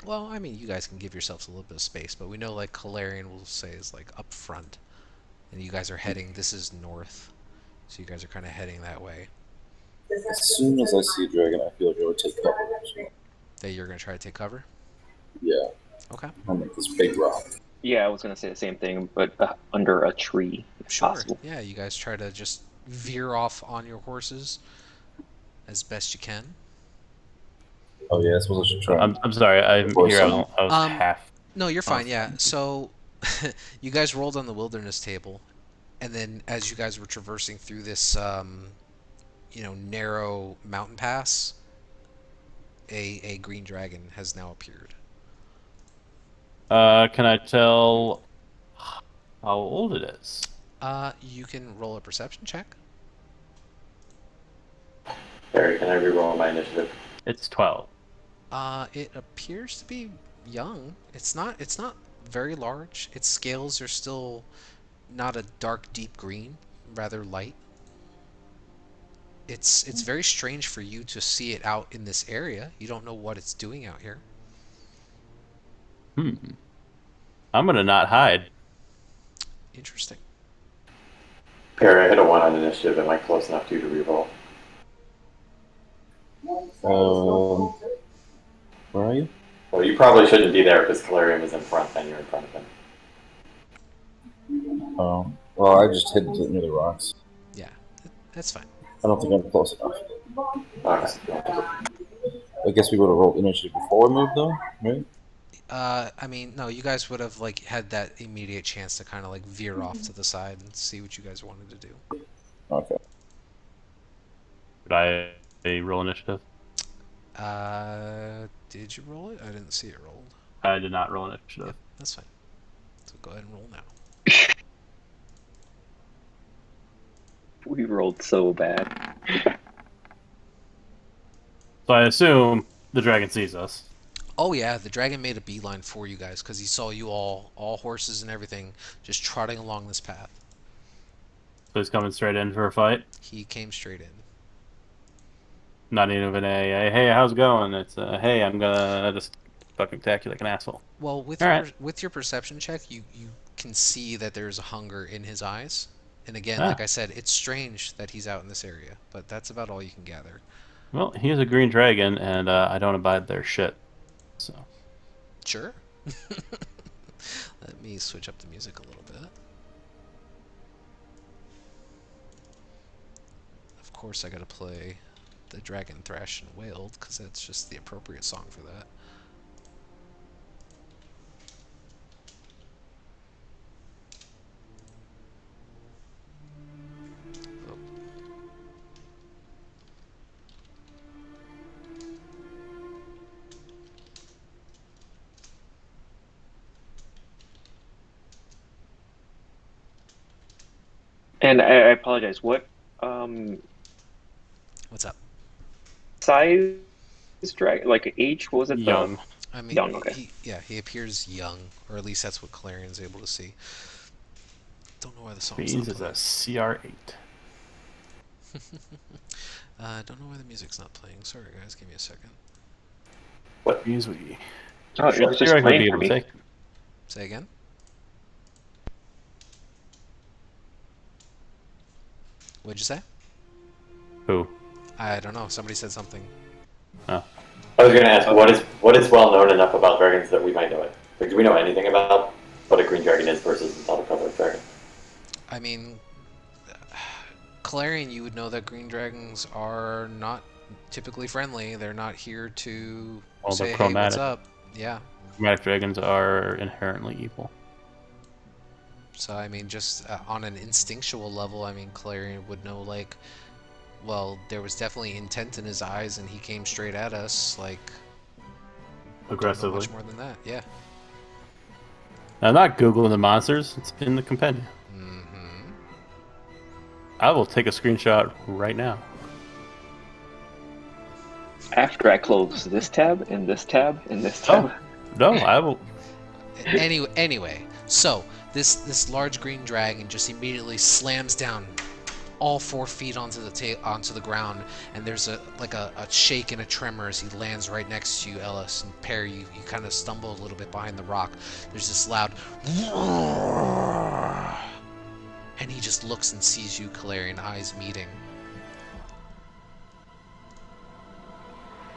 Well, I mean, you guys can give yourselves a little bit of space, but we know like Calarian will say is like up front, and you guys are heading. This is north, so you guys are kind of heading that way. As soon as I see a dragon, I feel like I would take cover. So, That you're gonna try to take cover. yeah, Okay. I'm like this big rock. Yeah, I was gonna say the same thing, but under a tree, if Sure. possible. Yeah, you guys try to just veer off on your horses as best you can. Oh yeah, I suppose I should try. I'm sorry. I'm Or here. some- I was half. No, you're fine. off. Yeah. So you guys rolled on the wilderness table, and then as you guys were traversing through this, narrow mountain pass, a green dragon has now appeared. Can I tell how old it is? You can roll a perception check. Barry, can I reroll my initiative? It's 12. It appears to be young. It's not very large. Its scales are still not a dark deep green, rather light. It's very strange for you to see it out in this area. You don't know what it's doing out here. I'm gonna not hide. Interesting. Barry, I hit a 1 on initiative. Am I close enough to you to reroll? Where are you? Well, you probably shouldn't be there because Calarium is in front and you're in front of him. Oh, well, I just hid near the rocks. Yeah, that's fine. I don't think I'm close enough. Okay. I guess we would have rolled initiative before we moved, though, right? I mean, no, you guys would have like had that immediate chance to kind of like veer off to the side and see what you guys wanted to do. Okay. Did I roll initiative? Did you roll it? I didn't see it rolled. I did not roll initiative. Yep, that's fine. So go ahead and roll now. We rolled so bad. So I assume the dragon sees us. Oh yeah, the dragon made a beeline for you guys because he saw you all horses and everything, just trotting along this path. So he's coming straight in for a fight. He came straight in. Not even a hey, how's it going? It's hey, I'm gonna just fucking attack you like an asshole. Well, with All your, right. with your perception check, you can see that there's a hunger in his eyes. And again, Ah. like I said, it's strange that he's out in this area, but that's about all you can gather. Well, he is a green dragon, and I don't abide their shit. So Sure. Let me switch up the music a little bit. Of course, I gotta play the Dragon Thrash and Wailed, because that's just the appropriate song for that. Oh. And I apologize. What What's up? size dragon? Like age? What was it? young. I mean, Young, okay. he appears young, or at least that's what Clarion's able to see. Don't know why the song's Beans not is a playing. CR8. Don't know why the music's not playing. Sorry guys, give me a second. What beans we? Oh, it was just CR8 would be playing for able to me. take. Say again? What'd you say? Who? I don't know. Somebody said something. Oh. I was going to ask, what is well known enough about dragons that we might know it? Like, do we know anything about what a green dragon is versus another color of dragon? I mean, Clarion, you would know that green dragons are not typically friendly. They're not here to Well, say, they're hey, what's chromatic. up? Yeah. Chromatic dragons are inherently evil. So, I mean, just on an instinctual level, I mean, Clarion would know, like, well, there was definitely intent in his eyes, and he came straight at us, like, don't know Aggressively. much more than that. Yeah. I'm not Googling the monsters. It's in the compendium. Mm-hmm. I will take a screenshot right now. After I close this tab and this tab and this tab. No, I will. Anyway, so this large green dragon just immediately slams down all 4 feet onto the ground, and there's a shake and a tremor as he lands right next to you, Ellis. And Perry, you kind of stumble a little bit behind the rock. There's this loud and he just looks and sees you, Calarian, eyes meeting.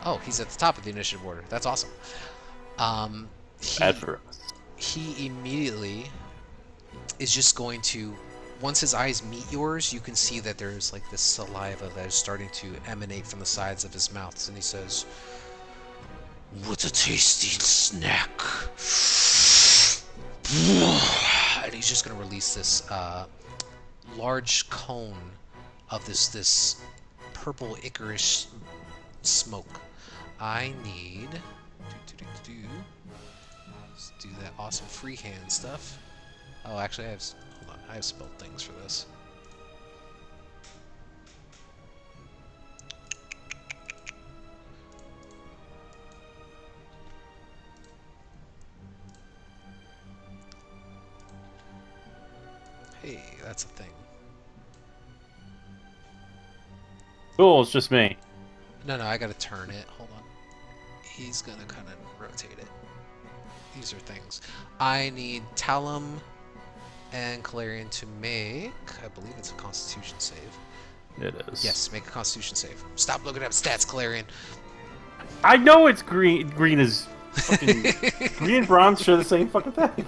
Oh, he's at the top of the initiative order. That's awesome. Bad for us. He immediately is just going to, once his eyes meet yours, you can see that there's like this saliva that is starting to emanate from the sides of his mouth, and he says, "What a tasty snack!" And he's just going to release this large cone of this purple ichorish smoke. I need let's do that awesome freehand stuff. Oh, actually, hold on. I have spelled things for this. Hey, that's a thing. Cool, it's just me. No, I gotta turn it. Hold on. He's gonna kind of rotate it. These are things. I need Talum and Calarian to make, I believe it's a Constitution save. It is. Yes, make a Constitution save. Stop looking up stats, Calarian. I know it's green. Green is fucking green and bronze share the same fucking thing.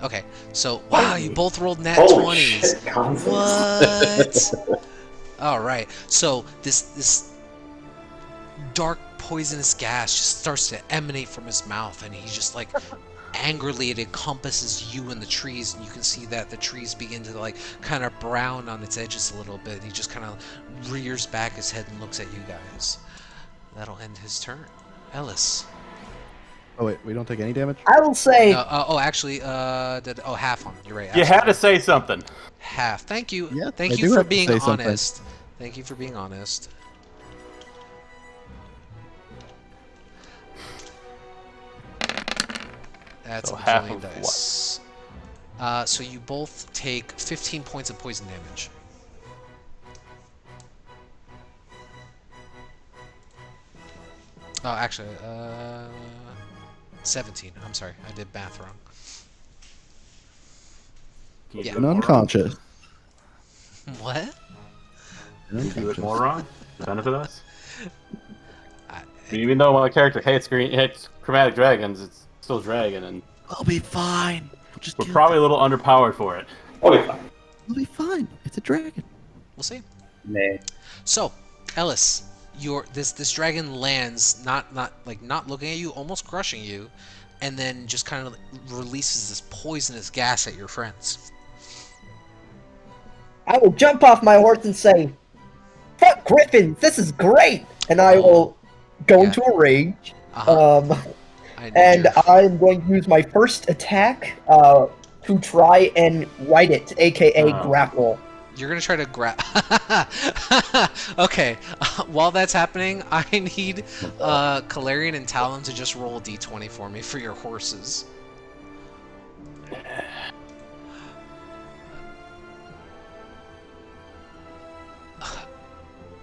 Okay. So, wow, you both rolled nat Holy 20s. shit, Gonzalez. What? All right. So this dark poisonous gas just starts to emanate from his mouth, and he just like angrily it encompasses you and the trees, and you can see that the trees begin to like kind of brown on its edges a little bit, and he just kind of rears back his head and looks at you guys. That'll end his turn. Ellis. Oh wait, we don't take any damage. I will say. Actually, half on. You're right. You had to say something. Half. Thank you. Yeah, Thank I you do for have to being say something. honest. Thank you for being honest. That's So a half bajillion of dice. So you both take 15 points of poison damage. Oh, actually, 17. I'm sorry, I did math wrong. Can you Yeah. do it And more wrong? unconscious. What? Can you do it more wrong to benefit us? I, Even though my character hates chromatic dragons, it's still dragon, and I'll be fine. We'll just we're kill probably it. a little underpowered for it. We'll be fine. We'll be fine. It's a dragon. we'll see. Nay. So, Ellis, this dragon lands not looking at you, almost crushing you, and then just kind of releases this poisonous gas at your friends. I will jump off my horse and say, "Fuck Griffin, this is great!" And I will go Yeah. into a rage. Uh-huh. I know And you're- I am going to use my first attack to try and ride it, aka grapple. You're gonna try to grab. Okay. While that's happening, I need Calarian and Talon to just roll a d20 for me for your horses.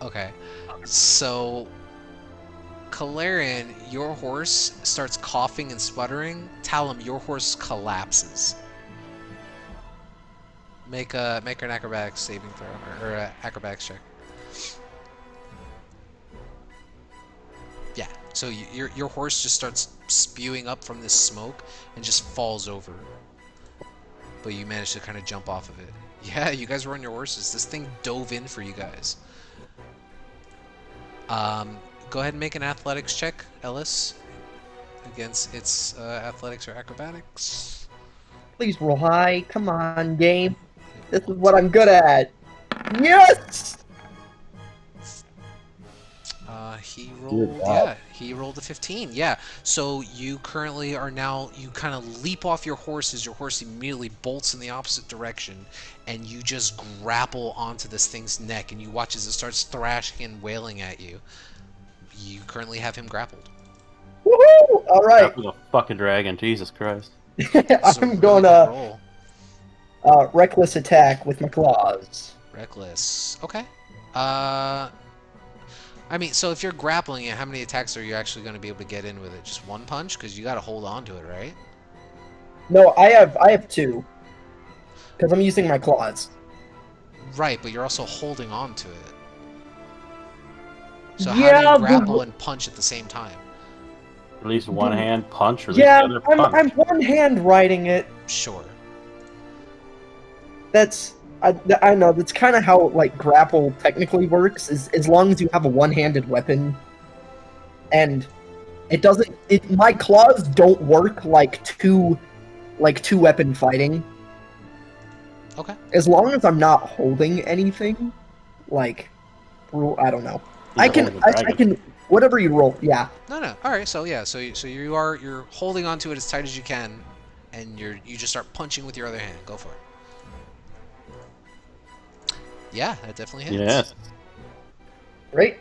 Okay. So, Calarian, your horse starts coughing and sputtering. Talon, your horse collapses. Make an acrobatics saving throw or acrobatics check. Yeah. So your horse just starts spewing up from this smoke and just falls over. But you managed to kind of jump off of it. Yeah, you guys were on your horses. This thing dove in for you guys. Go ahead and make an athletics check, Ellis, against its athletics or acrobatics. Please roll high. Come on, game. This is what I'm good at. Yes! He rolled a 15. Yeah. So you currently are now, you kind of leap off your horse as your horse immediately bolts in the opposite direction, and you just grapple onto this thing's neck, and you watch as it starts thrashing and wailing at you. You currently have him grappled. Woohoo! All right. That was a fucking dragon, Jesus Christ. It's a I'm really going good to roll. reckless attack with my claws. Reckless. Okay. I mean, so if you're grappling it, how many attacks are you actually going to be able to get in with it? Just one punch? Because you got to hold on to it, right? No, I have two. Because I'm using my claws. Right, but you're also holding on to it. So how Yeah, do you but- grapple and punch at the same time? Release one hand, punch, release Yeah, the other, punch. I'm one hand riding it. Sure. That's I know that's kind of how like grapple technically works. Is as long as you have a one-handed weapon, and it doesn't. My claws don't work like two weapon fighting. Okay. As long as I'm not holding anything, like I don't know. You're I can holding a dragon. whatever you roll. Yeah. No. All right. So yeah. So you're holding onto it as tight as you can, and you just start punching with your other hand. Go for it. Yeah, that definitely hits. Yes. That Great.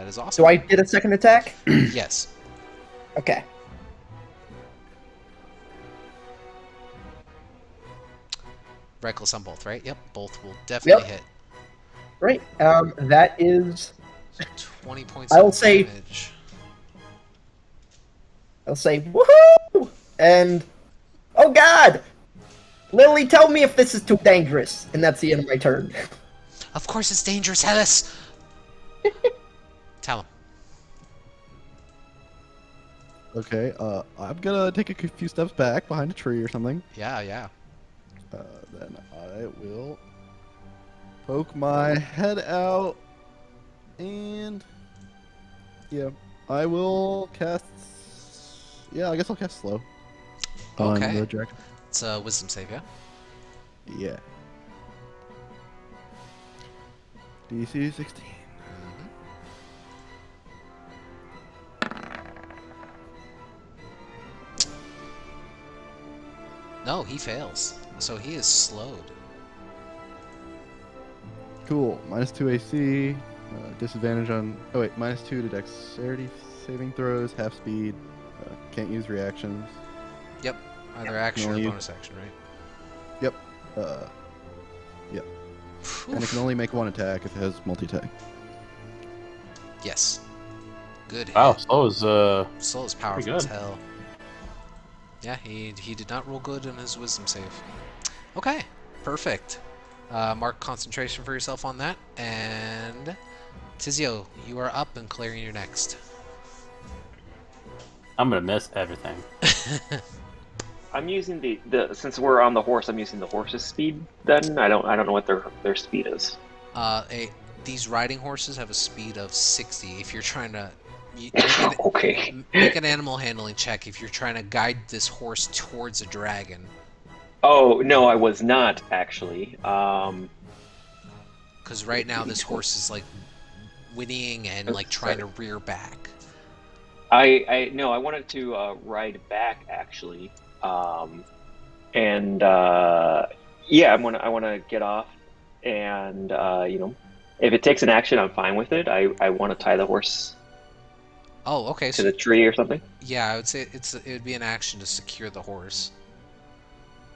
is awesome. Do I get a second attack? Yes. Okay. Reckless on both, right? Yep. Both will definitely hit. Great. That is. So 20 points I will of say- damage. I'll say woohoo! And oh god! Lily, tell me if this is too dangerous. And that's the end of my turn. Of course it's dangerous, Ellis! Tell him. Okay, I'm gonna take a few steps back behind a tree or something. Yeah. Then I will poke my head out and yeah, I will cast. Yeah, I guess I'll cast slow on Okay. the dragon. It's a wisdom save, yeah? Yeah. DC 16. Mhm. No, he fails. So he is slowed. Cool. -2 AC. Disadvantage on. Oh wait, -2 to dexterity saving throws. Half speed. Can't use reactions. Yep. Either action or only use- bonus action, right? Yep. Yep. And it can Oof. only make one attack if it has multi-attack. Yes. Good Wow, hit. slow is Soul is powerful good. as hell. Yeah, he did not roll good in his wisdom save. Okay, perfect. Mark concentration for yourself on that. And Tizio, you are up, and Clarion, you're next. I'm gonna miss everything. I'm using the since we're on the horse, I'm using the horse's speed. Then I don't know what their speed is. These riding horses have a speed of 60. If you're trying to make Okay. an animal handling check, if you're trying to guide this horse towards a dragon. Oh no, I was not actually. Because right now this horse is like whinnying and like trying to rear back. I no, I wanted to ride back actually, and yeah, I want to get off, and if it takes an action, I'm fine with it. I want to tie the horse Oh, okay. to So the tree or something. yeah, I would say it would be an action to secure the horse.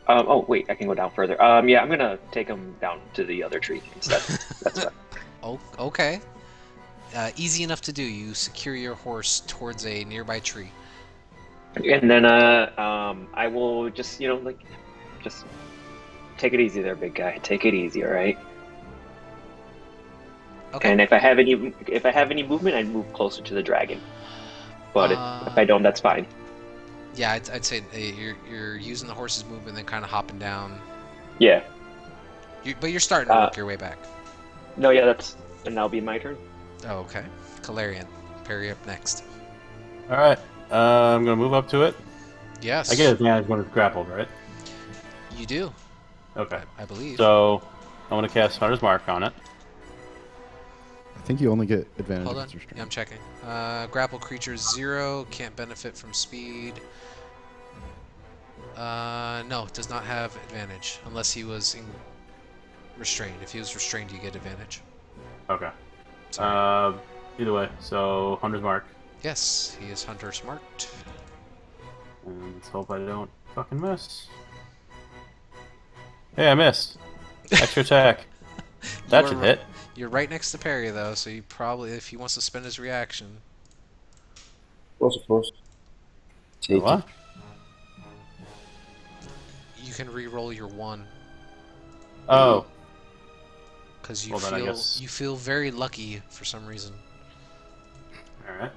Oh wait, I can go down further. Yeah, I'm gonna take him down to the other tree instead. That's fine. Oh, okay. Easy enough to do. You secure your horse towards a nearby tree. And then I will just just take it easy there, big guy. Take it easy, all right? Okay. And if I have any movement, I'd move closer to the dragon. But if I don't, that's fine. Yeah, I'd say you're using the horse's movement, then kind of hopping down. Yeah. But you're starting to work your way back. No, yeah, and that'll be my turn. Oh, okay. Calarian, Perry up next. All right, I'm gonna move up to it. Yes. I get advantage when it's grappled, right? You do. Okay. I believe. So I'm gonna cast Hunter's Mark on it. I think you only get advantage. Hold if on. it's restrained. Yeah, I'm checking. Grapple creature 0, can't benefit from speed. No, does not have advantage unless he was restrained. If he was restrained, you get advantage. Okay. Sorry. Either way, so Hunter's Mark. Yes, he is hunter smart. And let's hope I don't fucking miss. Hey, I missed. Extra attack. That should hit. You're right next to Perry though, so you probably, if he wants to spend his reaction. Of course. Take What? it. You can re-roll your 1 Oh. because you Well, then I feel guess- you feel very lucky for some reason. Alright.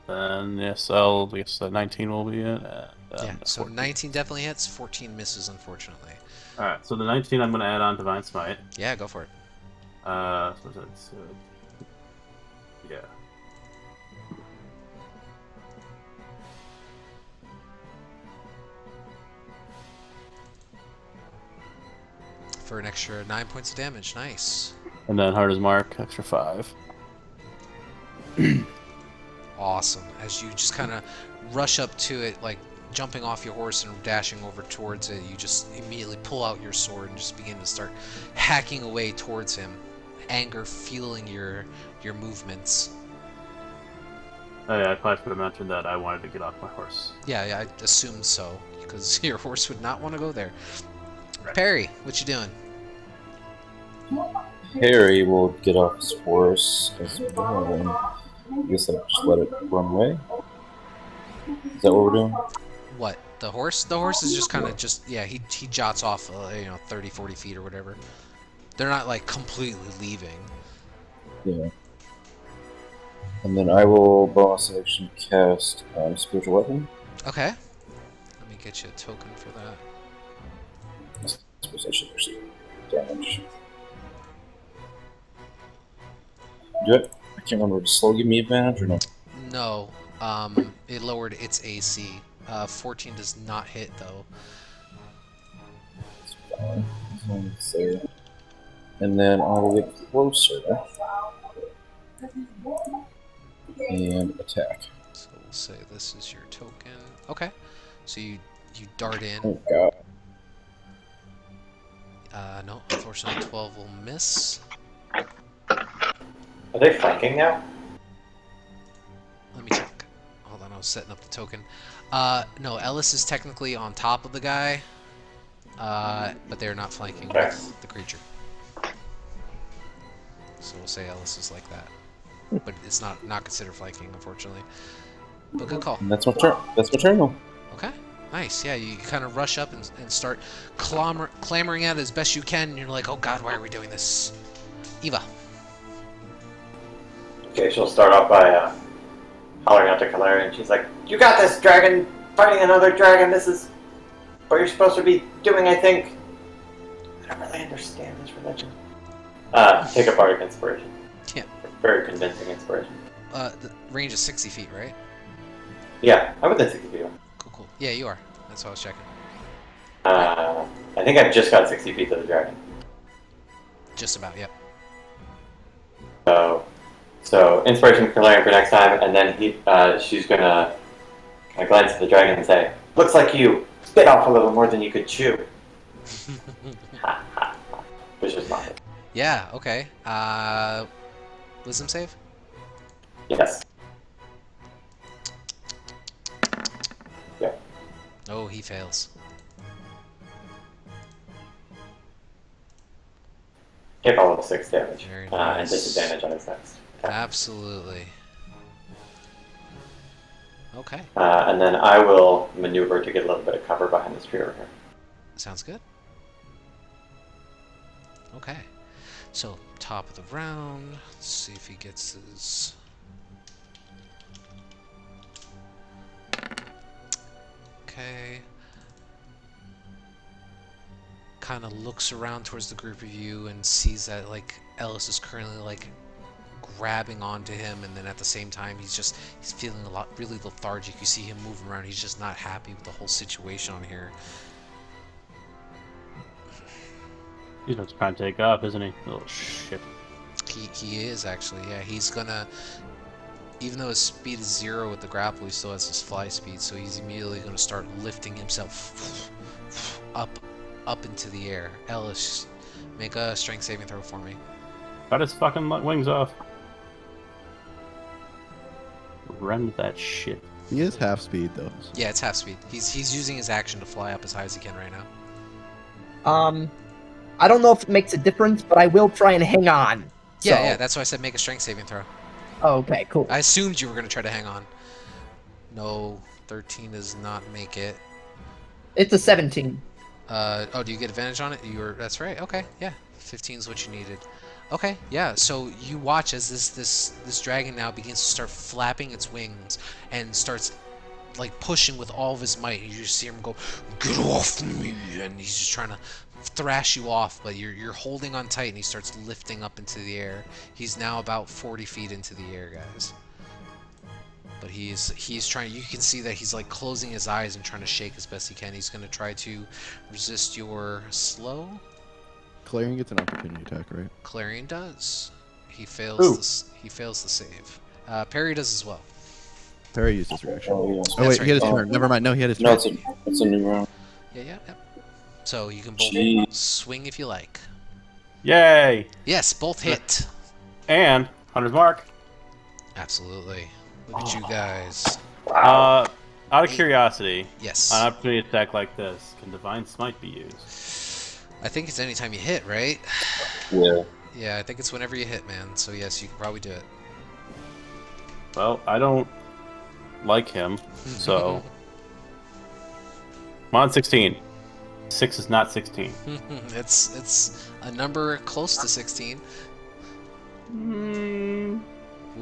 Then yes, I guess 19 will be it. Yeah, so 14. 19 definitely hits, 14 misses unfortunately. Alright, so the 19 I'm gonna add on Divine Smite. Yeah, go for it. So that's yeah. For an extra 9 points of damage. Nice. And then Hunter's Mark, extra 5. Awesome. As you just kind of rush up to it, like jumping off your horse and dashing over towards it, you just immediately pull out your sword and just begin to start hacking away towards him. Anger fueling your movements. Oh yeah, I probably should have mentioned that I wanted to get off my horse. Yeah, I assumed so, because your horse would not want to go there. Right. Perry, what you doing? Harry will get off his horse as well. I guess I'll just let it run away. Is that what we're doing? What? The horse? The horse is just kind of yeah, he jots off, 30, 40 feet or whatever. They're not like completely leaving. Yeah. And then I will bonus action cast Spiritual Weapon. Okay. Let me get you a token for that. I suppose I should receive damage. Do it. can't remember. Does slow give me advantage or no? No, it lowered its AC. 14 does not hit though. So, and then I'll get closer and attack. So we'll say this is your token. Okay. So you dart in. Oh god. No, unfortunately 12 will miss. Are they flanking now? Let me check. Hold on, I was setting up the token. No, Ellis is technically on top of the guy, but they're not flanking with the creature. So we'll say Ellis is like that, but it's not considered flanking, unfortunately. But good call. And that's my turn. That's my turn though. Okay, nice. Yeah, you kind of rush up and start clamoring out as best you can. And you're like, oh god, why are we doing this? Eva. Okay, she'll start off by hollering out to Kalarian. She's like, "You got this, dragon! Fighting another dragon. This is what you're supposed to be doing, I think." I don't really understand this religion. Take a bardic inspiration. Yeah. Very convincing inspiration. The range is 60 feet, right? Yeah, I'm within 60 feet. Cool. Yeah, you are. That's what I was checking. I think I've just got 60 feet to the dragon. Just about, yep. So inspiration for Kalarian for next time, and then she's gonna kind of glance at the dragon and say, "Looks like you spit off a little more than you could chew." Which is fine. Yeah, okay. Wisdom save? Yes. Yeah. Oh, he fails. Take all of 6 damage. Very And nice. disadvantage on his next. Absolutely. Okay, And then I will maneuver to get a little bit of cover behind this tree over here. sounds good. Okay, so top of the round. Let's see if he gets his. Okay. Kind of looks around towards the group of you and sees that like Ellis is currently like grabbing onto him, and then at the same time he's feeling really lethargic. You see him moving around. He's just not happy with the whole situation on here. He's just trying to take off, isn't he? Little shit. He is actually, yeah. He's gonna, even though his speed is 0 with the grapple, he still has his fly speed, so he's immediately gonna start lifting himself up into the air. Ellis, make a strength saving throw for me. Cut his fucking wings off. Rend that shit. He is half speed though. Yeah, it's half speed. He's using his action to fly up as high as he can right now. I don't know if it makes a difference, but I will try and hang on. Yeah, So- yeah, that's why I said make a strength saving throw. Oh, okay, cool. I assumed you were gonna try to hang on. No, 13 does not make it. It's a 17. Oh, do you get advantage on it? That's right. Okay, yeah. 15 is what you needed. Okay, yeah. So you watch as this dragon now begins to start flapping its wings and starts like pushing with all of his might. You just see him go, "Get off me!" and he's just trying to thrash you off, but you're holding on tight, and he starts lifting up into the air. He's now about 40 feet into the air, guys. But he's trying. You can see that he's like closing his eyes and trying to shake as best he can. He's gonna try to resist your slow. Clarion gets an opportunity attack, right? Clarion does. He fails. Ooh. He fails the save. Perry does as well. Perry used his reaction. Oh, yeah. Oh That's wait, right. he had his Oh. turn. Never mind. No, he had his No, turn. it's a new round. Yeah. So you can both Jeez. swing if you like. Yay! Yes, both hit. And Hunter's Mark. Absolutely. Look at you guys. Out of curiosity, Yes. on an opportunity attack like this, can Divine Smite be used? I think it's anytime you hit, right? Yeah. Yeah, I think it's whenever you hit, man. So yes, you can probably do it. Well, I don't like him, so. I'm on 16. 6 is not 16. It's a number close to 16.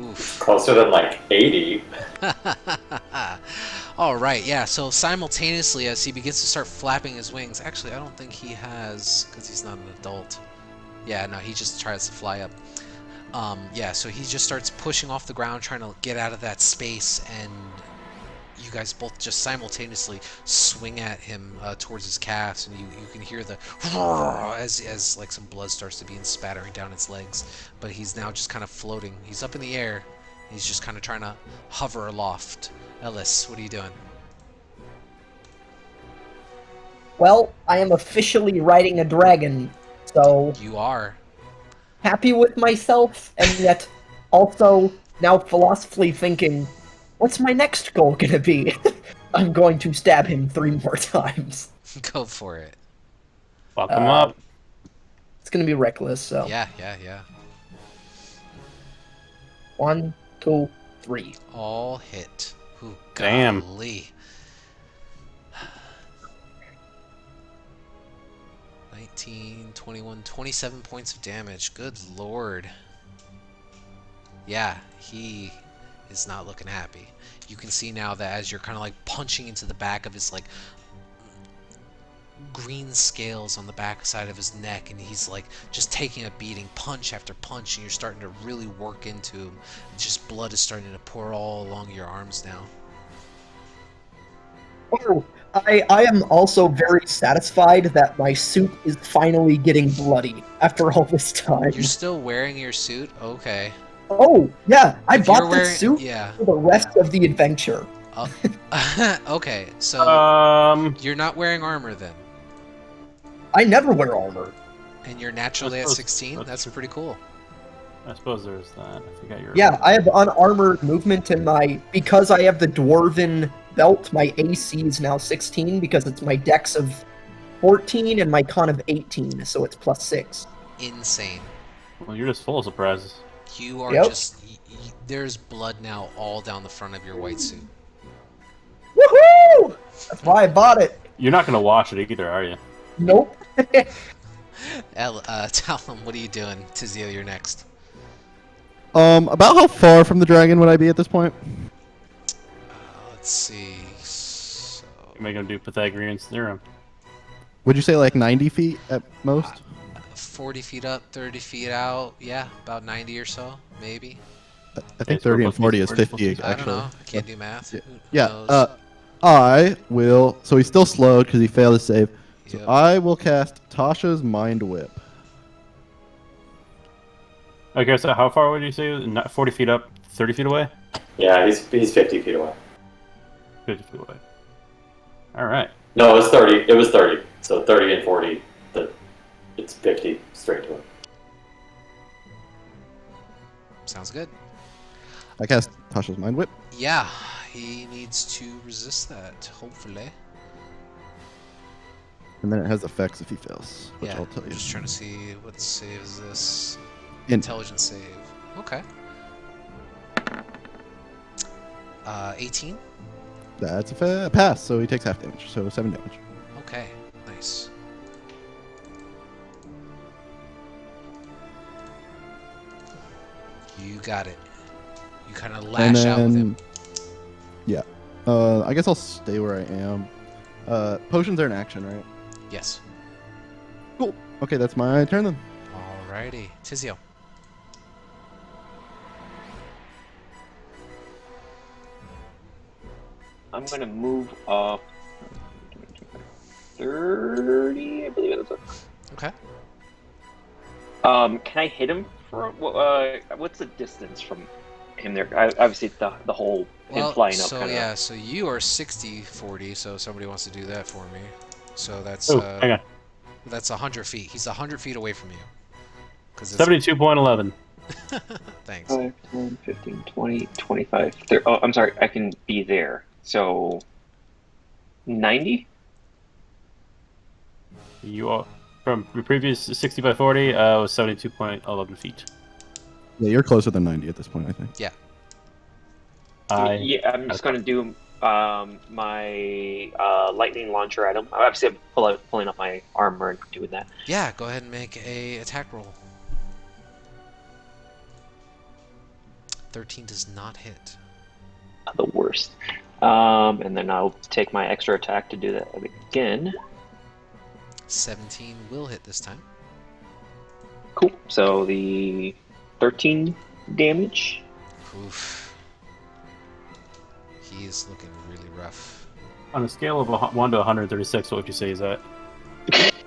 Oof. Closer than like 80. All right, yeah. So simultaneously, as he begins to start flapping his wings, actually, I don't think he has, because he's not an adult. Yeah, no, he just tries to fly up. Yeah, so he just starts pushing off the ground, trying to get out of that space, and you guys both just simultaneously swing at him towards his calves, and you can hear the as like some blood starts to be spattering down his legs. But he's now just kind of floating. He's up in the air. He's just kind of trying to hover aloft. Ellis, what are you doing? Well, I am officially riding a dragon, so You are. happy with myself, and yet also now philosophically thinking, what's my next goal gonna be? I'm going to stab him 3 more times. Go for it. Fuck him up. It's gonna be reckless, so. Yeah. 1, 2, 3. All hit. Ooh, Damn. golly. 19, 21, 27 points of damage. Good lord. Yeah, he is not looking happy. You can see now that as you're kind of like punching into the back of his like green scales on the back side of his neck, and he's like just taking a beating, punch after punch, and you're starting to really work into him. Just blood is starting to pour all along your arms now. Oh, I am also very satisfied that my suit is finally getting bloody after all this time. You're still wearing your suit? Okay. Oh, yeah, I If you're bought wearing- this suit yeah. for the rest of the adventure. Okay, so you're not wearing armor then, I never wear armor. and you're naturally at That's- 16. that's That's true. pretty cool. I suppose there's that. I forgot your. Yeah, I have unarmored movement in my... Because I have the dwarven belt, my AC is now 16 because it's my dex of 14 and my con of 18, so it's plus 6. Insane. Well, you're just full of surprises. You are Yep. just. There's blood now all down the front of your white suit. Woohoo! That's why I bought it. You're not gonna wash it either, are you? Nope. Tell him, what are you doing? Tizio, you're next. About how far from the dragon would I be at this point? Let's see. So, You make him do Pythagorean theorem. Would you say like 90 feet at most? 40 feet up, 30 feet out. Yeah, about 90 or so, maybe. I think so we're 30 and supposed to 40 be- is we're supposed 50 to be- I don't actually. know. I can't do math. Yeah. Who Yeah, knows? I will. So he's still slowed because he failed his save. So Yep. I will cast Tasha's Mind Whip. Okay, so how far would you say? Not 40 feet up, 30 feet away? Yeah, he's 50 feet away. 50 feet away. All right. No, it was 30. It was 30. So 30 and 40. It's 50 straight to him. Sounds good. I cast Tasha's Mind Whip. Yeah, he needs to resist that, hopefully. And then it has effects if he fails, which Yeah, I'll tell I'm you. just trying to see what save is this. In- Intelligence save. Okay. 18? That's a pass, so he takes half damage, so 7 damage. Okay, nice. You got it. You kind of And lash out with him. yeah. I guess I'll stay where I am. Potions are an action, right? Yes. Cool. Okay, that's my turn then. Alrighty. Tizio. I'm gonna move up 30, I believe it is. Okay. Can I hit him from what's the distance from him there? Obviously, the whole him flying up. So kinda... yeah, so you are 60, 40, so somebody wants to do that for me. So that's Oh, hang on. that's 100 feet. He's 100 feet away from you. 'Cause 72.11. Thanks. 5, 10, 15, 20, 25, 30. Oh, I'm sorry. I can be there. So 90? You are from the previous 60 by 40 was 72.11 feet. Yeah, you're closer than 90 at this point, I think. Yeah. Yeah, I'm just gonna do my lightning launcher item. Obviously, I'm pulling up my armor and doing that. Yeah, go ahead and make a attack roll. 13 does not hit. The worst. And then I'll take my extra attack to do that again. 17 will hit this time. Cool. So the 13 damage. Oof. He's looking really rough. On a scale of 1 to 136, what would you say is that?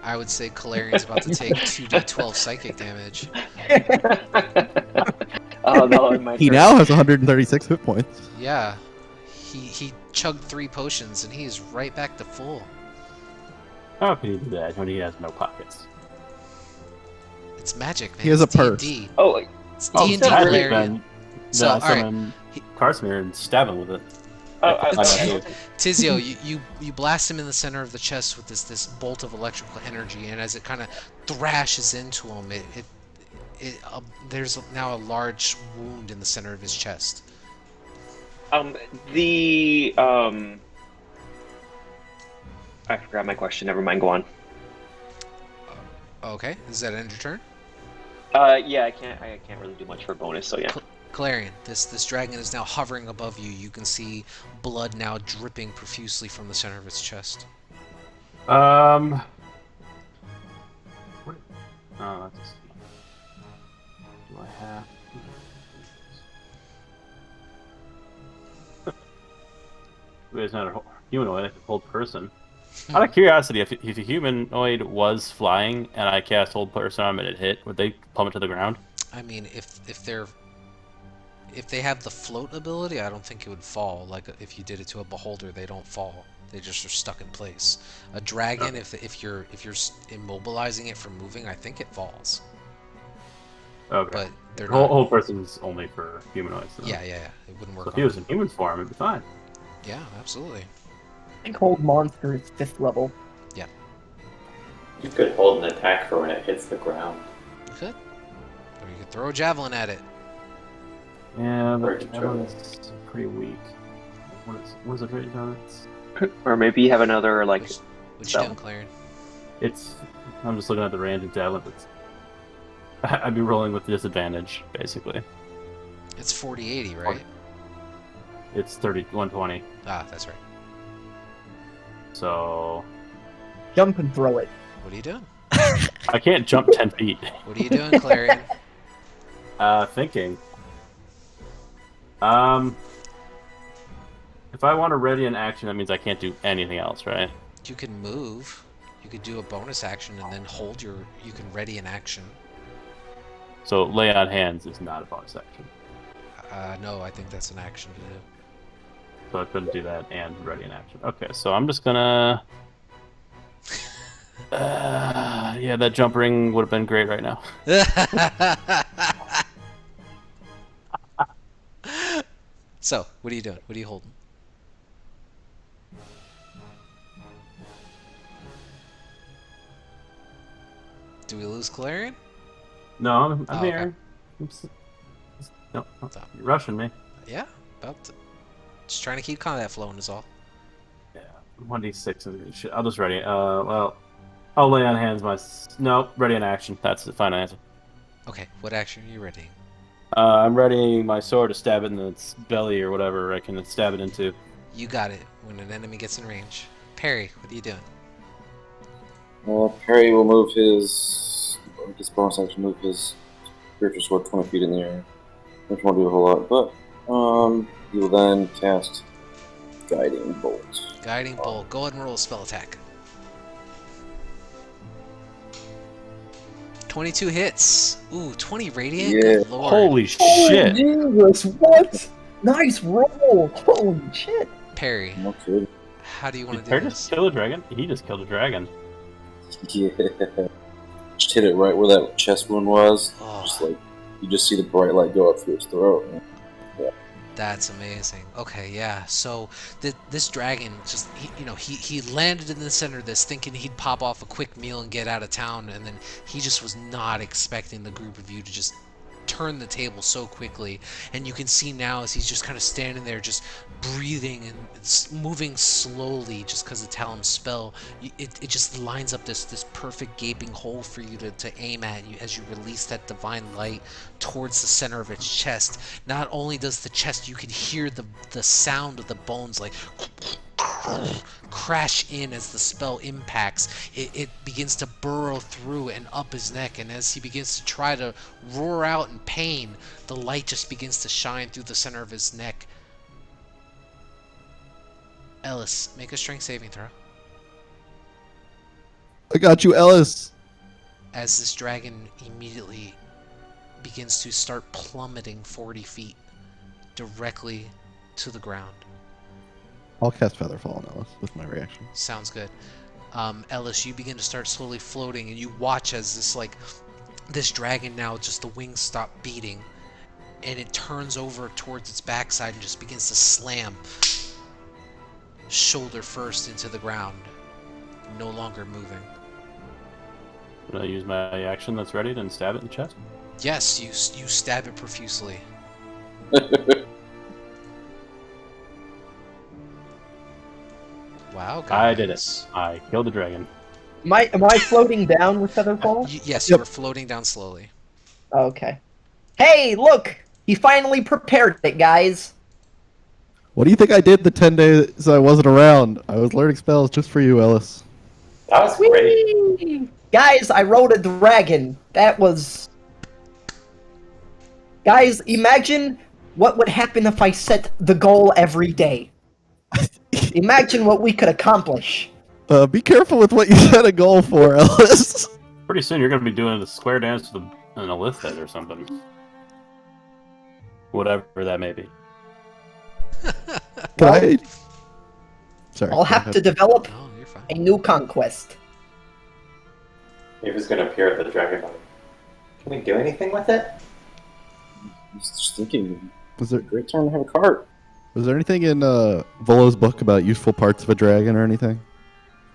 I would say Calarian's about to take 2d12 psychic damage. Oh no, in my He turn. now has 136 hit points. Yeah. He chugged 3 potions and he is right back to full. How can he do that when he has no pockets? It's magic, man. He has It's a purse. D&D. Oh, It's Oh, D&D magic, Calarian. then. So, Then I alright. summon Carsmere and stab him with it. I- Tizio, you blast him in the center of the chest with this bolt of electrical energy, and as it kind of thrashes into him, there's now a large wound in the center of his chest. I forgot my question. Never mind. Go on. Okay, is that end your turn? Yeah, I can't really do much for bonus. So yeah. Calarian, this dragon is now hovering above you. You can see blood now dripping profusely from the center of its chest. What? Oh, that's. Do I have? It's not a humanoid, it's a hold person. Out of curiosity, if a humanoid was flying and I cast hold person on him and it hit, would they plummet to the ground? I mean, if they have the float ability, I don't think it would fall. Like if you did it to a beholder, they don't fall. They just are stuck in place. A dragon, if you're immobilizing it from moving, I think it falls. Okay. But they're Hold, not. hold person's only for humanoids. So. Yeah, it wouldn't work. So if on he was them. in human form, it'd be fine. Yeah, absolutely. I think hold monster is 5th level. You could hold an attack for when it hits the ground. You could, or you could throw a javelin at it. Yeah, Or but control. that one's pretty weak. What is it rated on? Or maybe you have another like. What you So. doing, Clarion? I'm just looking at the range of javelin. I'd be rolling with disadvantage, basically. It's 40-80, right? It's 120. Ah, that's right. So Jump and throw it. What are you doing? I can't jump 10 feet. What are you doing, Clarion? Thinking. If I want to ready an action, that means I can't do anything else, right? You can move. You could do a bonus action and then hold your. You can ready an action. So lay on hands is not a bonus action. No, I think that's an action to do. So I couldn't do that and ready an action. Okay, so I'm just gonna. Yeah, that jump ring would have been great right now. So, what are you doing? What are you holding? Do we lose Calarian? No, I'm Oh, okay. here. No, you're rushing me. Yeah, about to. Just trying to keep combat flowing is all. Yeah, 1d6 and shit. I'll just ready. Well, I'll lay on hands my. No, ready in action. That's the final answer. Okay, what action are you readying? I'm readying my sword to stab it in its belly or whatever I can stab it into. You got it. When an enemy gets in range. Perry, what are you doing? Perry will move his bonus action, move his spiritual sword 20 feet in the air. Which won't do a whole lot, but he will then cast Guiding Bolt. Guiding Bolt. Go ahead and roll a spell attack. 22 hits. Ooh, 20 radiant? Yeah. Good lord. Holy shit! Jesus, what? Nice roll! Holy shit! Perry, Okay. how do you want Did to Perry do just this? kill a dragon? He just killed a dragon. Yeah. Just hit it right where that chest wound was. Oh. Just like you just see the bright light go up through its throat. That's amazing. Okay, yeah. So this dragon just he landed in the center of this thinking he'd pop off a quick meal and get out of town, and then he just was not expecting the group of you to just turn the table so quickly. And you can see now as he's just kind of standing there just breathing and moving slowly just because of Talon's spell, it just lines up this perfect gaping hole for you to aim at as you release that divine light towards the center of its chest. Not only does the chest, you can hear the sound of the bones like crash in as the spell impacts. It begins to burrow through and up his neck, and as he begins to try to roar out in pain, the light just begins to shine through the center of his neck. Ellis, make a strength saving throw. I got you, Ellis. As this dragon immediately begins to start plummeting 40 feet directly to the ground. I'll cast Featherfall on Ellis with my reaction. Sounds good. Ellis, you begin to start slowly floating, and you watch as this dragon now, just the wings stop beating, and it turns over towards its backside and just begins to slam shoulder first into the ground, no longer moving. Would I use my action that's ready and stab it in the chest? Yes, you stab it profusely. Wow, guys. I did it. I killed the dragon. Am I floating down with Featherfall? Yes, Yep. you are floating down slowly. Okay. Hey, look! He finally prepared it, guys. What do you think I did the 10 days I wasn't around? I was learning spells just for you, Ellis. That was great. Whee! Guys, I rode a dragon. That was... Guys, imagine what would happen if I set the goal every day. Imagine what we could accomplish. Be careful with what you set a goal for, Ellis. Pretty soon you're going to be doing the square dance to an Elithid or something. Whatever that may be. Can I... Sorry. I'll go have ahead. to develop Oh, you're fine. a new conquest. He was going to appear at the dragon body. Can we do anything with it? I was just thinking, Was there great time to have a cart. was there anything in Volo's book about useful parts of a dragon or anything?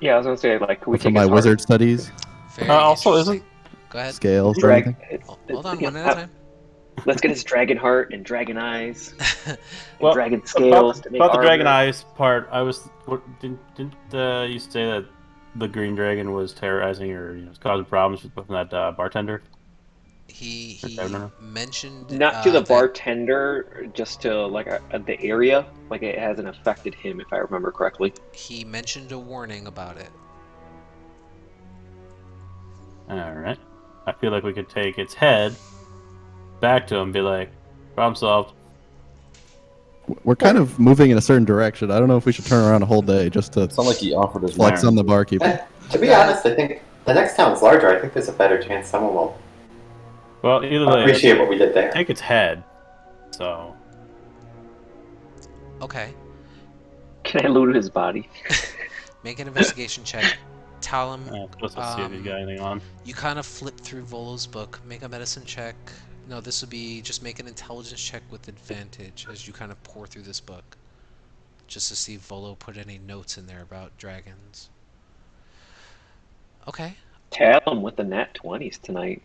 Yeah, I was gonna say, like, can we From take my his heart? wizard studies, Very Also, interesting. Go ahead. scales, or Drag. anything? Hold on, you one know, at a time. Let's get his dragon heart and dragon eyes, and Well, dragon scales About, to make about the dragon armor. eyes part, I was... Didn't you say that the green dragon was terrorizing or causing problems with that bartender? He I don't know. mentioned Not to the that bartender, just to like the area. Like it hasn't affected him, if I remember correctly. he mentioned a warning about it. Alright. I feel like we could take its head back to him and be like, problem solved. We're kind of moving in a certain direction. I don't know if we should turn around a whole day just to It's not like he offered his flex wine. on the barkeep. To be honest, I think the next town's larger. I think there's a better chance someone will Well, either way, appreciate what we did there. take its head. So, Okay, Can I loot his body? make an investigation check. Talum, let's see if you got anything on. you kind of flip through Volo's book. Make a medicine check. No, this would be just make an intelligence check with advantage as you kind of pour through this book, just to see if Volo put any notes in there about dragons. Okay. Tell him with the nat 20s tonight.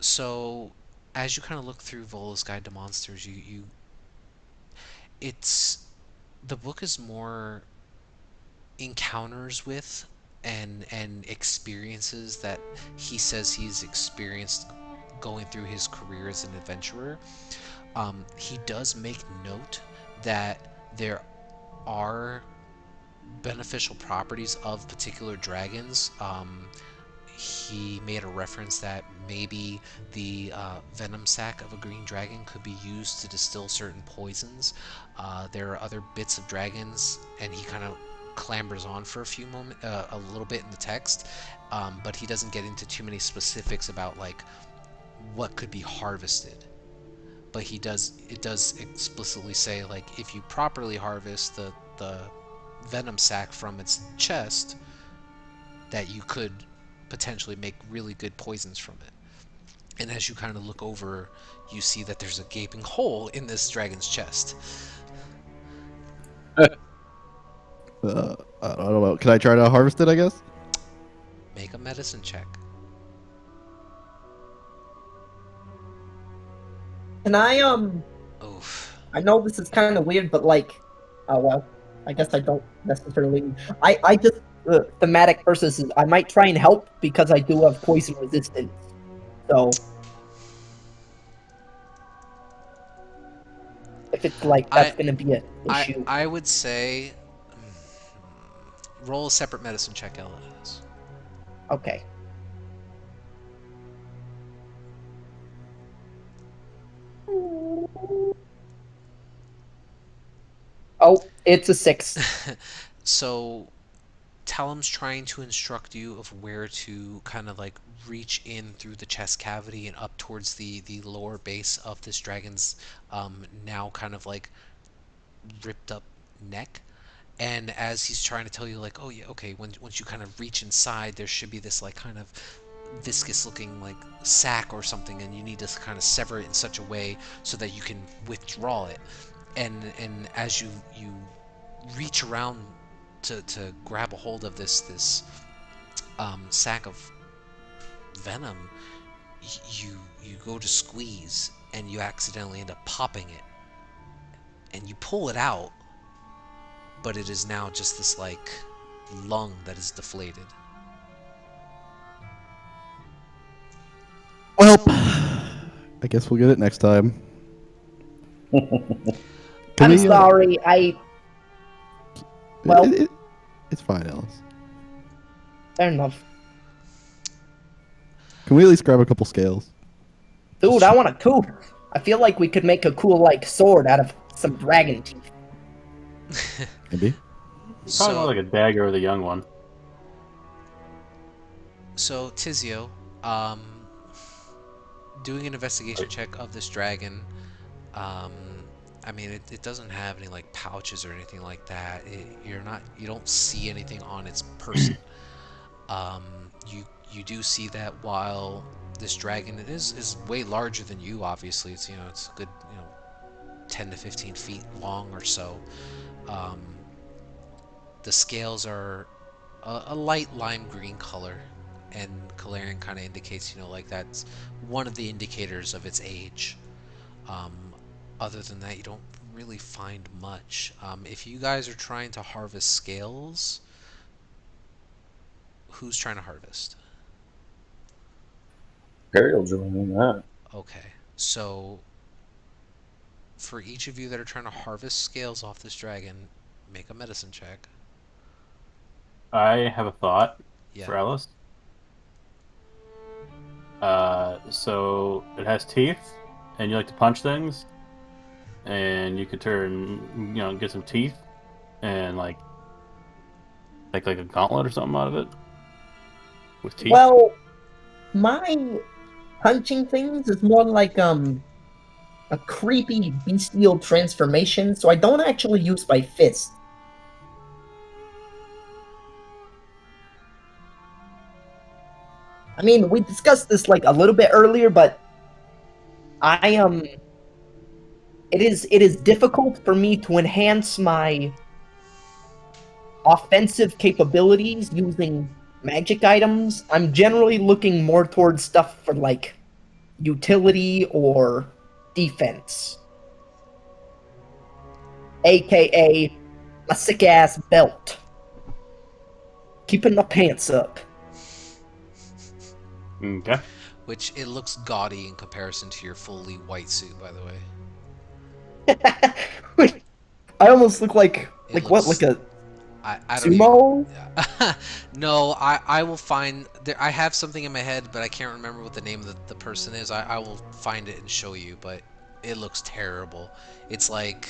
So as you kind of look through Volo's Guide to Monsters, it's the book is more encounters with and experiences that he says he's experienced going through his career as an adventurer. He does make note that there are beneficial properties of particular dragons. He made a reference that maybe the venom sac of a green dragon could be used to distill certain poisons. There are other bits of dragons, and he kind of clambers on for a little bit in the text, but he doesn't get into too many specifics about like what could be harvested. But it does explicitly say, like, if you properly harvest the venom sac from its chest, that you could potentially make really good poisons from it. And as you kind of look over, you see that there's a gaping hole in this dragon's chest. I don't know. Can I try to harvest it, I guess? Make a medicine check. Can I, Oof. I know this is kind of weird, but like, oh well, I guess I don't necessarily. I just thematic versus I might try and help because I do have poison resistance. So if it's like that's gonna be an issue. I would say roll a separate medicine check, Ellis. Okay. Oh, it's a 6. So Talum's trying to instruct you of where to kind of like reach in through the chest cavity and up towards the lower base of this dragon's now kind of like ripped up neck. And as he's trying to tell you, like, oh yeah, okay, once you kind of reach inside, there should be this like kind of viscous looking like sac or something, and you need to kind of sever it in such a way so that you can withdraw it. And as you reach around to grab a hold of this sack of venom, you go to squeeze and you accidentally end up popping it, and you pull it out, but it is now just this like lung that is deflated. Well, I guess we'll get it next time. Can I'm we, sorry. Well- it's fine, Alice. Fair enough. Can we at least grab a couple scales? Dude, I want a tooth. I feel like we could make a cool, like, sword out of some dragon teeth. Maybe. Probably more like a dagger with a young one. So Tizio, doing an investigation check of this dragon. I mean, it doesn't have any like pouches or anything like that. You don't see anything on its person. You do see that while this dragon is way larger than you. Obviously, it's it's a good 10 to 15 feet long or so. The scales are a light lime green color, and Calarian kind of indicates like that's one of the indicators of its age. Other than that, you don't really find much. If you guys are trying to harvest scales, who's trying to harvest? Perry will join in that. Okay, so for each of you that are trying to harvest scales off this dragon, make a medicine check. I have a thought Yeah. for Ellis. So it has teeth, and you like to punch things, and you could turn, get some teeth, and like a gauntlet or something out of it with teeth. Well, my punching things is more like a creepy bestial transformation, so I don't actually use my fist. I mean, we discussed this like a little bit earlier, but it is difficult for me to enhance my offensive capabilities using magic items. I'm generally looking more towards stuff for like utility or defense. AKA my sick ass belt. Keeping my pants up. Okay. Which it looks gaudy in comparison to your fully white suit, by the way. I almost look like It what? looks- Like a I don't sumo? even. No, I will find. I have something in my head, but I can't remember what the name of the person is. I will find it and show you, but it looks terrible. It's like,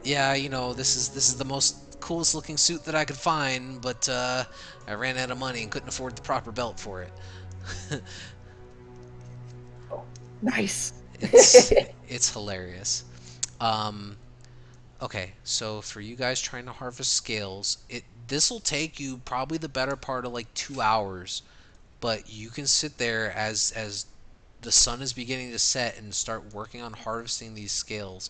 yeah, this is the most coolest looking suit that I could find, but I ran out of money and couldn't afford the proper belt for it. Nice. It's hilarious. Okay, so for you guys trying to harvest scales, this will take you probably the better part of like 2 hours, but you can sit there as the sun is beginning to set and start working on harvesting these scales.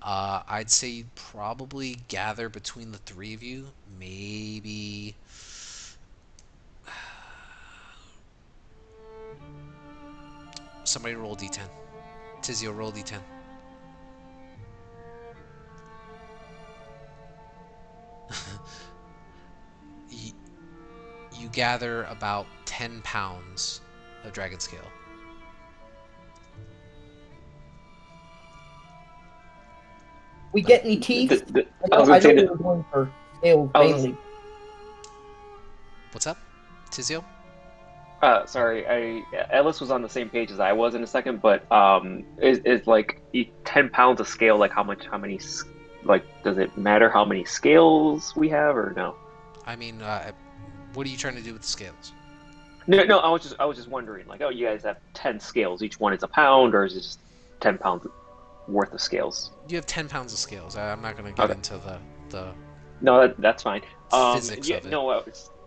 I'd say you'd probably gather between the three of you, maybe somebody roll a d10. Tizio, roll a d10. You gather about 10 pounds of dragon scale. We get any teeth? I was I gonna say know we that were going for scales I was- mainly. What's up, Tizio? Sorry, Ellis was on the same page as I was in a second, but is like 10 pounds of scale like how many like does it matter how many scales we have or no? I mean, what are you trying to do with the scales? No, I was just wondering like, oh, you guys have 10 scales, each one is a pound, or is it just 10 pounds worth of scales? You have 10 pounds of scales. I'm not going to get Okay. into the No, that's fine. physics Yeah, of it. no,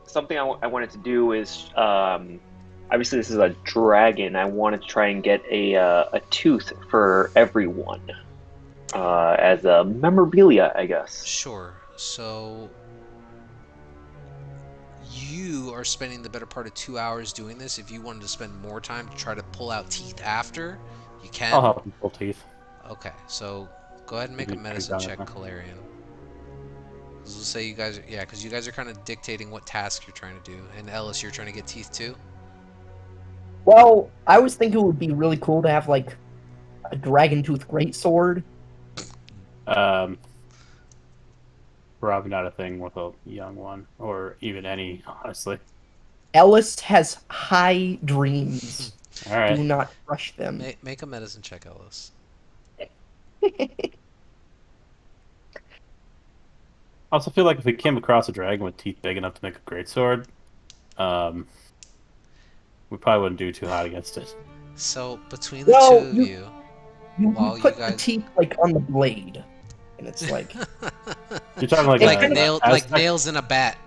something I wanted to do is, obviously this is a dragon. I wanted to try and get a tooth for everyone, as a memorabilia, I guess. Sure. So you are spending the better part of 2 hours doing this. If you wanted to spend more time to try to pull out teeth after, you I'll can. help him pull teeth. Okay, so go ahead and make a Maybe medicine down check, there. Calarian. Because we'll say you guys, yeah, because you guys are kind of dictating what task you're trying to do. And Ellis, you're trying to get teeth too. Well, I was thinking it would be really cool to have like a dragon tooth greatsword. Probably not a thing with a young one, or even any, honestly. Ellis has high dreams. All right. Do not crush them. Make a medicine check, Ellis. I also feel like if we came across a dragon with teeth big enough to make a greatsword, we probably wouldn't do too hot against it. So between the Well, two of you, You while you put the guys, teeth like on the blade, and it's like You're talking like It's like kind a of- like Aztec, nails in a bat.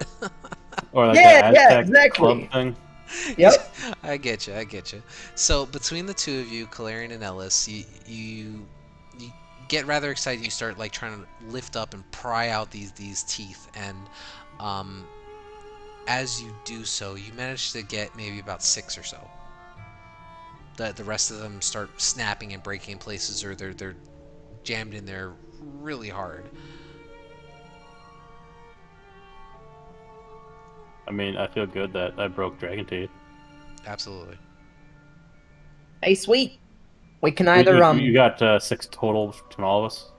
or like Yeah, an yeah, Aztec exactly. club thing. Yep. I get you. I get you. So between the two of you, Calarian and Ellis, you get rather excited. You start like trying to lift up and pry out these teeth, and um, as you do so, you manage to get maybe about 6 or so. The rest of them start snapping and breaking in places, or they're jammed in there really hard. I mean, I feel good that I broke dragon teeth. Absolutely. Hey, sweet. We can You, either you got 6 total from all of us?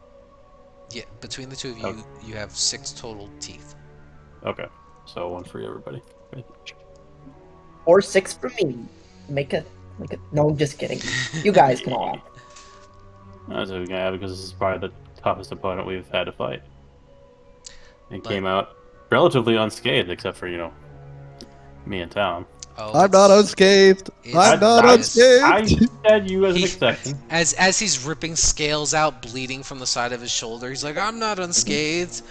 Yeah, between the two of you, Okay. you have 6 total teeth. Okay. So 1 for everybody. or 6 for me. Make a. No, I'm just kidding. You guys can all have it. That's what we can have because this is probably the toughest opponent we've had to fight. It But- came out relatively unscathed, except for, me in town. Oh, I'm not unscathed. I'm not unscathed. I said you as an He- exception. As he's ripping scales out, bleeding from the side of his shoulder, he's like, "I'm not unscathed."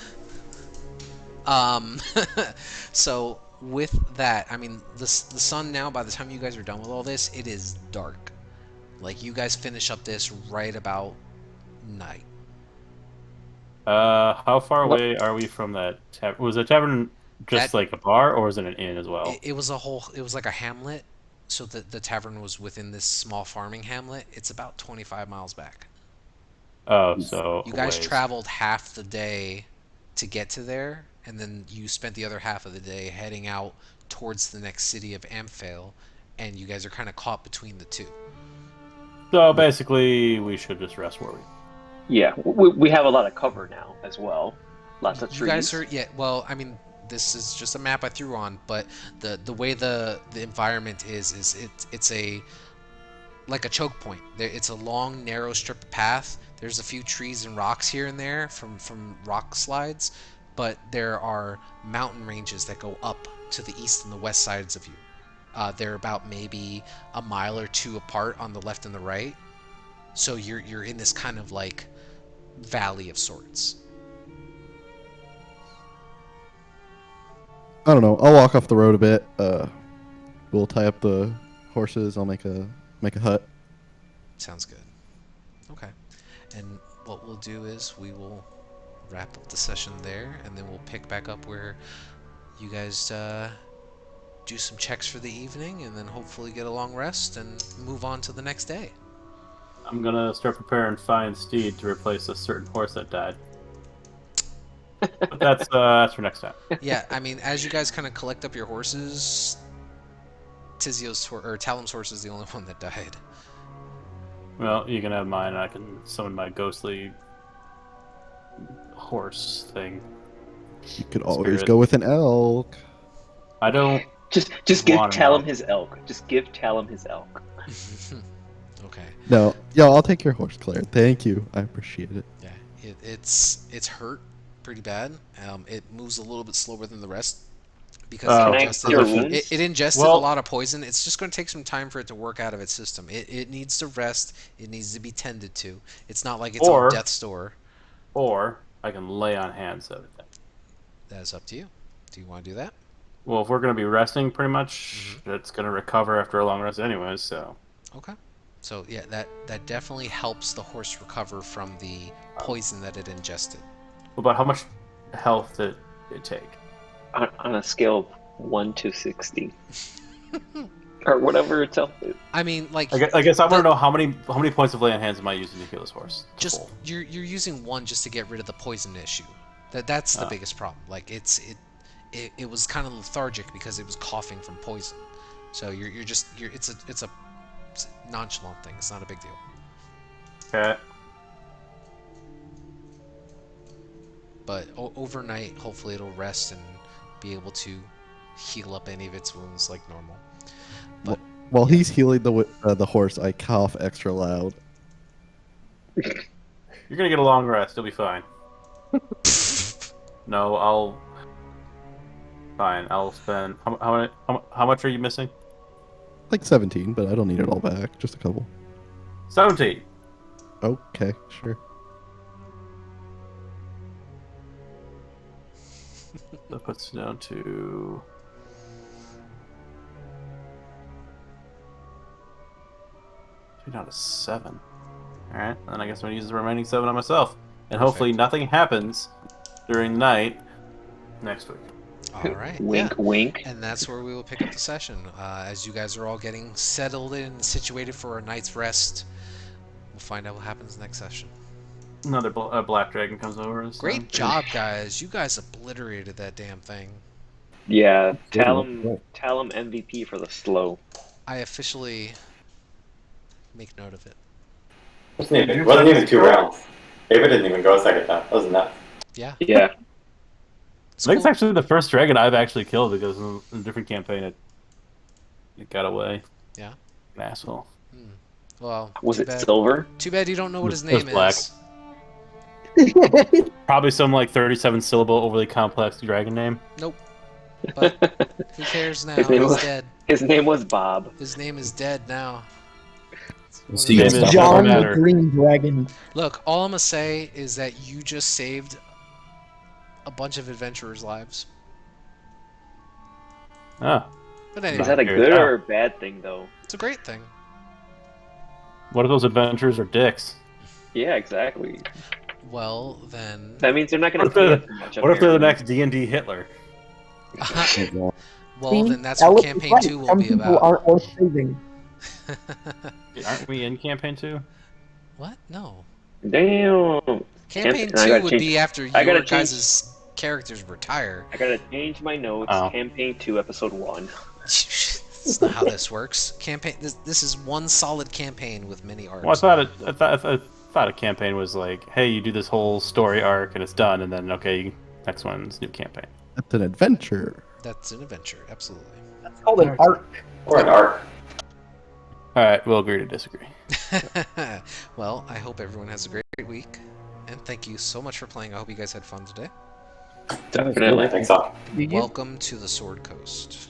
So with that, I mean, the sun now. By the time you guys are done with all this, it is dark. Like you guys finish up this right about night. How far away are we from that tavern? Was the tavern just That- like a bar, or was it an inn as well? It was a whole. It was like a hamlet. So the tavern was within this small farming hamlet. It's about 25 miles back. Oh, so You guys ways. traveled half the day to get to there, and then you spent the other half of the day heading out towards the next city of Amphale, and you guys are kind of caught between the two. So basically, we should just rest where we. Yeah, we have a lot of cover now as well. Lots of trees. You guys are, yeah. Well, I mean, this is just a map I threw on, but the way the environment is it's a like a choke point. It's a long, narrow strip of path. There's a few trees and rocks here and there from rock slides, but there are mountain ranges that go up to the east and the west sides of you. They're about maybe a mile or two apart on the left and the right. So you're in this kind of like valley of sorts. I don't know. I'll walk off the road a bit. We'll tie up the horses. I'll make a hut. Sounds good. Okay. And what we'll do is we will wrap up the session there, and then we'll pick back up where you guys do some checks for the evening, and then hopefully get a long rest and move on to the next day. I'm gonna start preparing fine steed to replace a certain horse that died. But that's for next time. Yeah, I mean, as you guys kind of collect up your horses, Talum's horse is the only one that died. Well, you can have mine, and I can summon my ghostly horse thing. You could always Spirit. go with an elk. I don't. Just give Wanna Talum know. his elk. Just give Talum his elk. Okay. No, yo, I'll take your horse, Claire. Thank you. I appreciate it. Yeah, it's hurt pretty bad. It moves a little bit slower than the rest because Can I ingested cure physician. wounds? it ingested Well- a lot of poison. It's just going to take some time for it to work out of its system. It needs to rest. It needs to be tended to. It's not like it's Or- on death's door. Or I can lay on hands of it. That is up to you. Do you want to do that? Well, if we're going to be resting, pretty much, it's going to recover after a long rest, anyways. So Okay. So yeah, that definitely helps the horse recover from the poison that it ingested. about how much health did it take? On a scale of 1 to 60. Or whatever its health is. I mean, like I guess I want to know how many points of lay on hands am I using to heal this horse? to just full? you're using one just to get rid of the poison issue. That's the biggest problem. Like it was kind of lethargic because it was coughing from poison. So it's a nonchalant thing. It's not a big deal. Okay. But overnight, hopefully it'll rest and be able to heal up any of its wounds like normal. But While he's healing the horse, I cough extra loud. You're going to get a long rest. You'll be fine. No, Fine, I'll spend... How much are you missing? Like 17, but I don't need it all back. Just a couple. 17. Okay, sure. That puts it down to... down to 7. Alright, then I guess I'm going to use the remaining 7 on myself. And hopefully nothing happens during the night next week. all right, Wink, yeah. wink. And that's where we will pick up the session. As you guys are all getting settled in and situated for a night's rest, we'll find out what happens next session. Another black dragon comes over. And Great job, guys. You guys obliterated that damn thing. Yeah, Good, Talum MVP for the slow. I officially make note of it. It wasn't even 2 rounds. Ava didn't even go a second time. That was nuts. Yeah. Yeah. It's I think it's cool. actually the first dragon I've actually killed because in a different campaign it got away. Yeah. An asshole. Well, Was too it bad. silver? Too bad you don't know what his It was name black. is. Probably some like 37 syllable overly complex dragon name. Nope. But who cares now? His name He's was- dead. His name was Bob. His name is dead now. See, Name it's is not- John the matter. Green Dragon. Look, all I'm gonna say is that you just saved a bunch of adventurers' lives. Ah, But Is anyway, that a Here, good yeah. or a bad thing, though? it's a great thing. what if those adventurers are dicks? Yeah, exactly. Well, then. That means they're not going What to if pay they're- as much. What if they're the apparently. next D&D Hitler? Well, See, then that's what Alex is campaign right. 2 will Some be people about. aren't worth saving. Aren't we in campaign 2? What? No. Damn. Campaign and I 2 gotta would change- be after I gotta your guys' characters retire. I gotta change my notes. Oh. Campaign 2, episode 1. That's not how this works. Campaign. This is one solid campaign with many arcs. Well, I thought a campaign was like, hey, you do this whole story arc and it's done, and then okay, next one's new campaign. That's an adventure. That's an adventure, absolutely. That's called an arc. Or an arc. All right, we'll agree to disagree. Well, I hope everyone has a great week, and thank you so much for playing. I hope you guys had fun today. Definitely. I think so. Did you? Welcome to the Sword Coast.